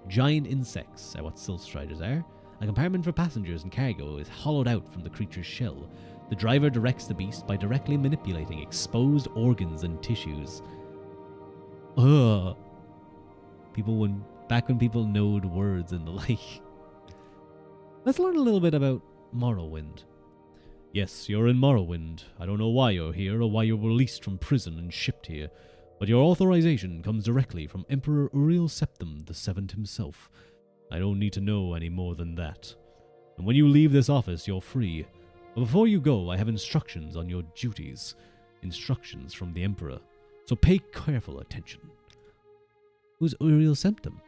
Speaker 1: Giant insects are what Soul Striders are. A compartment for passengers and cargo is hollowed out from the creature's shell. The driver directs the beast by directly manipulating exposed organs and tissues. Ugh. Back when people knowed words and the like. Let's learn a little bit about Morrowind. Yes, you're in Morrowind. I don't know why you're here or why you were released from prison and shipped here, but your authorization comes directly from Emperor Uriel Septim the Seventh himself. I don't need to know any more than that. And when you leave this office, you're free. But before you go, I have instructions on your duties. Instructions from the Emperor. So pay careful attention. Who's Uriel Septim?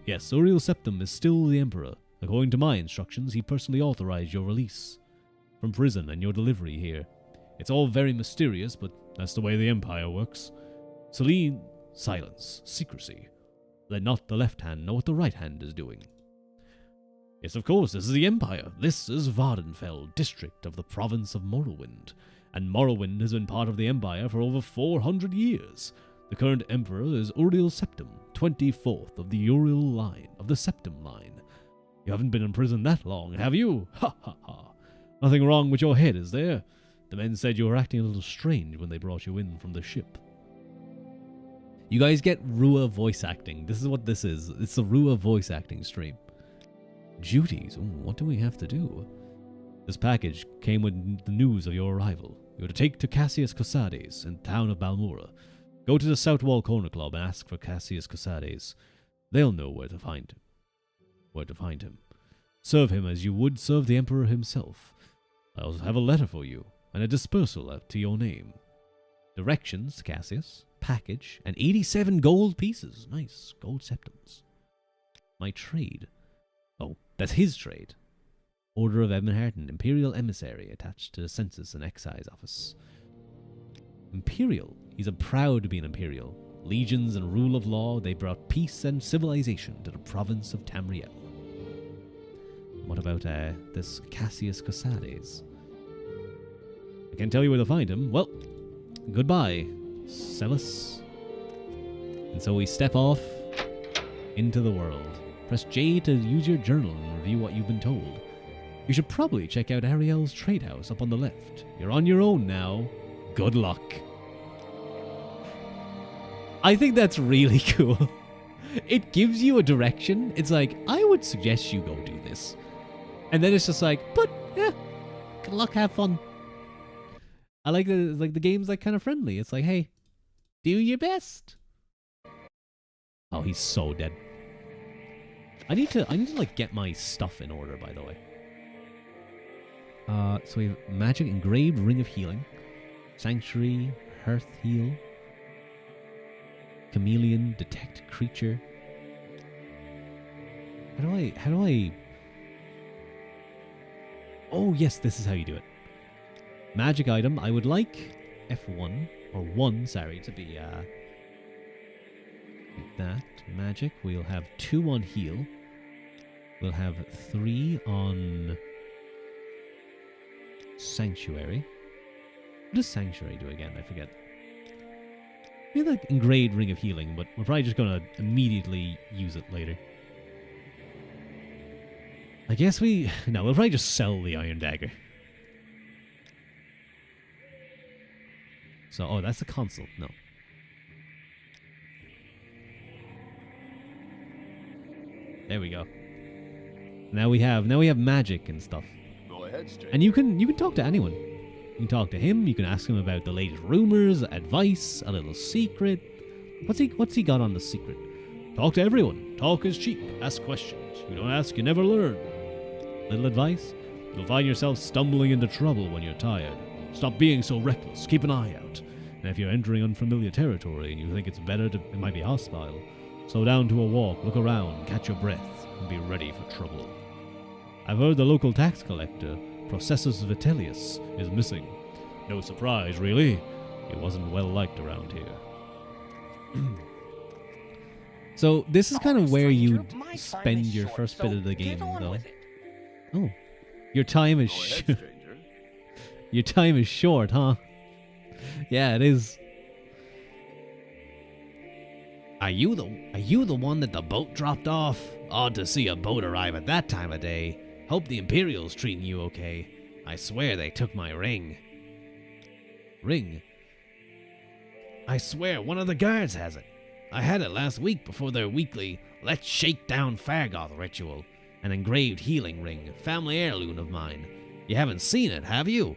Speaker 1: Yes, Uriel Septim is still the Emperor. According to my instructions, he personally authorized your release from prison and your delivery here. It's all very mysterious, but that's the way the Empire works. Celine, silence, secrecy. Let not the left hand know what the right hand is doing. Yes, of course, this is the Empire. This is Vardenfell, district of the province of Morrowind. And Morrowind has been part of the Empire for over 400 years. The current Emperor is Uriel Septim, 24th of the Uriel line, of the Septim line. You haven't been in prison that long, have you? Ha ha ha. Nothing wrong with your head, is there? The men said you were acting a little strange when they brought you in from the ship. You guys get Ruadh voice acting. This is what this is. It's the Ruadh voice acting stream. Duties? Ooh, what do we have to do? This package came with the news of your arrival. You are to take to Cassius Cosades in the town of Balmora. Go to the South Wall Corner Club and ask for Cassius Cosades. They'll know where to find him. Serve him as you would serve the Emperor himself. I also have a letter for you, and a dispersal to your name. Directions to Cassius, package, and 87 gold pieces. Nice, gold septums. My trade. Oh, that's his trade. Order of Edmund Harton, Imperial Emissary, attached to the Census and Excise Office. Imperial. He's a proud to be an Imperial. Legions and rule of law, they brought peace and civilization to the province of Tamriel. What about this Cassius Casades? I can't tell you where to find him. Well, goodbye, Celis. And so we step off into the world. Press J to use your journal and review what you've been told. You should probably check out Ariel's trade house up on the left. You're on your own now. Good luck. I think that's really cool. It gives you a direction. It's like, I would suggest you go do this. And then it's just like, but yeah, good luck, have fun. I like that it's like the game's like kind of friendly. It's like, hey, do your best. Oh, he's so dead. I need to like get my stuff in order, by the way. So we have magic, engraved ring of healing, sanctuary, hearth heal, chameleon, detect creature. How do I? Oh yes, this is how you do it. Magic item. I would like F1 or 1, sorry, to be like that. Magic. We'll have 2 on heal. We'll have 3 on sanctuary. What does sanctuary do again? I forget. Maybe like engraved ring of healing, but we're probably just gonna immediately use it later. I guess we'll probably just sell the iron dagger. So, oh, that's the console. No. There we go. Now we have magic and stuff.
Speaker 4: Go ahead, stranger.
Speaker 1: And you can talk to anyone. You can talk to him. You can ask him about the latest rumors, advice, a little secret. What's he got on the secret? Talk to everyone. Talk is cheap. Ask questions. You don't ask, you never learn. Little advice? You'll find yourself stumbling into trouble when you're tired. Stop being so reckless. Keep an eye out. And if you're entering unfamiliar territory and you think it might be hostile, slow down to a walk, look around, catch your breath, and be ready for trouble. I've heard the local tax collector, Processus Vitellius, is missing. No surprise, really. He wasn't well liked around here. So this is kind of where you spend your first bit of the game, though. Oh, your time is your time is short, huh? Yeah, it is. Are you the one that the boat dropped off? Odd to see a boat arrive at that time of day. Hope the Imperial's treating you okay. I swear they took my ring. Ring? I swear one of the guards has it. I had it last week before their weekly Let's Shake Down Fargoth ritual. An engraved healing ring, family heirloom of mine. You haven't seen it, have you?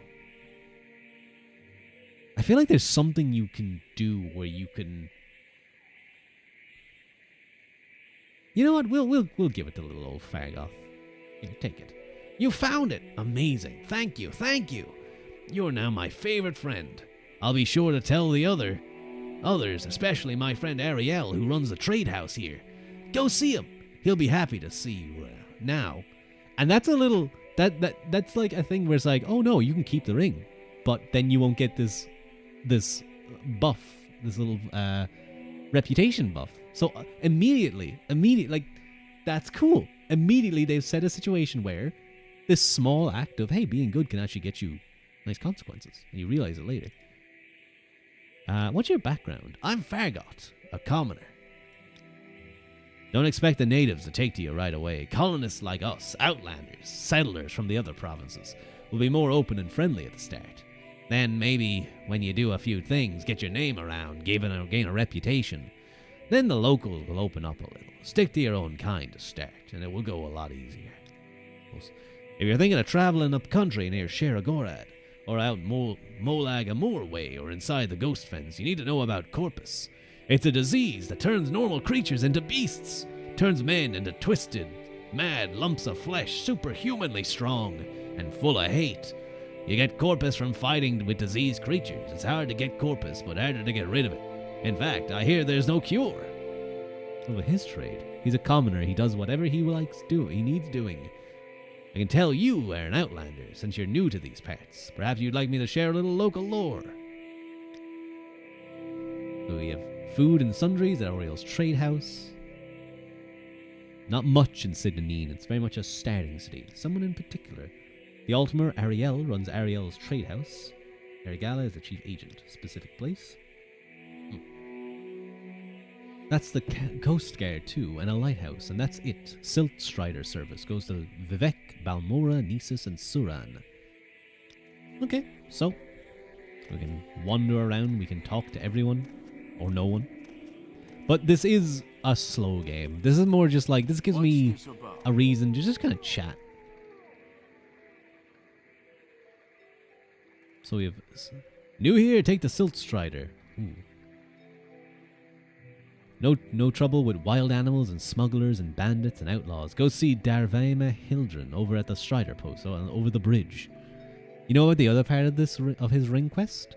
Speaker 1: I feel like there's something you can do where you can... You know what? We'll give it to little old Fargoth. Here, take it. You found it! Amazing. Thank you. You're now my favorite friend. I'll be sure to tell the others, especially my friend Ariel, who runs the trade house here. Go see him. He'll be happy to see you now. And that's a little... That's like a thing where it's like, oh no, you can keep the ring. But then you won't get this buff, this little reputation buff. So immediately, like, that's cool. Immediately they've set a situation where this small act of, hey, being good can actually get you nice consequences. And you realize it later. What's your background? I'm Fargoth, a commoner. Don't expect the natives to take to you right away. Colonists like us, outlanders, settlers from the other provinces, will be more open and friendly at the start. Then maybe when you do a few things, get your name around, gain a reputation, then the locals will open up a little. Stick to your own kind to start, and it will go a lot easier. If you're thinking of traveling up country near Sheragorad, or out Molag Amur way, or inside the Ghost Fens, you need to know about Corpus. It's a disease that turns normal creatures into beasts, turns men into twisted, mad lumps of flesh, superhumanly strong, and full of hate. You get Corpus from fighting with diseased creatures. It's hard to get Corpus, but harder to get rid of it. In fact, I hear there's no cure. Oh, his trade. He's a commoner. He does whatever he needs doing. I can tell you are an outlander, since you're new to these parts. Perhaps you'd like me to share a little local lore. We have food and sundries at Ariel's trade house. Not much in Sidney. It's very much a starting city. Someone in particular. The Altimer Ariel runs Ariel's trade house. Arigala is the chief agent. Specific place. That's the Coast Guard too, and a lighthouse, and that's it. Silt Strider service goes to Vivek, Balmora, Nisus, and Suran. Okay, so we can wander around, we can talk to everyone, or no one. But this is a slow game. This is more just like, this gives me a reason to just kind of chat. So we have, new here, take the Silt Strider. Ooh. No trouble with wild animals and smugglers and bandits and outlaws. Go see Darvaima Hildren over at the Strider post, over the bridge. You know about the other part of this of his ring quest?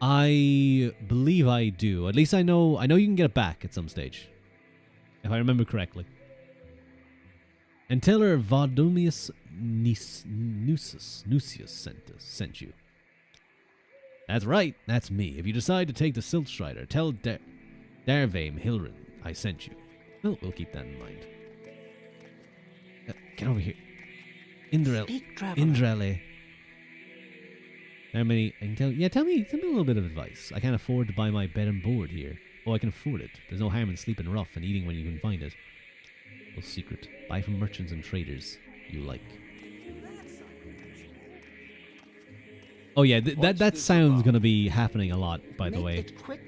Speaker 1: I believe I do. At least I know you can get it back at some stage, if I remember correctly. And tell her Vodumius Nucius sent you. That's right, that's me. If you decide to take the Silt Strider, tell Darvaim Hilrin I sent you. Well, we'll keep that in mind. Get over here. Indrale. How many? I can tell. Yeah, tell me a little bit of advice. I can't afford to buy my bed and board here. Oh, I can afford it. There's no harm in sleeping rough and eating when you can find it. Little secret: buy from merchants and traders you like. Oh yeah, that sounds gonna be happening a lot. By the way.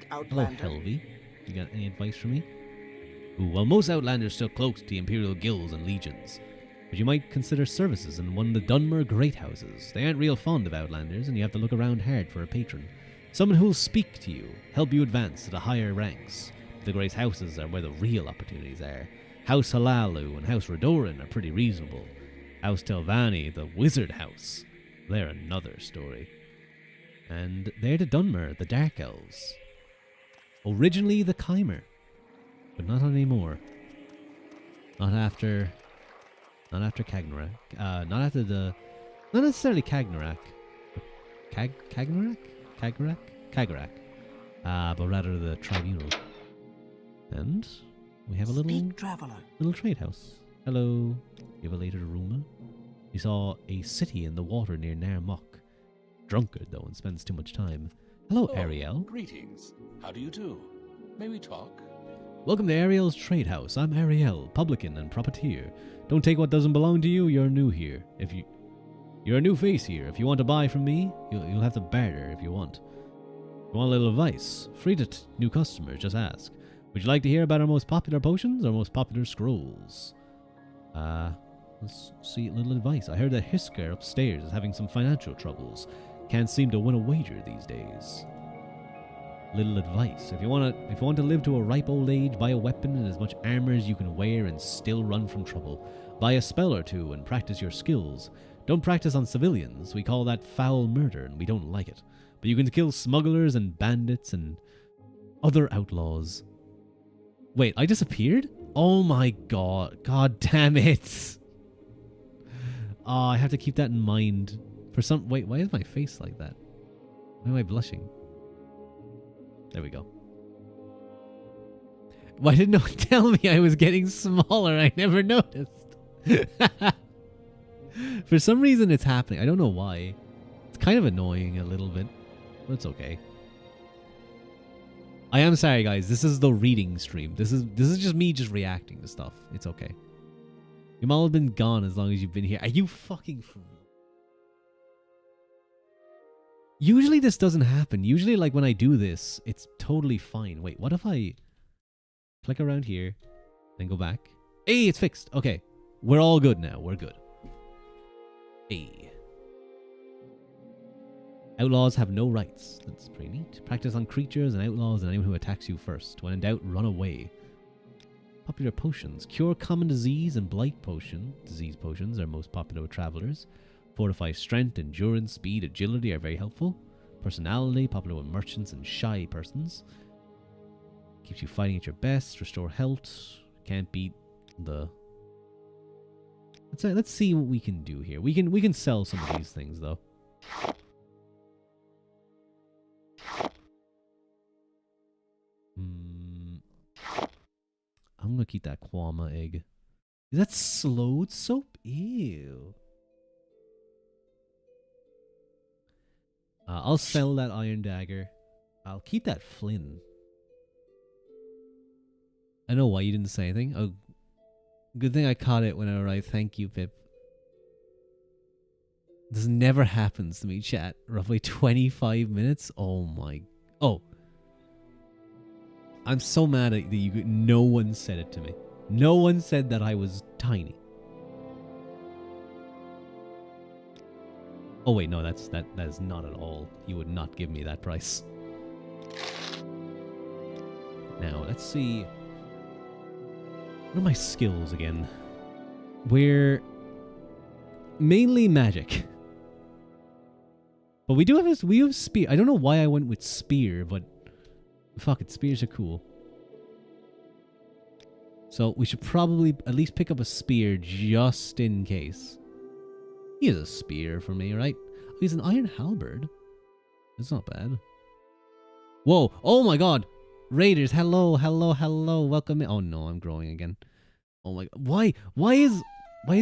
Speaker 1: Hello, Helvy. You got any advice for me? Ooh, well, most Outlanders still cloak to the Imperial Guilds and Legions. But you might consider services in one of the Dunmer Great Houses. They aren't real fond of Outlanders, and you have to look around hard for a patron. Someone who'll speak to you, help you advance to the higher ranks. The Great Houses are where the real opportunities are. House Halalu and House Redoran are pretty reasonable. House Telvanni, the Wizard House, they're another story. And they're the Dunmer, the Dark Elves. Originally the Chimer, but not anymore. Not after Kagnarak. Not necessarily Kagnarak. Kagrak. But rather the Tribunal. And we have a little trade house. Hello. You have a later rumor. We saw a city in the water near Narmok. Drunkard though, and spends too much time. Hello, Ariel.
Speaker 6: Greetings. How do you do? May we talk?
Speaker 1: Welcome to Ariel's Trade House. I'm Ariel, publican and profiteer. Don't take what doesn't belong to you. You're new here. You're a new face here. If you want to buy from me, you'll have to barter if you want. If you want a little advice, free to new customers. Just ask. Would you like to hear about our most popular potions or most popular scrolls? Let's see. A little advice. I heard that Hisker upstairs is having some financial troubles. Can't seem to win a wager these days. Little advice. If you want to live to a ripe old age, buy a weapon and as much armor as you can wear and still run from trouble. Buy a spell or two and practice your skills. Don't practice on civilians. We call that foul murder and we don't like it. But you can kill smugglers and bandits and other outlaws. Wait, I disappeared? Oh my god. God damn it. Oh, I have to keep that in mind. Wait, why is my face like that? Why am I blushing? There we go. Why did no one tell me I was getting smaller? I never noticed. For some reason it's happening. I don't know why. It's kind of annoying a little bit, but it's okay. I am sorry, guys. This is the reading stream. This is just me just reacting to stuff. It's okay. You've all been gone as long as you've been here. Are you fucking for real? Usually this doesn't happen. Usually, like, when I do this, it's totally fine. Wait, what if I click around here, then go back? Hey, it's fixed. Okay. We're all good now. We're good. Hey. Outlaws have no rights. That's pretty neat. Practice on creatures and outlaws and anyone who attacks you first. When in doubt, run away. Popular potions. Cure common disease and blight potion. Disease potions are most popular with travelers. Fortify strength, endurance, speed, agility are very helpful. Personality, popular with merchants and shy persons. Keeps you fighting at your best. Restore health. Can't beat the... Let's see what we can do here. We can sell some of these things though. I'm gonna keep that Kwama egg. Is that slowed soap? Ew. I'll sell that iron dagger. I'll keep that Flynn. I know why you didn't say anything. Oh, good thing I caught it when I arrived. Thank you, Pip. This never happens to me, chat. Roughly 25 minutes. Oh my. Oh. I'm so mad at you. No one said it to me. No one said that I was tiny. Oh wait, no, that is not at all. You would not give me that price. Now, let's see. What are my skills again? We're mainly magic. But we have spear. I don't know why I went with spear, but fuck it, spears are cool. So we should probably at least pick up a spear just in case. He has a spear for me, right? Oh, he's an iron halberd. It's not bad. Whoa! Oh my god! Raiders, hello, hello, hello, welcome in. Oh no, I'm growing again. Oh my god, why is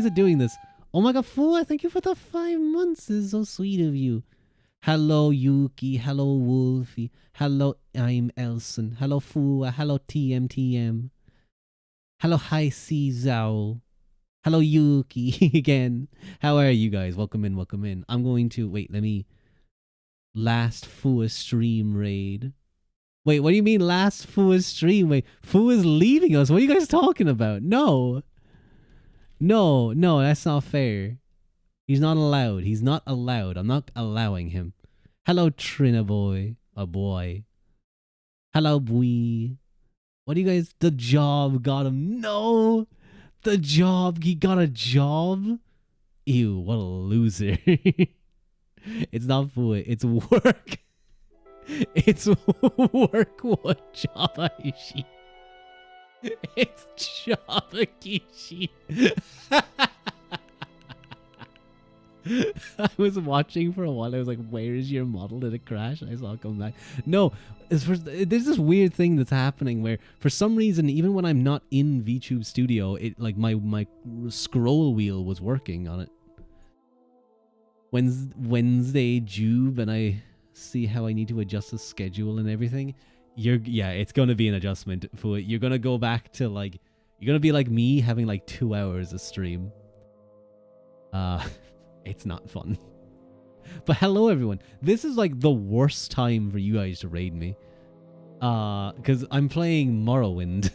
Speaker 1: it doing this? Oh my god, Fua, thank you for the 5 months. This is so sweet of you. Hello, Yuki. Hello, Wolfie. Hello, I'm Elson. Hello, Fua. Hello, TMTM. Hello, Hi C Zhao. Hello, Yuki again. How are you guys? Welcome in, welcome in. I'm going to wait. Let me last Fua stream raid. Wait, what do you mean last Fua stream? Wait, Fua's leaving us. What are you guys talking about? No, that's not fair. He's not allowed. He's not allowed. I'm not allowing him. Hello, Trina boy. A boy. Hello, boy. What do you guys... The job got him. No! The job. He got a job? Ew, what a loser. It's not food. It's work. It's work. What job Aishi? It's job Akishi. I was watching for a while. I was like, where is your model? Did it crash? And I saw it come back. No, there's this weird thing that's happening where for some reason, even when I'm not in VTube Studio, it like my scroll wheel was working on it. Wednesday Jube, and I see how I need to adjust the schedule and everything. Yeah, it's gonna be an adjustment for it. You're gonna go back to like, you're gonna be like me having like 2 hours of stream. It's not fun. But hello everyone. This is like the worst time for you guys to raid me. Because I'm playing Morrowind.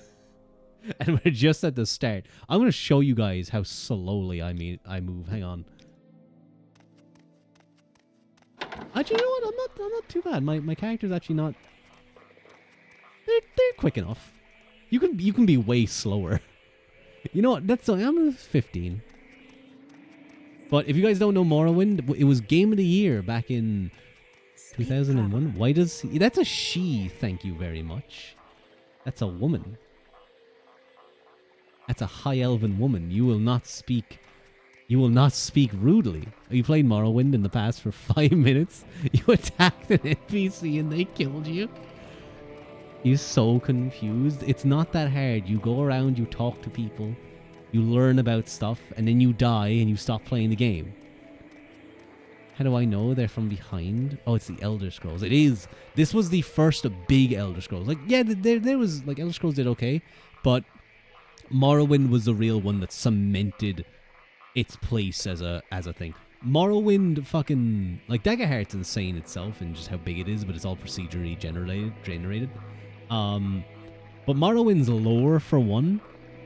Speaker 1: And we're just at the start. I'm going to show you guys how slowly I move. Hang on. Actually, you know what? I'm not too bad. My character's actually not... They're quick enough. You can be way slower. You know what? I'm 15. But if you guys don't know Morrowind, it was Game of the Year back in 2001. Why does... That's a she, thank you very much. That's a woman. That's a high elven woman. You will not speak rudely. You played Morrowind in the past for 5 minutes. You attacked an NPC and they killed you. You're so confused. It's not that hard. You go around, you talk to people. You learn about stuff, and then you die, and you stop playing the game. How do I know they're from behind? Oh, it's the Elder Scrolls. It is. This was the first big Elder Scrolls. Like, yeah, there was, like, Elder Scrolls did okay, but Morrowind was the real one that cemented its place as a thing. Morrowind fucking... Like, Daggerheart's insane itself and just how big it is, but it's all procedurally generated. But Morrowind's lore, for one...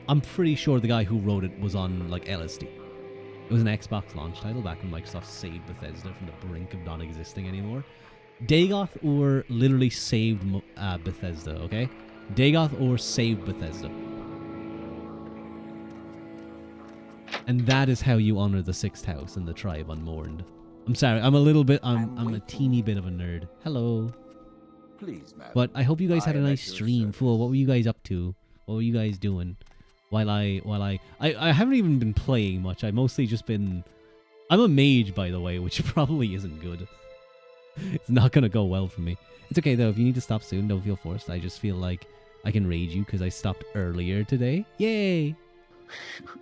Speaker 1: I'm pretty sure the guy who wrote it was on, like, LSD. It was an Xbox launch title back when Microsoft saved Bethesda from the brink of not existing anymore. Dagoth Ur literally saved Bethesda, okay? Dagoth Ur saved Bethesda. And that is how you honor the sixth house and the tribe unmourned. I'm sorry, I'm a teeny bit of a nerd. Hello.
Speaker 8: Please, madam.
Speaker 1: But I hope you guys had a nice stream. Fool, what were you guys up to? What were you guys doing? While I haven't even been playing much. I've mostly just been... I'm a mage, by the way, which probably isn't good. It's not going to go well for me. It's okay, though. If you need to stop soon, don't feel forced. I just feel like I can raid you because I stopped earlier today. Yay!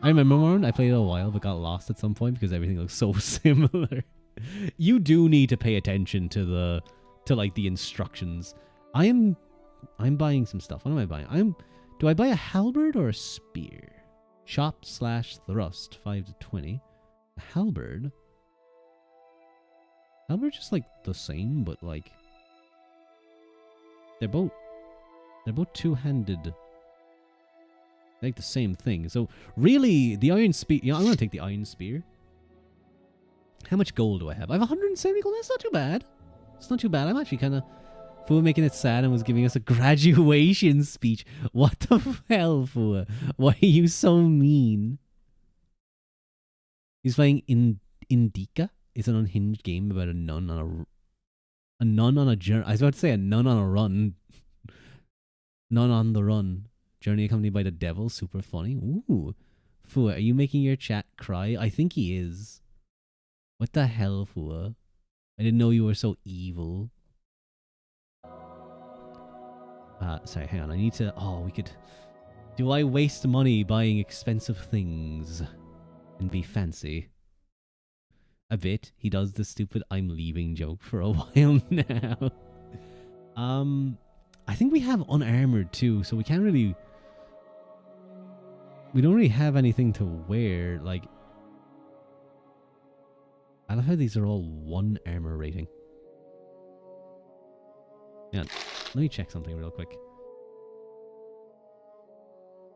Speaker 1: I remember one. I played it a while but got lost at some point because everything looks so similar. You do need to pay attention to like the instructions. I'm buying some stuff. What am I buying? Do I buy a halberd or a spear? Chop / thrust 5 to 20. A halberd. Halberd just like the same, but like they're both two-handed. Like the same thing. So really, the iron spear. You know, I'm gonna take the iron spear. How much gold do I have? I have 170 gold. That's not too bad. It's not too bad. I'm actually kind of Fua making it sad and was giving us a graduation speech. What the hell, Fua? Why are you so mean? He's playing Indica. It's an unhinged game about a nun on a journey. I was about to say a nun on a run. Nun on the run. Journey accompanied by the devil. Super funny. Ooh. Fua, are you making your chat cry? I think he is. What the hell, Fua? I didn't know you were so evil. Sorry, hang on. I need to... Oh, we could... Do I waste money buying expensive things and be fancy? A bit. He does the stupid I'm leaving joke for a while now. I think we have unarmored too, so we can't really... We don't really have anything to wear, like... I love how these are all 1 armor rating. Yeah, let me check something real quick.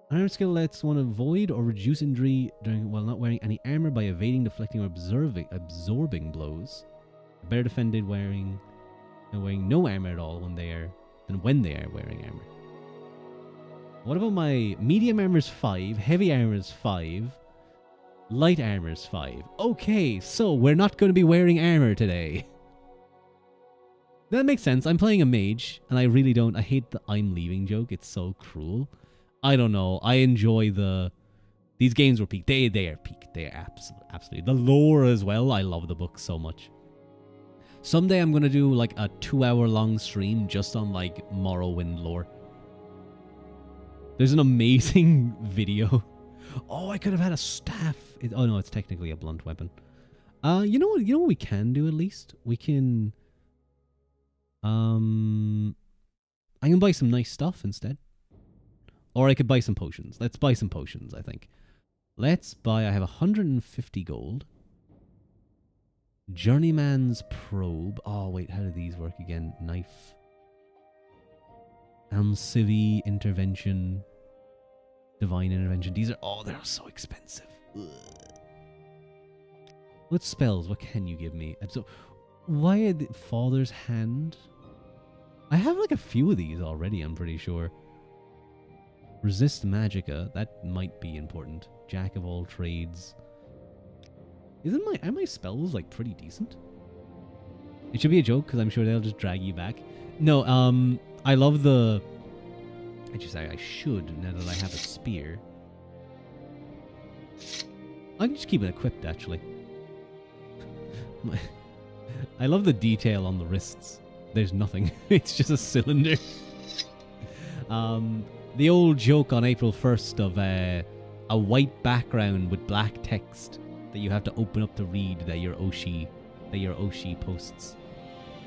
Speaker 1: Unarmored skill lets one avoid or reduce injury while not wearing any armor by evading, deflecting, or absorbing blows. Better defended wearing no armor at all when they are wearing armor. What about my medium armor's 5, heavy armor's 5, light armor's 5? Okay, so we're not going to be wearing armor today. That makes sense. I'm playing a mage, and I really don't... I hate the I'm leaving joke. It's so cruel. I don't know. I enjoy the... These games were peak. They are peak. They are absolutely. The lore as well. I love the book so much. Someday I'm going to do like a 2-hour-long stream just on like Morrowind lore. There's an amazing video. Oh, I could have had a staff. Oh no, it's technically a blunt weapon. You know what we can do at least? We can... I can buy some nice stuff instead. Or I could buy some potions. Let's buy some potions, I think. Let's buy... I have 150 gold. Journeyman's Probe. Oh, wait, how do these work again? Knife. Amcivi Intervention. Divine Intervention. These are... Oh, they're so expensive. Ugh. What spells? What can you give me? So, why the Father's Hand? I have like a few of these already, I'm pretty sure. Resist Magicka. That might be important. Jack of all trades. Are my spells like pretty decent? It should be a joke because I'm sure they'll just drag you back. No, I love the... I should now that I have a spear. I can just keep it equipped actually. I love the detail on the wrists. There's nothing. It's just a cylinder. The old joke on April 1st of a white background with black text that you have to open up to read that your Oshi posts.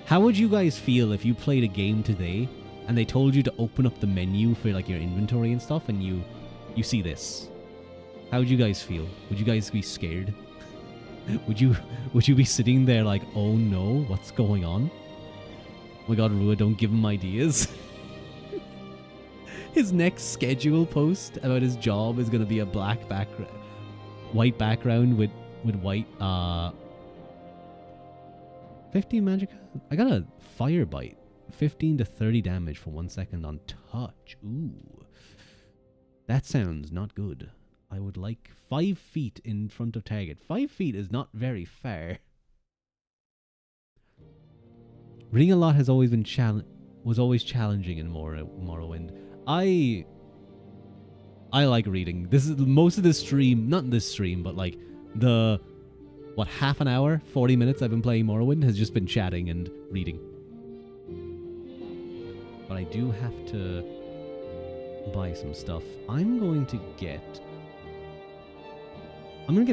Speaker 1: How would you guys feel if you played a game today and they told you to open up the menu for like your inventory and stuff and you see this? How would you guys feel? Would you guys be scared? Would you be sitting there like, oh no, what's going on? Oh my god, Ruadh, don't give him ideas. His next schedule post about his job is going to be a white background with white 15 magic. I got a fire bite. 15 to 30 damage for 1 second on touch. Ooh. That sounds not good. I would like 5 feet in front of target. 5 feet is not very far. Reading a lot has always been challenging in Morrowind. I like reading. This is most of this stream, not this stream, but like the half an hour, 40 minutes I've been playing Morrowind has just been chatting and reading. But I do have to buy some stuff. I'm going to get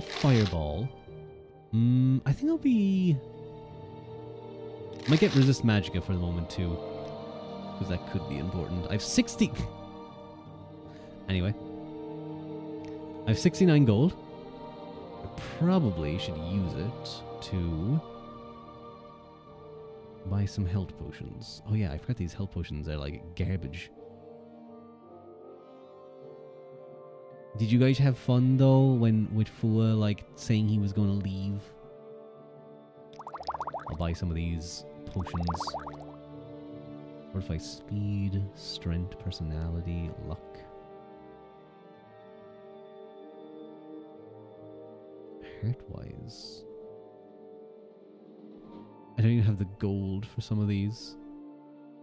Speaker 1: Fireball. I think I'll be... might get Resist Magicka for the moment too, because that could be important. I have 60... Anyway. I have 69 gold. I probably should use it to buy some health potions. Oh yeah, I forgot these health potions are like garbage. Did you guys have fun though when with Fua like saying he was going to leave? I'll buy some of these potions. Fortify speed, strength, personality, luck. Heart-wise, I don't even have the gold for some of these.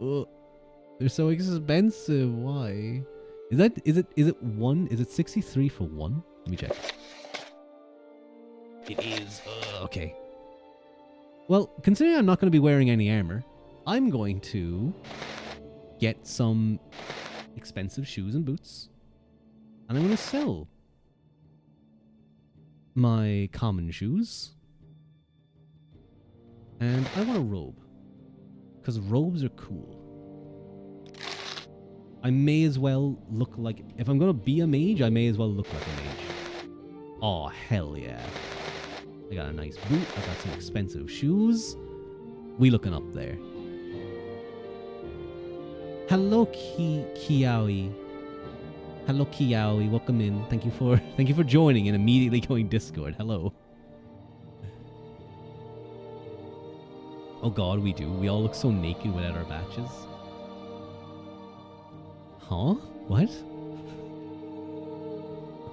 Speaker 1: Ugh, they're so expensive. Why? Is it one? Is it 63 for one? Let me check. It is. Okay. Well, considering I'm not going to be wearing any armor, I'm going to get some expensive shoes and boots, and I'm going to sell my common shoes. And I want a robe, because robes are cool. I may as well look like... if I'm going to be a mage, I may as well look like a mage. Oh, hell yeah. I got a nice boot. I got some expensive shoes. We looking up there. Hello, Kiawi. Hello, Kiawi. Welcome in. Thank you for joining and immediately going Discord. Hello. Oh god, we do. We all look so naked without our badges. Huh? What?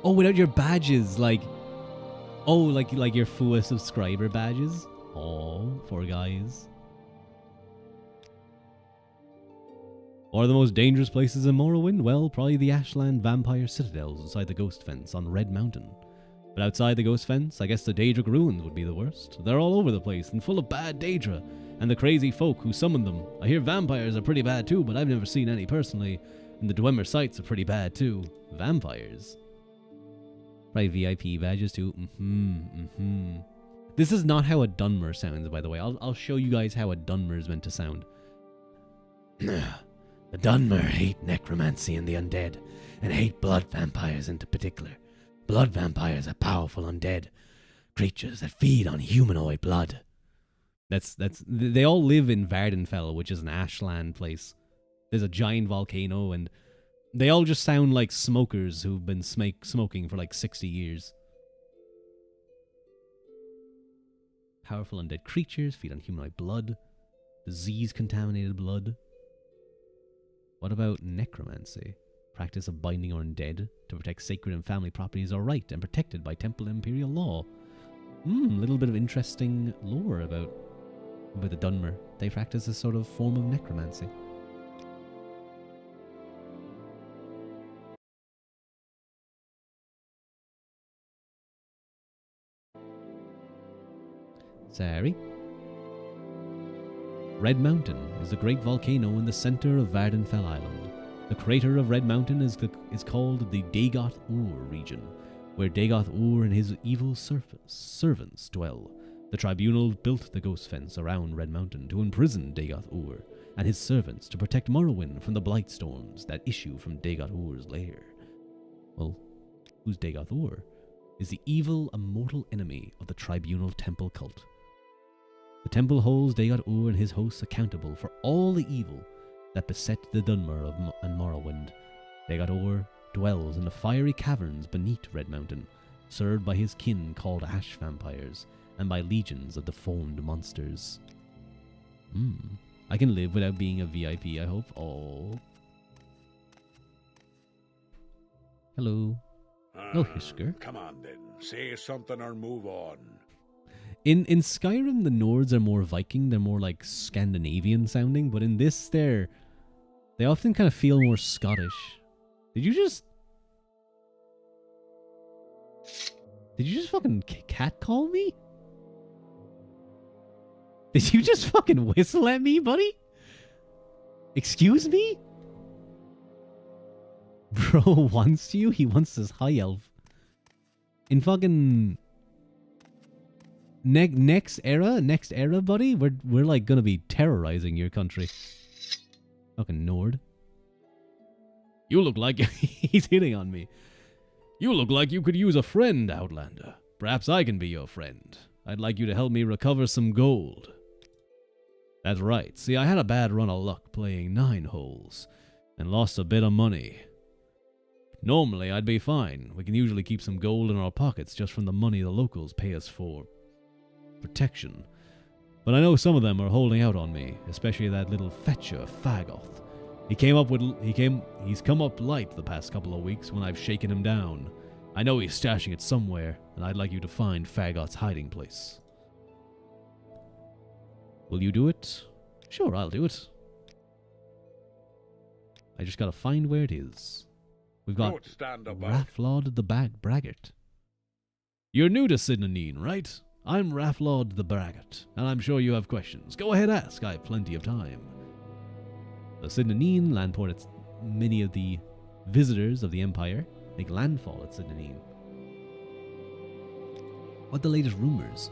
Speaker 1: Oh, without your badges, like... oh, like your Fua subscriber badges? Oh, poor guys. What are the most dangerous places in Morrowind? Well, probably the Ashland Vampire Citadels inside the Ghost Fence on Red Mountain. But outside the Ghost Fence, I guess the Daedric Ruins would be the worst. They're all over the place and full of bad Daedra and the crazy folk who summon them. I hear vampires are pretty bad too, but I've never seen any personally. And the Dwemer sites are pretty bad too. Vampires. Probably VIP badges too. This is not how a Dunmer sounds, by the way. I'll show you guys how a Dunmer is meant to sound. The Dunmer hate necromancy and the undead, and hate blood vampires in particular. Blood vampires are powerful undead creatures that feed on humanoid blood. They all live in Vardenfell, which is an ashland place. There's a giant volcano, and they all just sound like smokers who've been smoking for like 60 years. Powerful undead creatures feed on humanoid blood, disease-contaminated blood. What about necromancy? Practice of binding or undead to protect sacred and family properties are right and protected by temple and imperial law. Little bit of interesting lore about the Dunmer. They practice a sort of form of necromancy. Sorry. Red Mountain is the great volcano in the center of Vardenfell Island. The crater of Red Mountain is called the Dagoth Ur region, where Dagoth Ur and his evil servants dwell. The tribunal built the ghost fence around Red Mountain to imprison Dagoth Ur and his servants to protect Morrowind from the blight storms that issue from Dagoth Ur's lair. Well, who's Dagoth Ur? Is the evil, immortal enemy of the tribunal temple cult. The temple holds Dagoth Ur and his hosts accountable for all the evil that beset the Dunmer and Morrowind. Dagoth Ur dwells in the fiery caverns beneath Red Mountain, served by his kin called ash vampires, and by legions of deformed monsters. I can live without being a VIP, I hope. Oh. Hello. Oh, Hisker.
Speaker 6: Come on then, say something or move on.
Speaker 1: In Skyrim, the Nords are more Viking. They're more like Scandinavian sounding, but in this, they often kind of feel more Scottish. Did you just fucking catcall me? Did you just fucking whistle at me, buddy? Excuse me? Bro wants you? He wants this high elf. In fucking next era, buddy, we're like gonna be terrorizing your country. Fucking Nord. You look like he's hitting on me. You look like you could use a friend, Outlander. Perhaps I can be your friend. I'd like you to help me recover some gold. That's right. See, I had a bad run of luck playing 9 holes and lost a bit of money. Normally, I'd be fine. We can usually keep some gold in our pockets just from the money the locals pay us for protection. But I know some of them are holding out on me, especially that little fetcher, Fagoth. He's come up light the past couple of weeks when I've shaken him down. I know he's stashing it somewhere, and I'd like you to find Fagoth's hiding place. Will you do it? Sure, I'll do it. I just gotta find where it is. We've got
Speaker 6: Don't stand about.
Speaker 1: Rafflod the Braggart. You're new to Sidnanine, right? I'm Rafflod the Braggart, and I'm sure you have questions. Go ahead, ask. I have plenty of time. The Sidnanine landport, it's many of the visitors of the Empire make landfall at Sidnanine. What the latest rumors?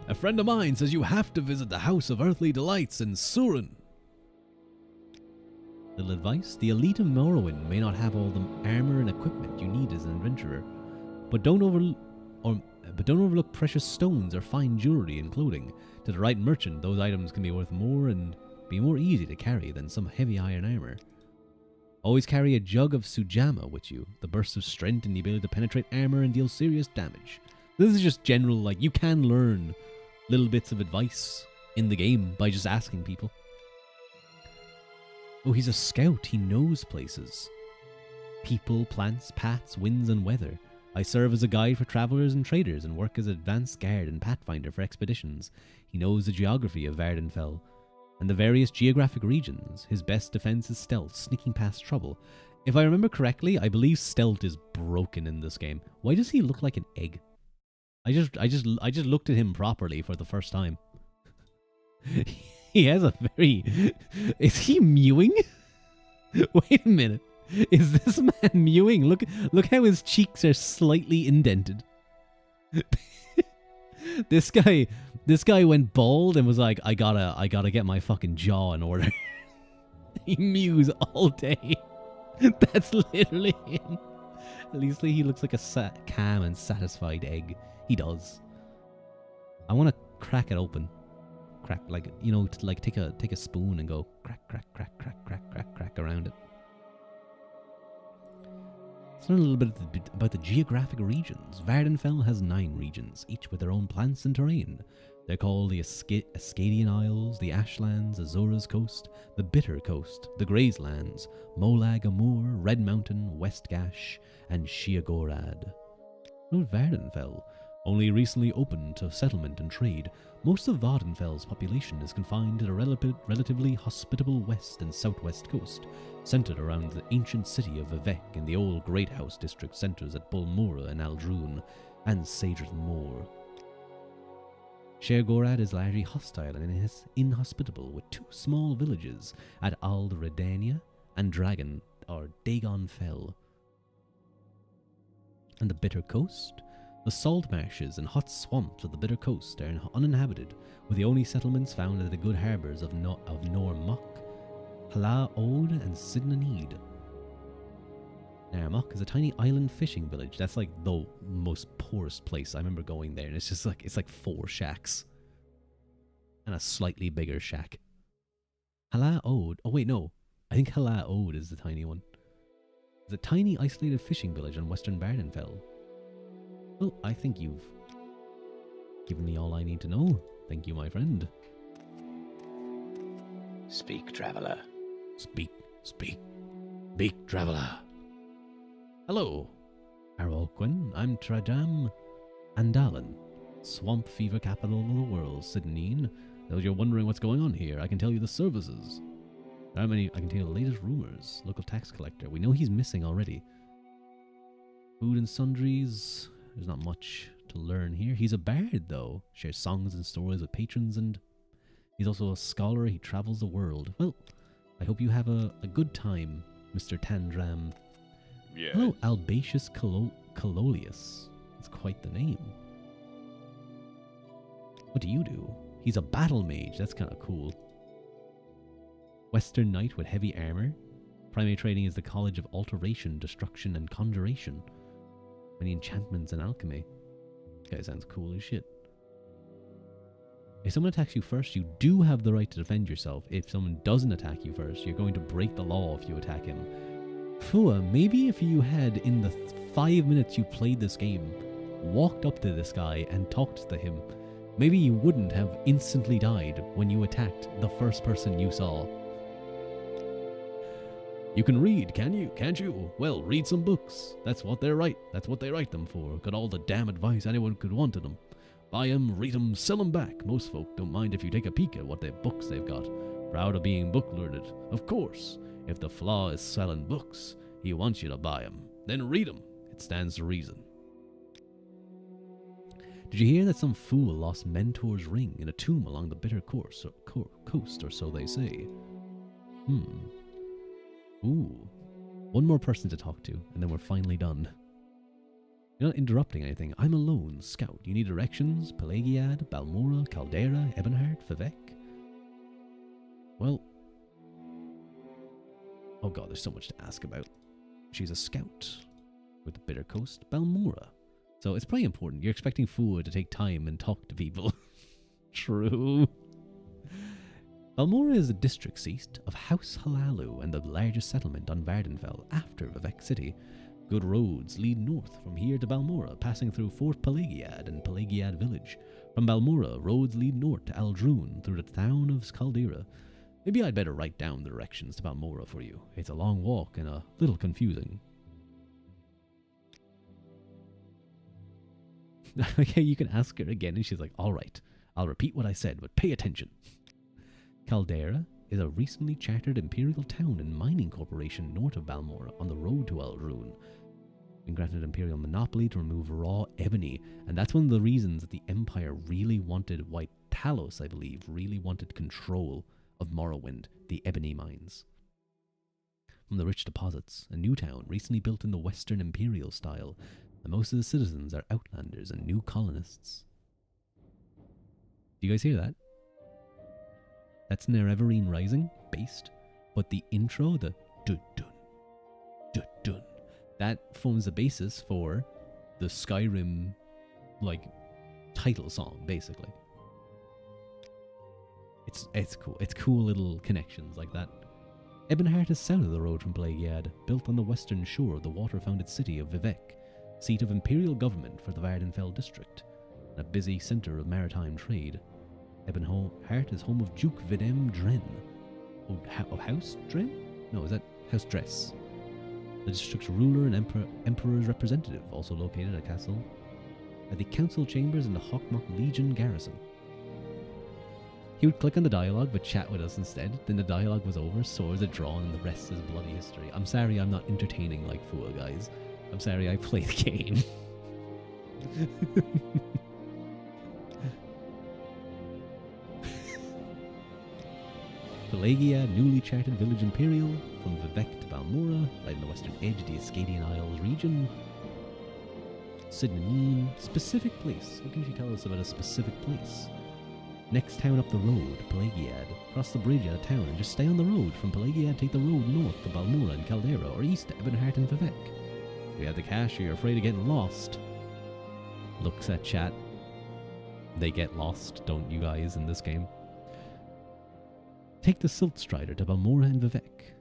Speaker 1: A friend of mine says you have to visit the House of Earthly Delights in Surin. Little advice: the elite of Morrowind may not have all the armor and equipment you need as an adventurer, but don't overlook precious stones or fine jewelry and clothing. To the right merchant, those items can be worth more and be more easy to carry than some heavy iron armor. Always carry a jug of Sujamma with you, the burst of strength and the ability to penetrate armor and deal serious damage. This is just general, like, you can learn little bits of advice in the game by just asking people. Oh, he's a scout. He knows places. People, plants, paths, winds, and weather. I serve as a guide for travelers and traders and work as advanced guard and pathfinder for expeditions. He knows the geography of Vardenfell and the various geographic regions. His best defense is stealth, sneaking past trouble. If I remember correctly, I believe stealth is broken in this game. Why does he look like an egg? I just looked at him properly for the first time. He has a very... Is he mewing? Wait a minute. Is this man mewing? Look how his cheeks are slightly indented. This guy went bald and was like, I gotta get my fucking jaw in order. He mews all day. That's literally him. At least he looks like a calm and satisfied egg. He does. I want to crack it open. Crack, like, you know, to, like, take a spoon and go crack, crack, crack, crack, crack, crack, crack around it. Let's learn a little bit about the geographic regions. Vardenfell has 9 regions, each with their own plants and terrain. They're called the Ascadian Isles, the Ashlands, Azora's Coast, the Bitter Coast, the Grazelands, Molag Amur, Red Mountain, West Gash, and Sheagorad. Note Vardenfell, only recently open to settlement and trade. Most of Vardenfell's population is confined to the relatively hospitable west and southwest coast, centered around the ancient city of Vivec and the old Great House district centers at Bulmura and Aldrune and Sadrith Moor. Sheagorad is largely hostile and inhospitable, with 2 small villages at Ald Redania and Dagon Fell. And the Bitter Coast? The salt marshes and hot swamps of the Bitter Coast are uninhabited, with the only settlements found at the good harbours of Nor Mok, Hala Ode, and Sidnaneed. Narmok is a tiny island fishing village. That's like the most poorest place. I remember going there, and it's like 4 shacks and a slightly bigger shack. Hala Ode. Oh wait, no. I think Hala Ode is the tiny one. It's a tiny isolated fishing village on western Vardenfell. Well, I think you've given me all I need to know. Thank you, my friend.
Speaker 3: Speak, traveler.
Speaker 1: Speak, traveler. Hello, Arolquin. I'm Trajam Andalan, swamp fever capital of the world, Sidnanine. Though you're wondering what's going on here, I can tell you the services. I can tell you the latest rumors. Local tax collector. We know he's missing already. Food and sundries. There's not much to learn here. He's a bard, though. Shares songs and stories with patrons, and he's also a scholar. He travels the world. Well, I hope you have a good time, Mr. Tandram
Speaker 4: Yes.
Speaker 1: Hello, Albaceus Cololius. That's quite the name. What do you do? He's a battle mage. That's kind of cool. Western Knight with heavy armor. Primary training is the College of Alteration, Destruction, and Conjuration. Many enchantments and alchemy. Guy sounds cool as shit. If someone attacks you first, you do have the right to defend yourself. If someone doesn't attack you first, you're going to break the law if you attack him. Fua, maybe if you had, in the 5 minutes you played this game, walked up to this guy and talked to him, maybe you wouldn't have instantly died when you attacked the first person you saw. You can read, can you? Can't you? Well, read some books. That's what they write. That's what they write them for. Got all the damn advice anyone could want to them. Buy 'em, read 'em, sell 'em back. Most folk don't mind if you take a peek at what their books they've got. Proud of being book learned. Of course, if the flaw is selling books, he wants you to buy 'em. Then read 'em. It stands to reason. Did you hear that some fool lost Mentor's ring in a tomb along the Bitter coast, or so they say? Ooh. One more person to talk to, and then we're finally done. You're not interrupting anything. I'm a lone scout. You need directions? Pelagiad, Balmora, Caldera, Ebonheart, Vivek? Well... Oh god, there's so much to ask about. She's a scout with the Bitter Coast, Balmora. So it's probably important. You're expecting Fua to take time and talk to people. True. Balmora is the district seat of House Halalu and the largest settlement on Vardenfell after Vivek City. Good roads lead north from here to Balmora, passing through Fort Pelagiad and Pelagiad Village. From Balmora, roads lead north to Aldrune through the town of Caldera. Maybe I'd better write down the directions to Balmora for you. It's a long walk and a little confusing. Okay, you can ask her again, and she's like, alright, I'll repeat what I said, but pay attention. Caldera is a recently chartered imperial town and mining corporation north of Balmora on the road to Aldrune. Been granted imperial monopoly to remove raw ebony, and that's one of the reasons that the Empire really wanted White Talos, I believe, really wanted control of Morrowind, the ebony mines. From the rich deposits, a new town recently built in the Western Imperial style, and most of the citizens are outlanders and new colonists. Do you guys hear that? That's Nerevarine Rising, based, but the intro, the dun-dun, dun-dun, that forms the basis for the Skyrim, like, title song, basically. It's cool. It's cool little connections like that. Ebonheart is south of the road from Pelagiad, built on the western shore of the water-founded city of Vivek, seat of imperial government for the Vardenfell district, and a busy centre of maritime trade. Ebonheart is home of Duke Videm Dren. Of House Dren? No, is that House Dress? The district's ruler and emperor's representative, also located at castle at the council chambers in the Hawkmock Legion garrison. He would click on the dialogue but chat with us instead. Then the dialogue was over, swords are drawn, and the rest is bloody history. I'm sorry I'm not entertaining like Fua, guys. I'm sorry I play the game. Pelagia, newly charted village imperial, from Vivek to Balmora, right on the western edge of the Ascadian Isles region. Sidnanine, specific place. What can she tell us about a specific place? Next town up the road, Pelagiad. Cross the bridge out of town and just stay on the road. From Pelagiad, take the road north to Balmora and Caldera, or east to Ebonheart and Vivek. If you have the cash or you're afraid of getting lost. Looks at chat. They get lost, don't you guys, in this game? Take the Silt Strider to Balmora and Vivek.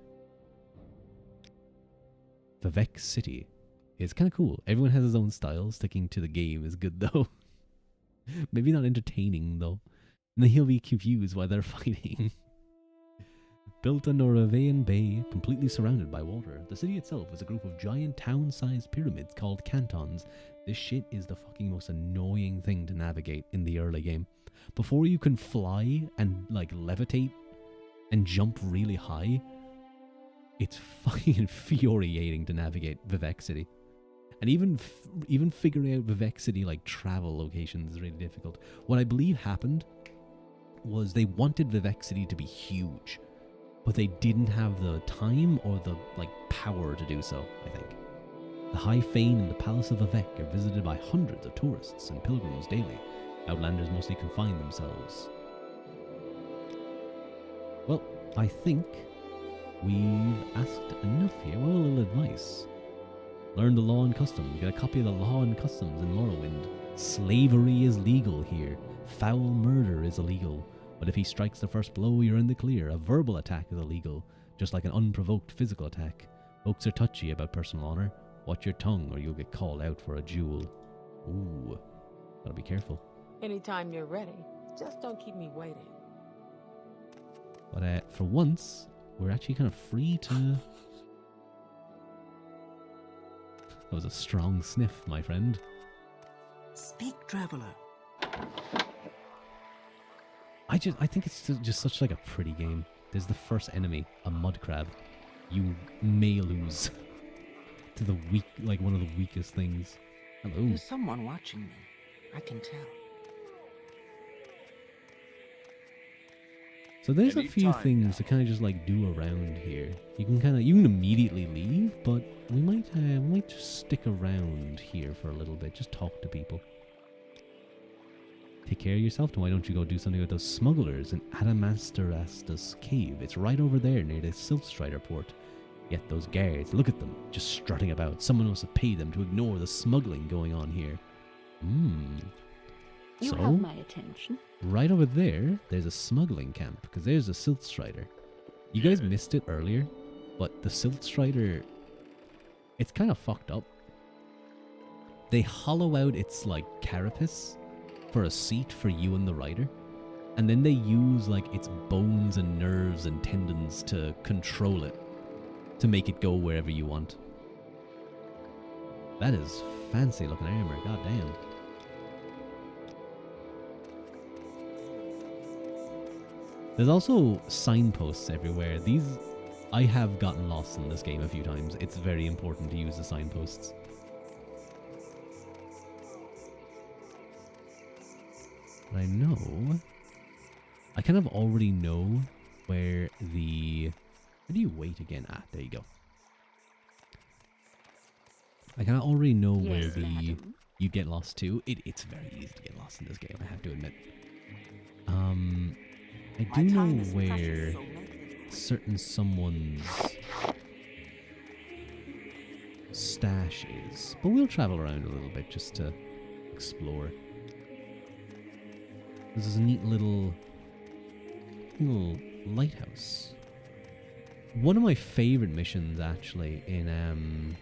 Speaker 1: Vivek City. It's kind of cool. Everyone has his own style. Sticking to the game is good, though. Maybe not entertaining, though. And then he'll be confused why they're fighting. Built on Noravean Bay, completely surrounded by water, the city itself is a group of giant town-sized pyramids called cantons. This shit is the fucking most annoying thing to navigate in the early game. Before you can fly and, like, levitate and jump really high, it's fucking infuriating to navigate Vivek City. And even figuring out Vivek City, like, travel locations is really difficult. What I believe happened was they wanted Vivek City to be huge, but they didn't have the time or the, like, power to do so, I think. High Fane and the Palace of Avec are visited by hundreds of tourists and pilgrims daily. Outlanders mostly confine themselves. Well, I think we've asked enough here. Well, a little advice. Learn the law and customs. Get a copy of the law and customs in Morrowind. Slavery is legal here. Foul murder is illegal. But if he strikes the first blow, you're in the clear. A verbal attack is illegal, just like an unprovoked physical attack. Folks are touchy about personal honor. Watch your tongue or you'll get called out for a duel. Ooh, gotta be careful.
Speaker 9: Anytime you're ready, just don't keep me waiting.
Speaker 1: But for once, we're actually kind of free to... That was a strong sniff, my friend.
Speaker 10: Speak, traveler.
Speaker 1: I think it's just such like a pretty game. There's the first enemy, a mud crab. You may lose to the weak, like one of the weakest things. Hello.
Speaker 10: There's someone watching me. I can tell.
Speaker 1: So there's a few things to kind of just like do around here. You can immediately leave, but we might just stick around here for a little bit. Just talk to people. Take care of yourself, and why don't you go do something with those smugglers in Adamastorastus Cave? It's right over there near the Siltstrider port. Yet those guards, look at them, just strutting about. Someone must have paid them to ignore the smuggling going on here.
Speaker 2: You
Speaker 1: So,
Speaker 2: have my attention.
Speaker 1: right over there, there's a smuggling camp, because there's a Siltstrider. You guys missed it earlier, but the Siltstrider, it's kind of fucked up. They hollow out its, like, carapace for a seat for you and the rider, and then they use, like, its bones and nerves and tendons to control it, to make it go wherever you want. That is fancy looking armor, goddamn. There's also signposts everywhere. These, I have gotten lost in this game a few times. It's very important to use the signposts. But I know, I kind of already know where the... Where do you wait again? Ah, there you go. I kind of already know where
Speaker 2: Yes,
Speaker 1: the
Speaker 2: madam.
Speaker 1: you get lost to. It's very easy to get lost in this game, I have to admit. I do know where certain someone's stash is, but we'll travel around a little bit just to explore. This is a neat little lighthouse. One of my favorite missions, actually, in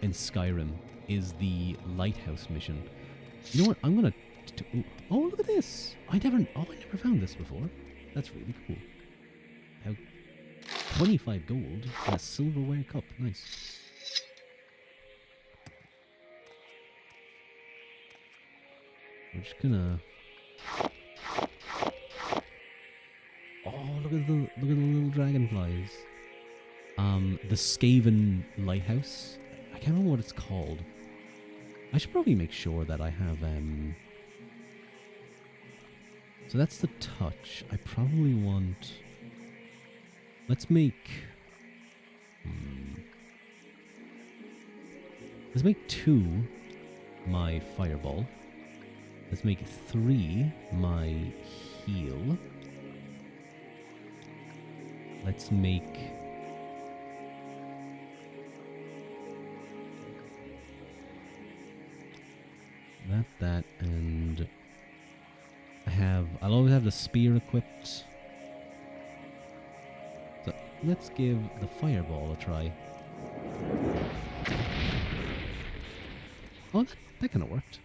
Speaker 1: Skyrim, is the lighthouse mission. You know what? I'm gonna. Oh, look at this! I never found this before. That's really cool. How 25 gold and a silverware cup. Nice. We're just gonna. Oh, look at the little dragonflies. The Skaven Lighthouse. I can't remember what it's called. I should probably make sure that I have So that's the touch. I probably want. Let's make. Let's make 2 my fireball. Let's make 3 my heal. Let's make. That, and I'll always have the spear equipped. So let's give the fireball a try. Oh, that kind of worked.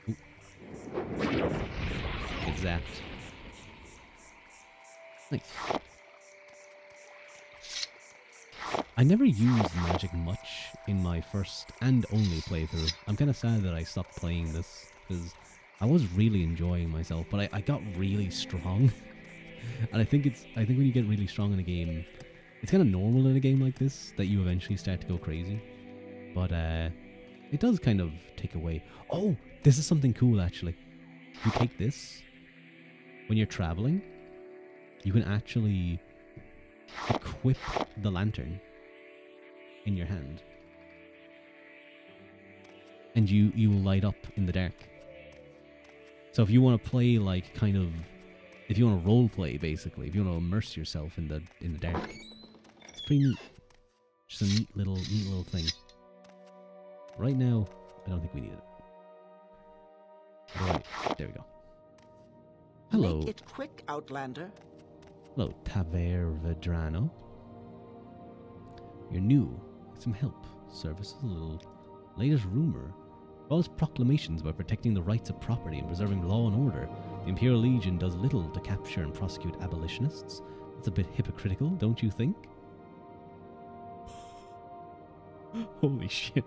Speaker 1: Ooh. Exact. Nice. I never used magic much in my first and only playthrough. I'm kind of sad that I stopped playing this, because I was really enjoying myself, but I got really strong. And I think when you get really strong in a game, it's kind of normal in a game like this that you eventually start to go crazy. But it does kind of take away. Oh, this is something cool actually. You take this, when you're traveling, you can actually equip the lantern. in your hand. And you will light up in the dark. So if you want to play like kind of, if you want to role play basically, if you want to immerse yourself in the dark, it's pretty neat. Just a neat little thing. Right now, I don't think we need it. Right, there we go. Hello.
Speaker 10: Make it quick, Outlander.
Speaker 1: Hello, Taver Vedrano. You're new. Need some help. Services a little. Latest rumor. All its proclamations about protecting the rights of property and preserving law and order, the Imperial Legion does little to capture and prosecute abolitionists. That's a bit hypocritical, don't you think? Holy shit.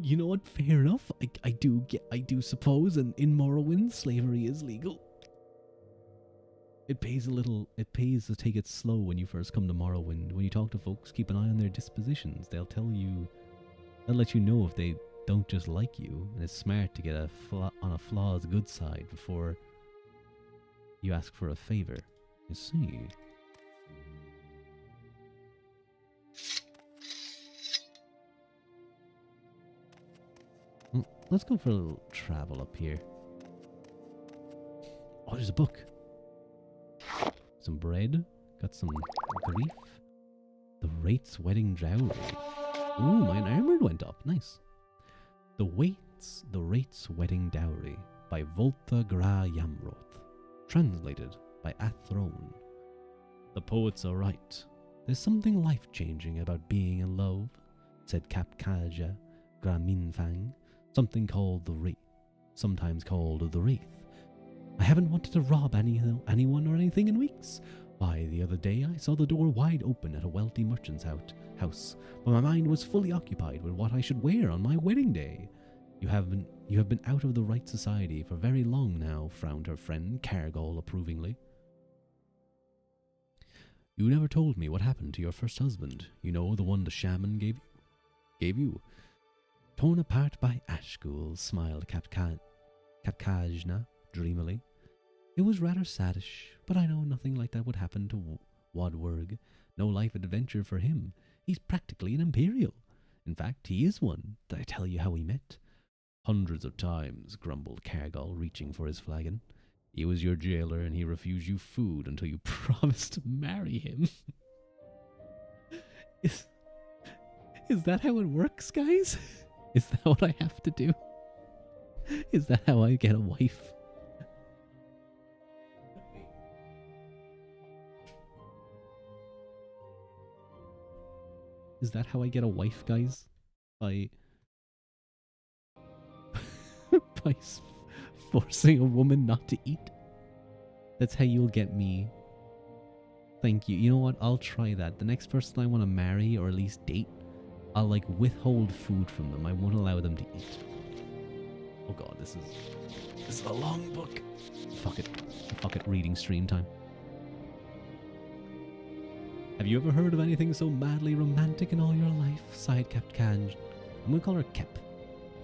Speaker 1: You know what? Fair enough. I do suppose, and in Morrowind, slavery is legal. It pays to take it slow when you first come to Morrowind. When you talk to folks, keep an eye on their dispositions. They'll let you know if they don't just like you, and it's smart to get on a flaw's good side before you ask for a favor. You see. Well, let's go for a little travel up here. Oh, there's a book. Some bread. Got some grief. The Wraith's Wedding Dowry. Ooh, my armor went up. Nice. The Wraith's Wedding Dowry by Volta Gra Yamroth. Translated by Athrone. The poets are right. There's something life-changing about being in love, said Kapkaja Graminfang. Something called the Wraith. Sometimes called the Wraith. I haven't wanted to rob anyone or anything in weeks. Why, the other day I saw the door wide open at a wealthy merchant's house, but my mind was fully occupied with what I should wear on my wedding day. You have been out of the right society for very long now, frowned her friend Cargol approvingly. You never told me what happened to your first husband. You know, the one the shaman gave you. Torn apart by ash ghouls, smiled Kapkajna dreamily. It was rather saddish, but I know nothing like that would happen to Wadwurg. No life adventure for him. He's practically an Imperial. In fact, he is one. Did I tell you how we met? Hundreds of times, grumbled Cargol, reaching for his flagon. He was your jailer, and he refused you food until you promised to marry him. Is that how it works, guys? Is that what I have to do? Is that how I get a wife? Is that how I get a wife, guys? By forcing a woman not to eat? That's how you'll get me. Thank you. You know what? I'll try that. The next person I want to marry, or at least date, I'll like withhold food from them. I won't allow them to eat. Oh god, this is a long book. Fuck it, reading stream time. Have you ever heard of anything so madly romantic in all your life? Sighed Kapkanj. I'm going to call her Kep.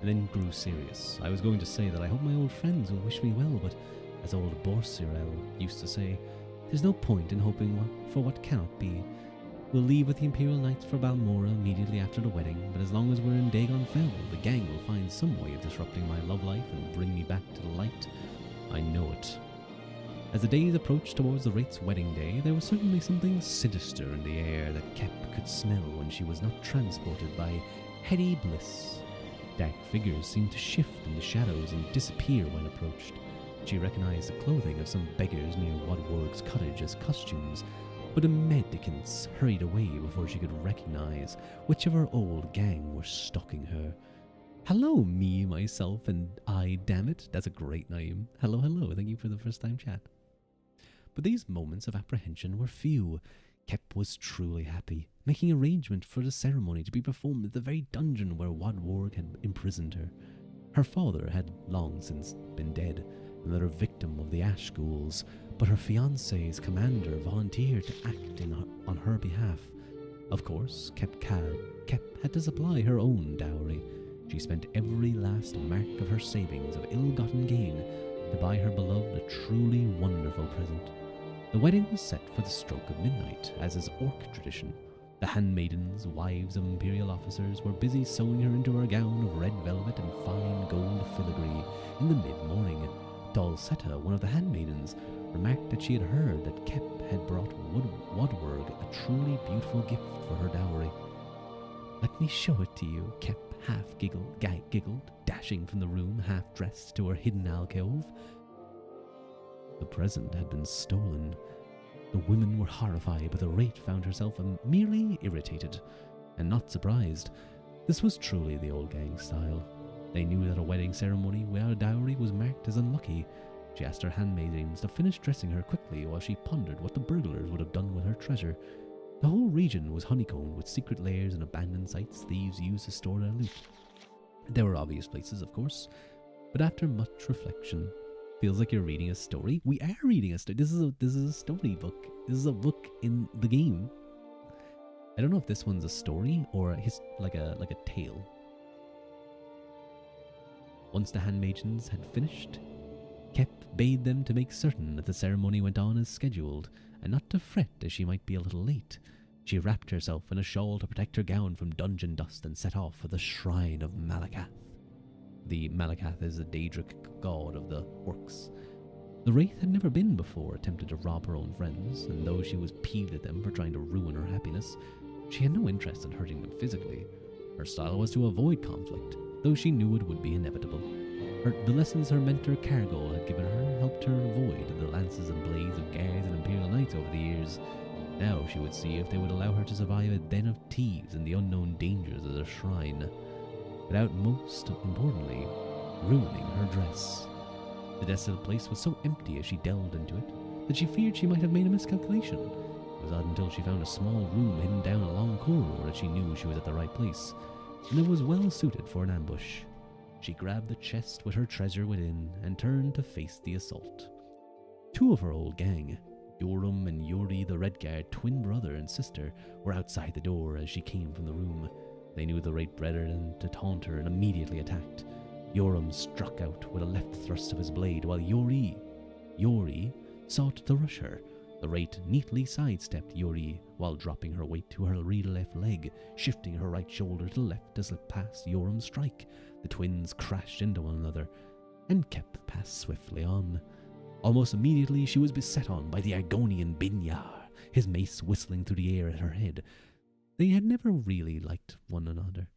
Speaker 1: And then grew serious. I was going to say that I hope my old friends will wish me well, but as old Borsirel used to say, there's no point in hoping for what cannot be. We'll leave with the Imperial Knights for Balmora immediately after the wedding, but as long as we're in Dagon Fell, the gang will find some way of disrupting my love life and bring me back to the light. I know it. As the days approached towards the Wraith's wedding day, there was certainly something sinister in the air that Kep could smell when she was not transported by heady bliss. Dark figures seemed to shift in the shadows and disappear when approached. She recognized the clothing of some beggars near Wadwurg's cottage as costumes, but the mendicants hurried away before she could recognize which of her old gang were stalking her. Hello, me, myself, and I, damn it. That's a great name. Hello, hello. Thank you for the first time chat. But these moments of apprehension were few. Kep was truly happy, making arrangement for the ceremony to be performed at the very dungeon where Wadwurg had imprisoned her. Her father had long since been dead, another victim of the Ash Ghouls, but her fiancé's commander volunteered to act on her behalf. Of course, Kep had to supply her own dowry. She spent every last mark of her savings of ill-gotten gain to buy her beloved a truly wonderful present. The wedding was set for the stroke of midnight, as is Orc tradition. The handmaidens, wives of imperial officers, were busy sewing her into her gown of red velvet and fine gold filigree in the mid-morning. Dalsetta, one of the handmaidens, remarked that she had heard that Kep had brought Wodwerg a truly beautiful gift for her dowry. "Let me show it to you," Kep half giggled, dashing from the room half-dressed to her hidden alcove. The present had been stolen. The women were horrified, but the Wraith found herself merely irritated, and not surprised. This was truly the old gang style. They knew that a wedding ceremony without a dowry was marked as unlucky. She asked her handmaidens to finish dressing her quickly while she pondered what the burglars would have done with her treasure. The whole region was honeycombed with secret lairs and abandoned sites thieves used to store their loot. There were obvious places, of course, but after much reflection, feels like you're reading a story. We are reading a story. This is a story book. This is a book in the game. I don't know if this one's a story or like a tale. Once the handmaidens had finished, Kep bade them to make certain that the ceremony went on as scheduled, and not to fret as she might be a little late. She wrapped herself in a shawl to protect her gown from dungeon dust and set off for the shrine of Malakath. The Malakath is the Daedric god of the orcs. The Wraith had never been before attempted to rob her own friends, and though she was peeved at them for trying to ruin her happiness, she had no interest in hurting them physically. Her style was to avoid conflict, though she knew it would be inevitable. The lessons her mentor Cargol had given her helped her avoid the lances and blades of guards and imperial knights over the years. Now she would see if they would allow her to survive a den of thieves and the unknown dangers of the shrine, without, most importantly, ruining her dress. The desolate place was so empty as she delved into it that she feared she might have made a miscalculation. It was not until she found a small room hidden down a long corridor that she knew she was at the right place, and it was well suited for an ambush. She grabbed the chest with her treasure within and turned to face the assault. Two of her old gang, Yoram and Yuri the Redguard, twin brother and sister, were outside the door as she came from the room. They knew the Wraith better than to taunt her and immediately attacked. Yoram struck out with a left thrust of his blade, while Yuri sought to rush her. The Wraith neatly sidestepped Yuri while dropping her weight to her rear left leg, shifting her right shoulder to left to slip past Yoram's strike. The twins crashed into one another, and Kep passed swiftly on. Almost immediately she was beset on by the Argonian Binyar, his mace whistling through the air at her head. They had never really liked one another.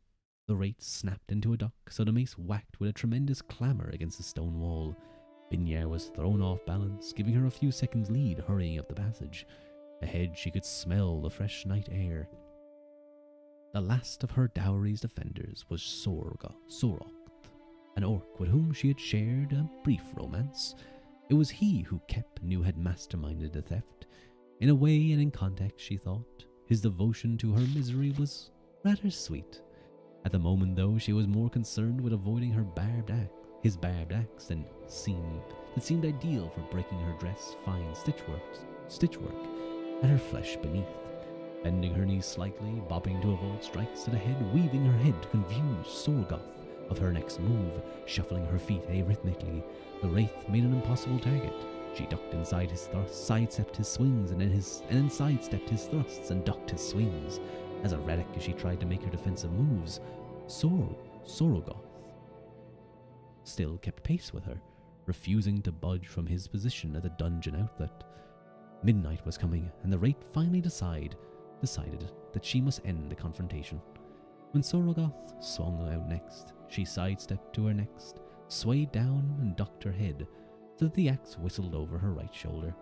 Speaker 1: The Wraith snapped into a duck, so the mace whacked with a tremendous clamour against the stone wall. Binyar was thrown off balance, giving her a few seconds lead hurrying up the passage. Ahead she could smell the fresh night air. The last of her dowry's defenders was Soroth, an orc with whom she had shared a brief romance. It was he who Kep knew had masterminded the theft. In a way and in context, she thought, his devotion to her misery was rather sweet. At the moment, though, she was more concerned with avoiding his barbed axe that seemed ideal for breaking her dress fine stitchwork, and her flesh beneath. Bending her knees slightly, bobbing to avoid strikes to the head, weaving her head to confuse Sorgoth of her next move, shuffling her feet arrhythmically, the Wraith made an impossible target. She ducked inside his thrusts, sidestepped his swings, and then sidestepped his thrusts and ducked his swings. As erratic as she tried to make her defensive moves, Sorogoth still kept pace with her, refusing to budge from his position at the dungeon outlet. Midnight was coming, and the Wraith finally decided that she must end the confrontation. When Sorogoth swung out next, she sidestepped to her next, swayed down and ducked her head, so that the axe whistled over her right shoulder.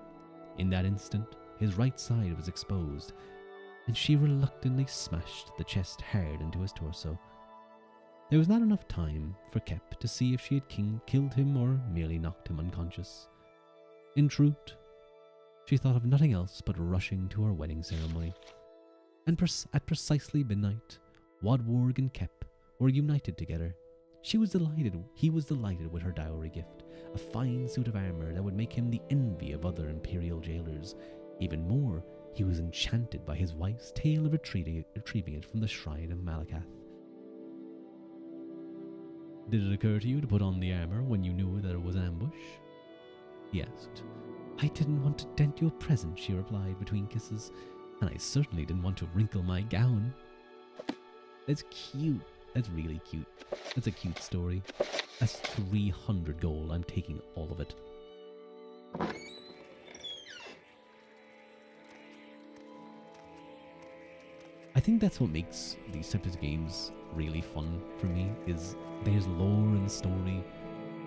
Speaker 1: In that instant, his right side was exposed, and she reluctantly smashed the chest hard into his torso. There was not enough time for Kep to see if she had killed him or merely knocked him unconscious. In truth, she thought of nothing else but rushing to her wedding ceremony. And at precisely midnight, Wodwerg and Kep were united together. He was delighted with her dowry gift, a fine suit of armor that would make him the envy of other imperial jailers. Even more, he was enchanted by his wife's tale of retrieving it from the shrine of Malakath. "Did it occur to you to put on the armor when you knew that it was an ambush?" he asked. I didn't want to dent your present, she replied between kisses, and I certainly didn't want to wrinkle my gown. That's cute. That's really cute. That's a cute story. That's 300 gold. I'm taking all of it. I think that's what makes these types of games really fun for me, is there's lore and story,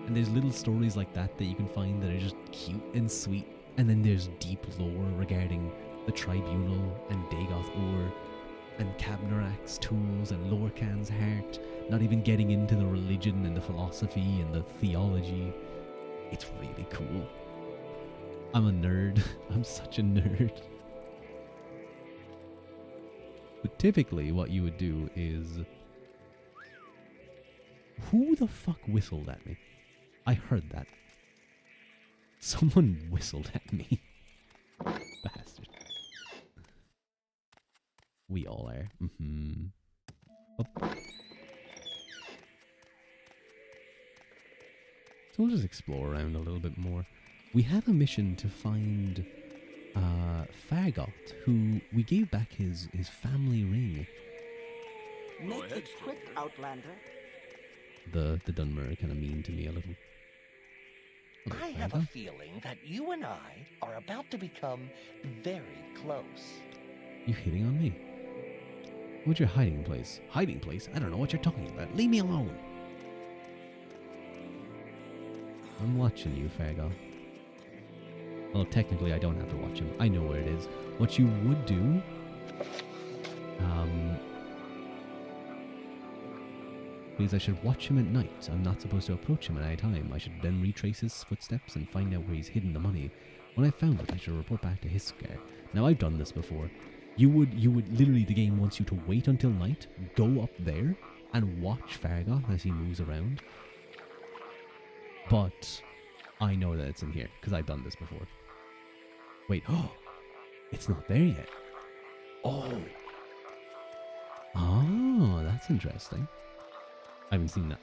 Speaker 1: and there's little stories like that that you can find that are just cute and sweet, and then there's deep lore regarding the Tribunal and Dagoth Ur and Cabnarak's tools and Lorcan's heart, not even getting into the religion and the philosophy and the theology. It's really cool. I'm a nerd. I'm such a nerd. But typically what you would do is... Who the fuck whistled at me? I heard that. Someone whistled at me. Bastard. We all are. Oh. So we'll just explore around a little bit more. We have a mission to find Fargoth, who we gave back his family ring.
Speaker 10: Make it quick, Outlander.
Speaker 1: The Dunmer are kind of mean to me a little. Hello,
Speaker 11: I have a feeling that you and I are about to become very close.
Speaker 1: You hitting on me? What's your hiding place? Hiding place? I don't know what you're talking about. Leave me alone. I'm watching you, Fargoth. Well, technically I don't have to watch him. I know where it is. What you would do... because I should watch him at night. I'm not supposed to approach him at any time. I should then retrace his footsteps and find out where he's hidden the money. When I found it, I should report back to Hiskar. Now, I've done this before. You would literally, the game wants you to wait until night, go up there, and watch Fargoth as he moves around. But I know that it's in here, because I've done this before. Wait, oh! It's not there yet. Oh! Oh, that's interesting. I haven't seen that.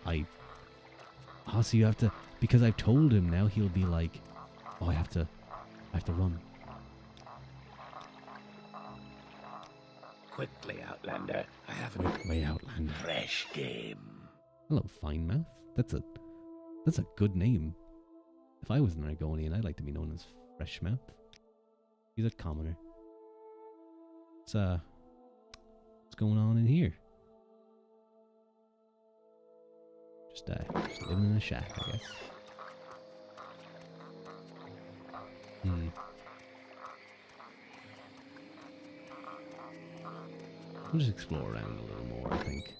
Speaker 1: So you have to, because I've told him now, he'll be like, oh, I have to run.
Speaker 3: Quickly, Outlander. I have
Speaker 1: Quickly, Outlander.
Speaker 3: fresh game.
Speaker 1: Hello, Finemouth. That's a good name. If I was an Argonian, I'd like to be known as Freshmouth. He's a commoner. What's going on in here? Just living in a shack, I guess. We'll just explore around a little more, I think.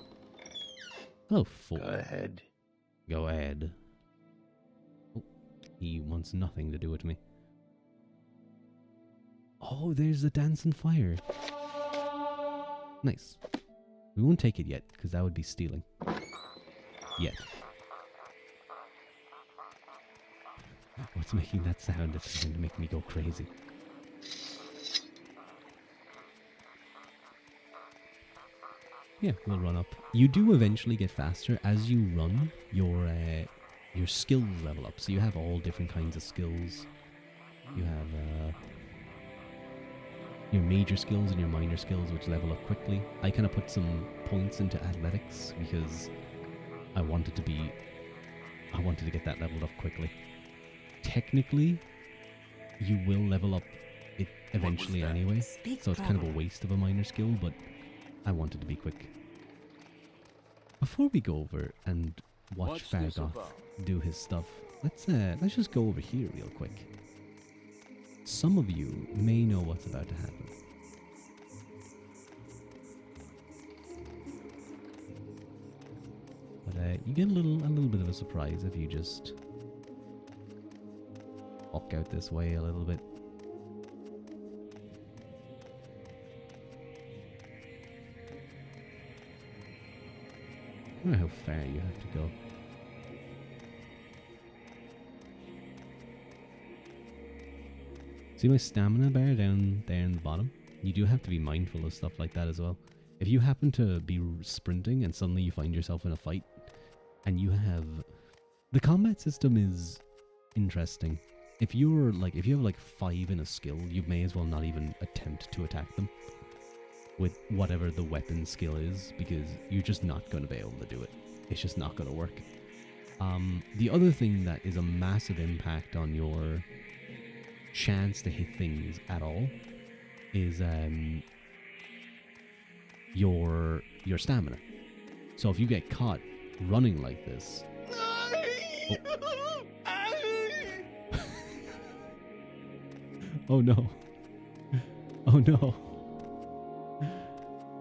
Speaker 1: Hello, fool.
Speaker 3: Go ahead.
Speaker 1: Go ahead. Oh, he wants nothing to do with me. Oh, there's the dancing fire. Nice. We won't take it yet, because that would be stealing. Yet. What's making that sound? It's going to make me go crazy. Yeah, we'll run up. You do eventually get faster as you run. Your skills level up, so you have all different kinds of skills. You have your major skills and your minor skills, which level up quickly. I kind of put some points into athletics because I wanted to get that leveled up quickly. Technically, you will level up it eventually anyway, so it's kind of a waste of a minor skill, but I wanted to be quick. Before we go over and watch Fargoth do his stuff, let's just go over here real quick. Some of you may know what's about to happen. But you get a little bit of a surprise if you just walk out this way a little bit. I wonder how far you have to go. See my stamina bar down there in the bottom? You do have to be mindful of stuff like that as well. If you happen to be sprinting and suddenly you find yourself in a fight, and you have... The combat system is interesting. if you have like 5 in a skill, you may as well not even attempt to attack them with whatever the weapon skill is, because you're just not going to be able to do it. It's just not going to work. The other thing that is a massive impact on your chance to hit things at all is your stamina. So if you get caught running like this, oh no, oh no,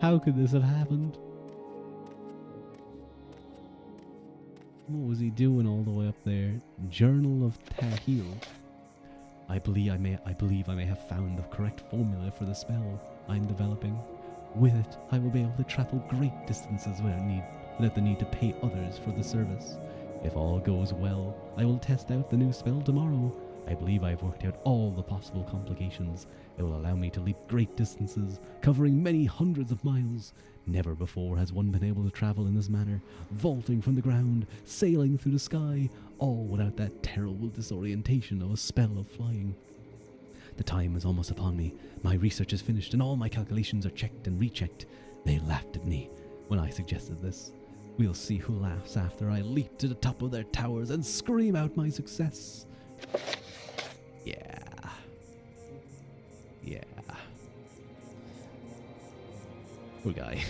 Speaker 1: how could this have happened? What was he doing all the way up there? Journal of Tahil. I believe I may have found the correct formula for the spell I'm developing. With it, I will be able to travel great distances without the need to pay others for the service. If all goes well, I will test out the new spell tomorrow. I believe I've worked out all the possible complications. It will allow me to leap great distances, covering many hundreds of miles. Never before has one been able to travel in this manner, vaulting from the ground, sailing through the sky, all without that terrible disorientation of a spell of flying. The time is almost upon me. My research is finished and all my calculations are checked and rechecked. They laughed at me when I suggested this. We'll see who laughs after I leap to the top of their towers and scream out my success. Yeah. Yeah. Poor guy.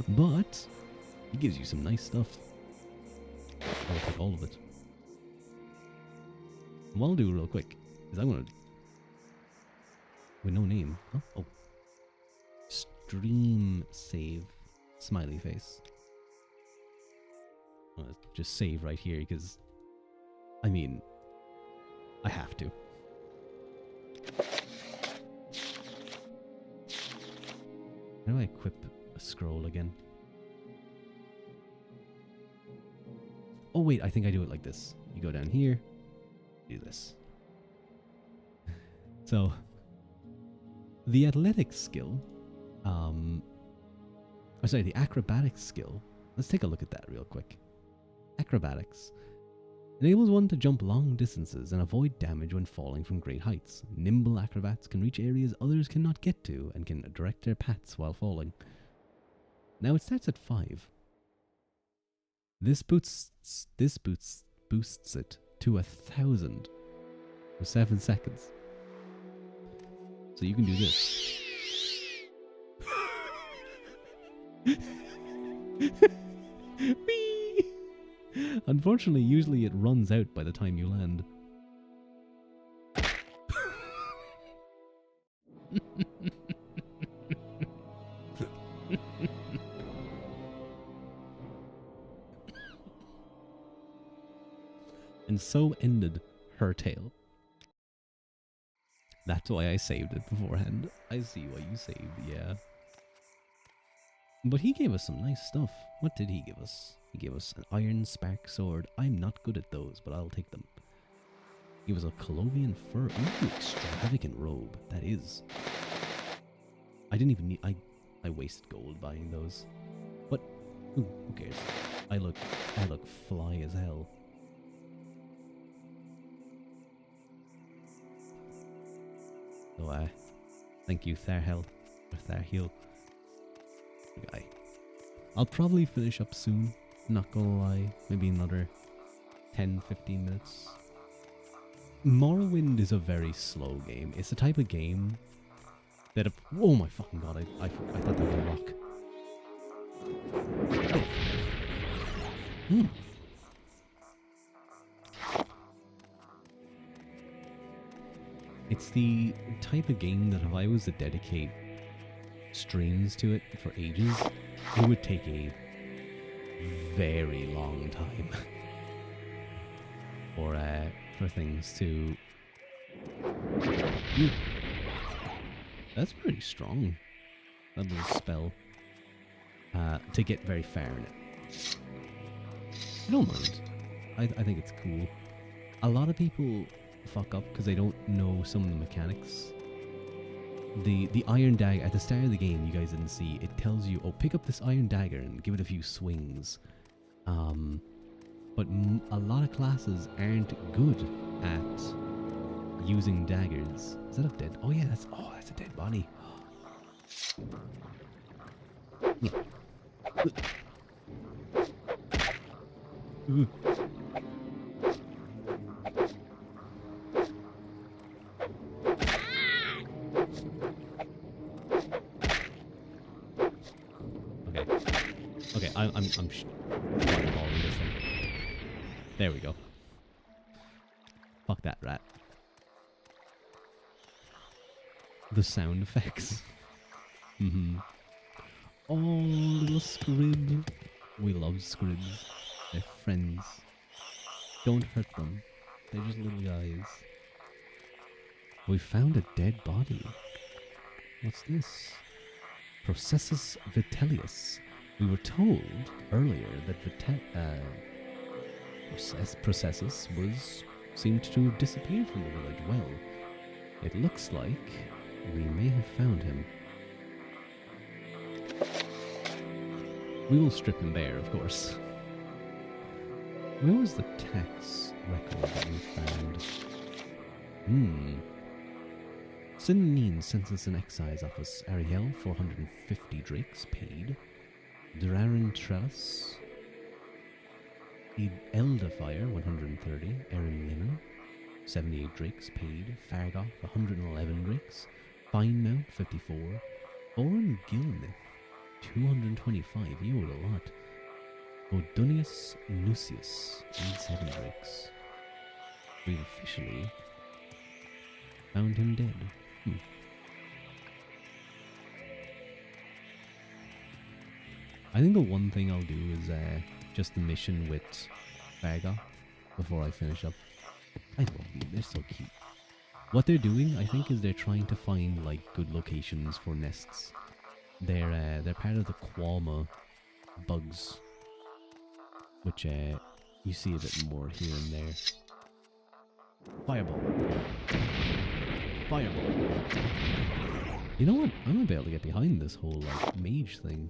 Speaker 1: But he gives you some nice stuff. I'll take all of it. What I'll do real quick is I'm gonna, with no name. Oh. Stream save smiley face. I'm gonna just save right here because, I mean, I have to. How do I equip a scroll again? Oh wait, I think I do it like this. You go down here, do this. So, the athletics skill, the acrobatics skill. Let's take a look at that real quick. Acrobatics enables one to jump long distances and avoid damage when falling from great heights. Nimble acrobats can reach areas others cannot get to and can direct their paths while falling. Now it starts at 5. This boosts it to 1,000 for 7 seconds. So you can do this. Whee! Unfortunately, usually it runs out by the time you land. And so ended her tale. That's why I saved it beforehand. I see why you saved, yeah. But he gave us some nice stuff. What did he give us? He gave us an iron spark sword. I'm not good at those, but I'll take them. He was a Colovian fur. Ooh, extravagant robe. That is. I didn't even need... I wasted gold buying those. But, ooh, who cares? I look fly as hell. So, thank you, Tharhel. Or Tharhil. Guy. I'll probably finish up soon. Not gonna lie. Maybe another 10-15 minutes. Morrowind is a very slow game. It's the type of game that... oh my fucking god, I thought that was a rock. Oh. It's the type of game that if I was to dedicate streams to it for ages, it would take a very long time for things to... Ooh. That's pretty strong, that little spell, to get very far in it. I don't mind. I think it's cool. A lot of people fuck up because they don't know some of the mechanics. The iron dagger, at the start of the game, you guys didn't see, it tells you, oh, pick up this iron dagger and give it a few swings. But a lot of classes aren't good at using daggers. Is that a dead? Oh yeah, that's a dead body. Okay, I'm fireballing this thing. There we go. Fuck that rat. The sound effects. Oh, little scrib. We love scribs. They're friends. Don't hurt them. They're just little guys. We found a dead body. What's this? Processus vitellius. We were told earlier that Processus seemed to have disappeared from the village. Well, it looks like we may have found him. We will strip him bare, of course. Where was the tax record that we found? Sinnin Census and Excise Office. Ariel, 450 drakes paid. Drarin Trellis. Elderfire, 130. Erin Linen, 78 drakes paid. Fargoth, 111 drakes. Finemount, 54. Oren Gilmith, 225. You owed a lot. Odunius Nucius, 87 drakes. We've officially found him dead. I think the one thing I'll do is just the mission with Fargoth before I finish up. I love them, they're so cute. What they're doing, I think, is they're trying to find like good locations for nests. They're part of the Qualma bugs, which you see a bit more here and there. Fireball. Fireball. You know what? I'm gonna be able to get behind this whole like mage thing.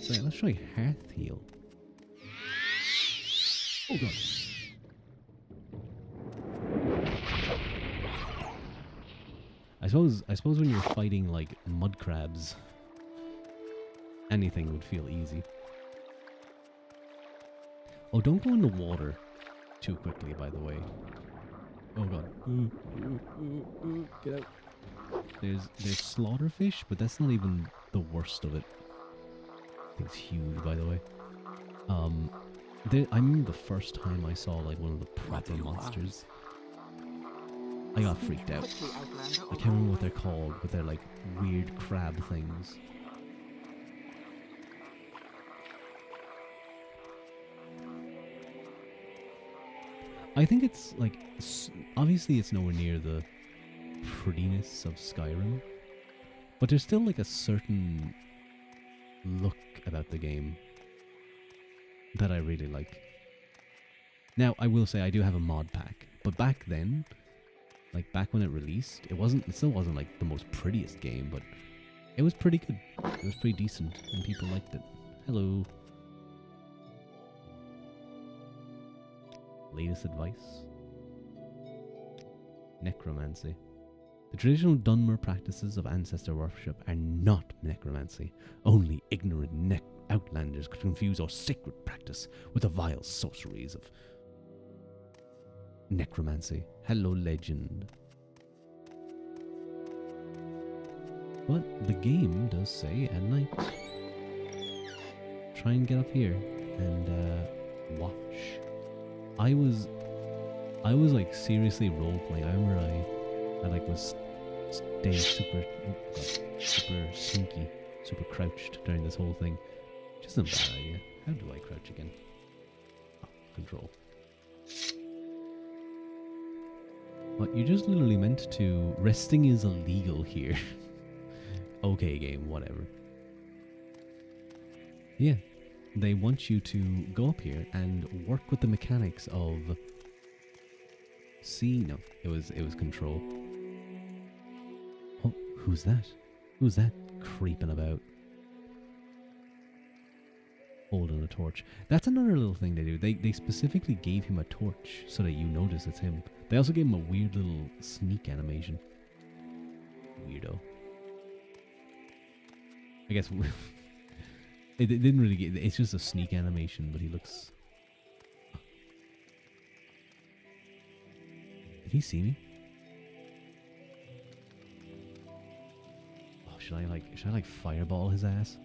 Speaker 1: So let's try Hearth Heal. Oh god. I suppose when you're fighting like mud crabs, anything would feel easy. Oh, don't go in the water too quickly, by the way. Oh god. Get out. There's slaughterfish, but that's not even the worst of it. It's huge, by the way. I remember the first time I saw like one of the proper monsters. I got freaked out. I can't remember what they're called, but they're like weird crab things. I think it's like, obviously it's nowhere near the prettiness of Skyrim, but there's still like a certain look about the game that I really like. Now, I will say I do have a mod pack, but back then, like back when it released, it still wasn't like the most prettiest game, but it was pretty good. It was pretty decent, and people liked it. Hello. Latest advice? Necromancy. The traditional Dunmer practices of ancestor worship are not necromancy. Only ignorant outlanders could confuse our sacred practice with the vile sorceries of necromancy. Hello, legend. But the game does say at night. Try and get up here and watch. I was like seriously role playing. I remember I like was staying super sneaky, super crouched during this whole thing. Just a bad idea. How do I crouch again? Oh, control. What, you just literally meant to... Resting is illegal here. Okay, game, whatever. Yeah. They want you to go up here and work with the mechanics of... No, it was control. Oh, who's that? Who's that creeping about? Holding a torch. That's another little thing they do. They specifically gave him a torch so that you notice it's him. They also gave him a weird little sneak animation. Weirdo. I guess it didn't really get... It's just a sneak animation, but he looks... Did he see me? Oh, should I like fireball his ass?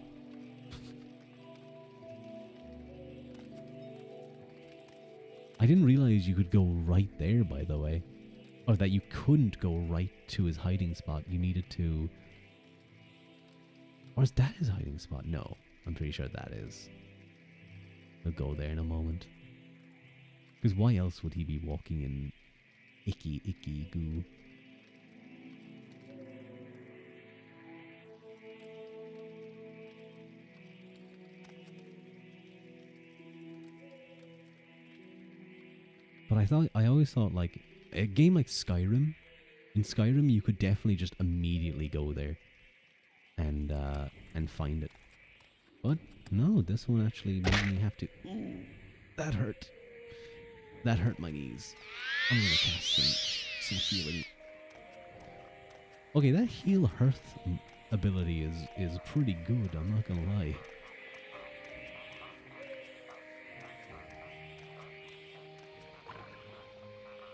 Speaker 1: I didn't realize you could go right there, by the way. Or that you couldn't go right to his hiding spot. You needed to... Or is that his hiding spot? No, I'm pretty sure that is. We'll go there in a moment. Because why else would he be walking in icky goo? But I always thought, like, a game like Skyrim, in Skyrim you could definitely just immediately go there and find it. But no, this one actually made me have to... Ooh, that hurt. That hurt my knees. I'm gonna cast some healing. Okay, that heal hearth ability is pretty good, I'm not gonna lie.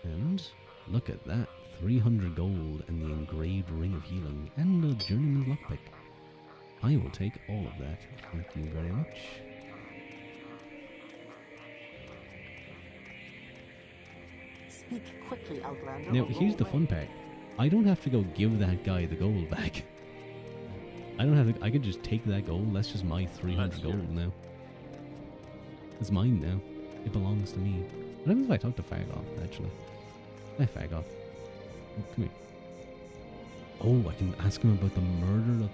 Speaker 1: And look at that, 300 gold and the engraved ring of healing and a journeyman's lockpick. I will take all of that, thank you very much.
Speaker 10: Speak quickly, Outlander.
Speaker 1: Now, here's the fun part. I don't have to go give that guy the gold back. I don't have to, I could just take that gold, that's just my 300 gold now. It's mine now. It belongs to me. What happens if I talk to Fargoth, actually? Hi, Fargoth. Come here. Oh, I can ask him about the murder of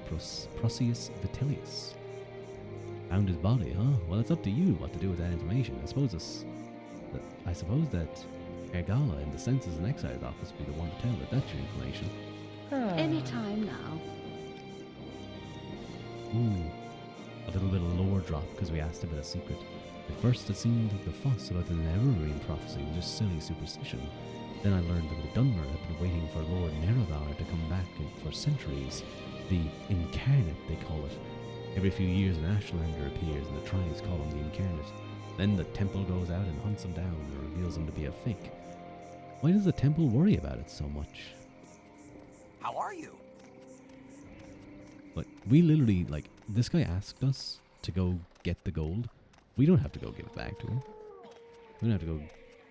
Speaker 1: Proceus Vitellius. Found his body, huh? Well, it's up to you what to do with that information. I suppose that Ergala in the Census and Excise office would be the one to tell if that's your information.
Speaker 2: Any time now.
Speaker 1: Ooh, a little bit of lore drop because we asked about a secret. At first it seemed that the fuss about the Nerevarine prophecy was just silly superstition. Then I learned that the Dunmer had been waiting for Lord Nerevar to come back for centuries. The Incarnate, they call it. Every few years an Ashlander appears and the tribes call him the Incarnate. Then the temple goes out and hunts him down and reveals him to be a fake. Why does the temple worry about it so much?
Speaker 11: How are you?
Speaker 1: But we literally, like, this guy asked us to go get the gold. We don't have to go give it back to him. We don't have to go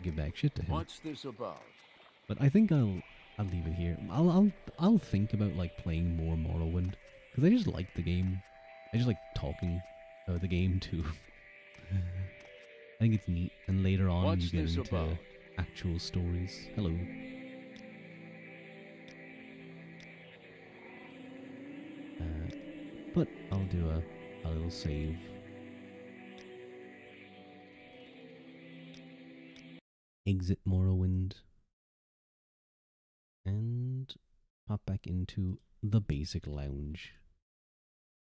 Speaker 1: give back shit to him.
Speaker 8: What's this about?
Speaker 1: But I think I'll leave it here. I'll think about like playing more Morrowind because I just like the game. I just like talking about the game too. I think it's neat, and later on
Speaker 8: What's
Speaker 1: you get into
Speaker 8: about?
Speaker 1: actual stories. Hello. But I'll do a little save. Exit Morrowind. And pop back into the basic lounge.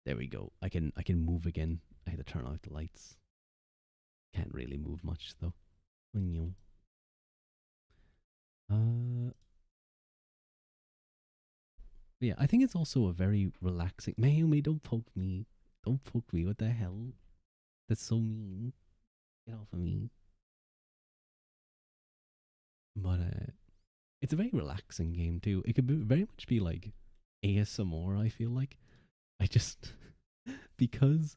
Speaker 1: There we go. I can move again. I had to turn off the lights. Can't really move much though. Yeah, I think it's also a very relaxing. Mayumi, don't poke me. Don't poke me. What the hell? That's so mean. Get off of me. But it's a very relaxing game too. It could very much be like ASMR, I feel like. I just because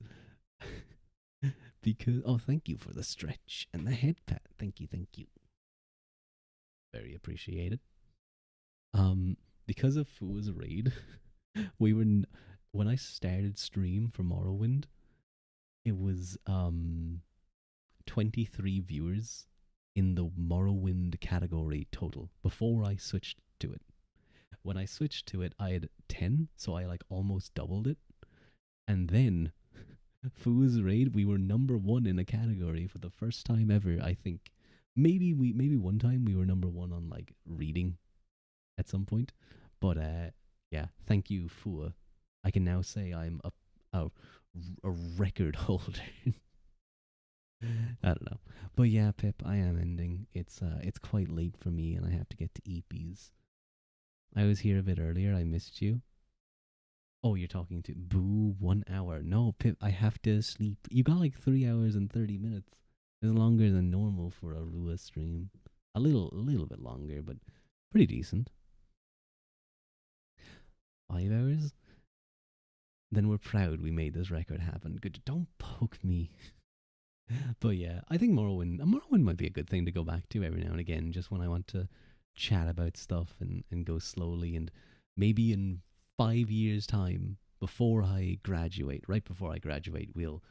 Speaker 1: oh, thank you for the stretch and the head pat. Thank you. Very appreciated. Because of Fua's raid, we were when I started stream for Morrowind, it was 23 viewers in the Morrowind category total before I switched to it. When I switched to it, I had 10, so I like almost doubled it. And then Fua's raid, we were number 1 in a category for the first time ever, I think. Maybe one time we were number 1 on like reading at some point. But yeah, thank you, Fua. I can now say I'm a record holder. I don't know. But yeah, Pip, I am ending. It's quite late for me and I have to get to Eepies. I was here a bit earlier, I missed you. Oh, you're talking to Boo 1 hour. No, Pip, I have to sleep. You got like 3 hours and 30 minutes. It's longer than normal for a Rua stream. A little bit longer, but pretty decent. 5 hours? Then we're proud we made this record happen. Good, don't poke me. But yeah, I think Morrowind might be a good thing to go back to every now and again, just when I want to chat about stuff and go slowly. And maybe in 5 years' time, before I graduate, right before I graduate, we'll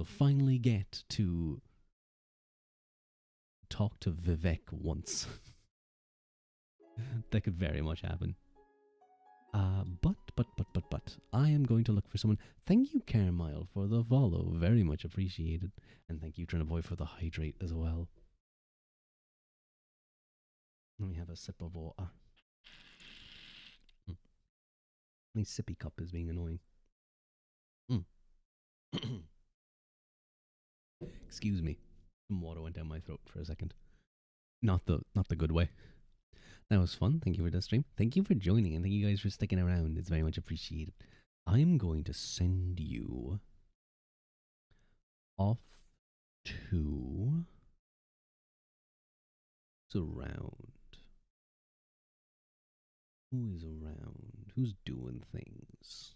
Speaker 1: finally get to talk to Vivek once. That could very much happen. But I am going to look for someone. Thank you, Carmile, for the follow. Very much appreciated. And thank you, Boy, for the hydrate as well. Let me have a sip of water. My sippy cup is being annoying. Excuse me. Some water went down my throat for a second. Not the good way. That was fun. Thank you for the stream. Thank you for joining, and thank you guys for sticking around. It's very much appreciated. I'm going to send you off to around. Who is around? Who's doing things?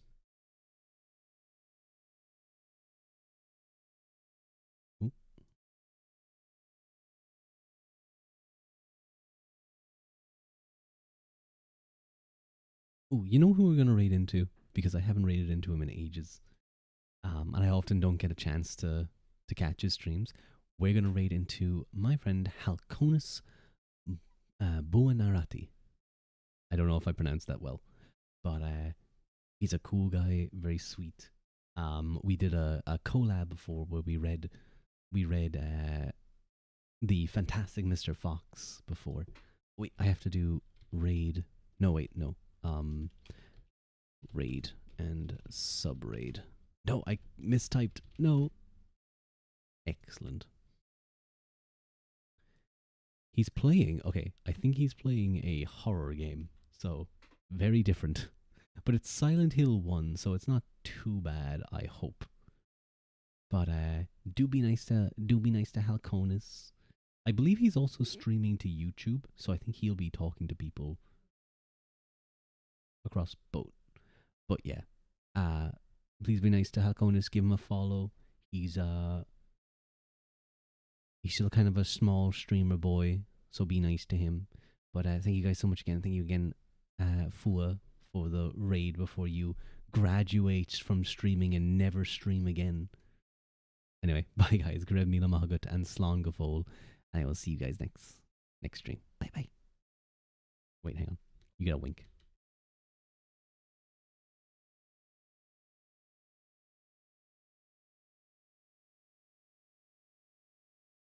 Speaker 1: Oh, you know who we're gonna raid into? Because I haven't raided into him in ages. And I often don't get a chance to catch his streams. We're gonna raid into my friend Halconis Buonarrati. I don't know if I pronounced that well, but he's a cool guy, very sweet. We did a collab before where we read the Fantastic Mr. Fox before. Wait, I have to do raid. No, wait, no. Raid and sub-raid. No, I mistyped. No. Excellent. He's playing, okay, I think he's playing a horror game, so very different. But it's Silent Hill 1, so it's not too bad, I hope. But do be nice to Halconis. I believe he's also streaming to YouTube, so I think he'll be talking to people across both. But yeah, please be nice to Halconis. Give him a follow. He's still kind of a small streamer boy, so be nice to him. But thank you guys so much again. Thank you again, Fua, for the raid before you graduate from streaming and never stream again. Anyway, bye guys. Greb Mila Mahagut and Slongafol. And I will see you guys next stream. Bye bye. Wait, hang on. You gotta wink.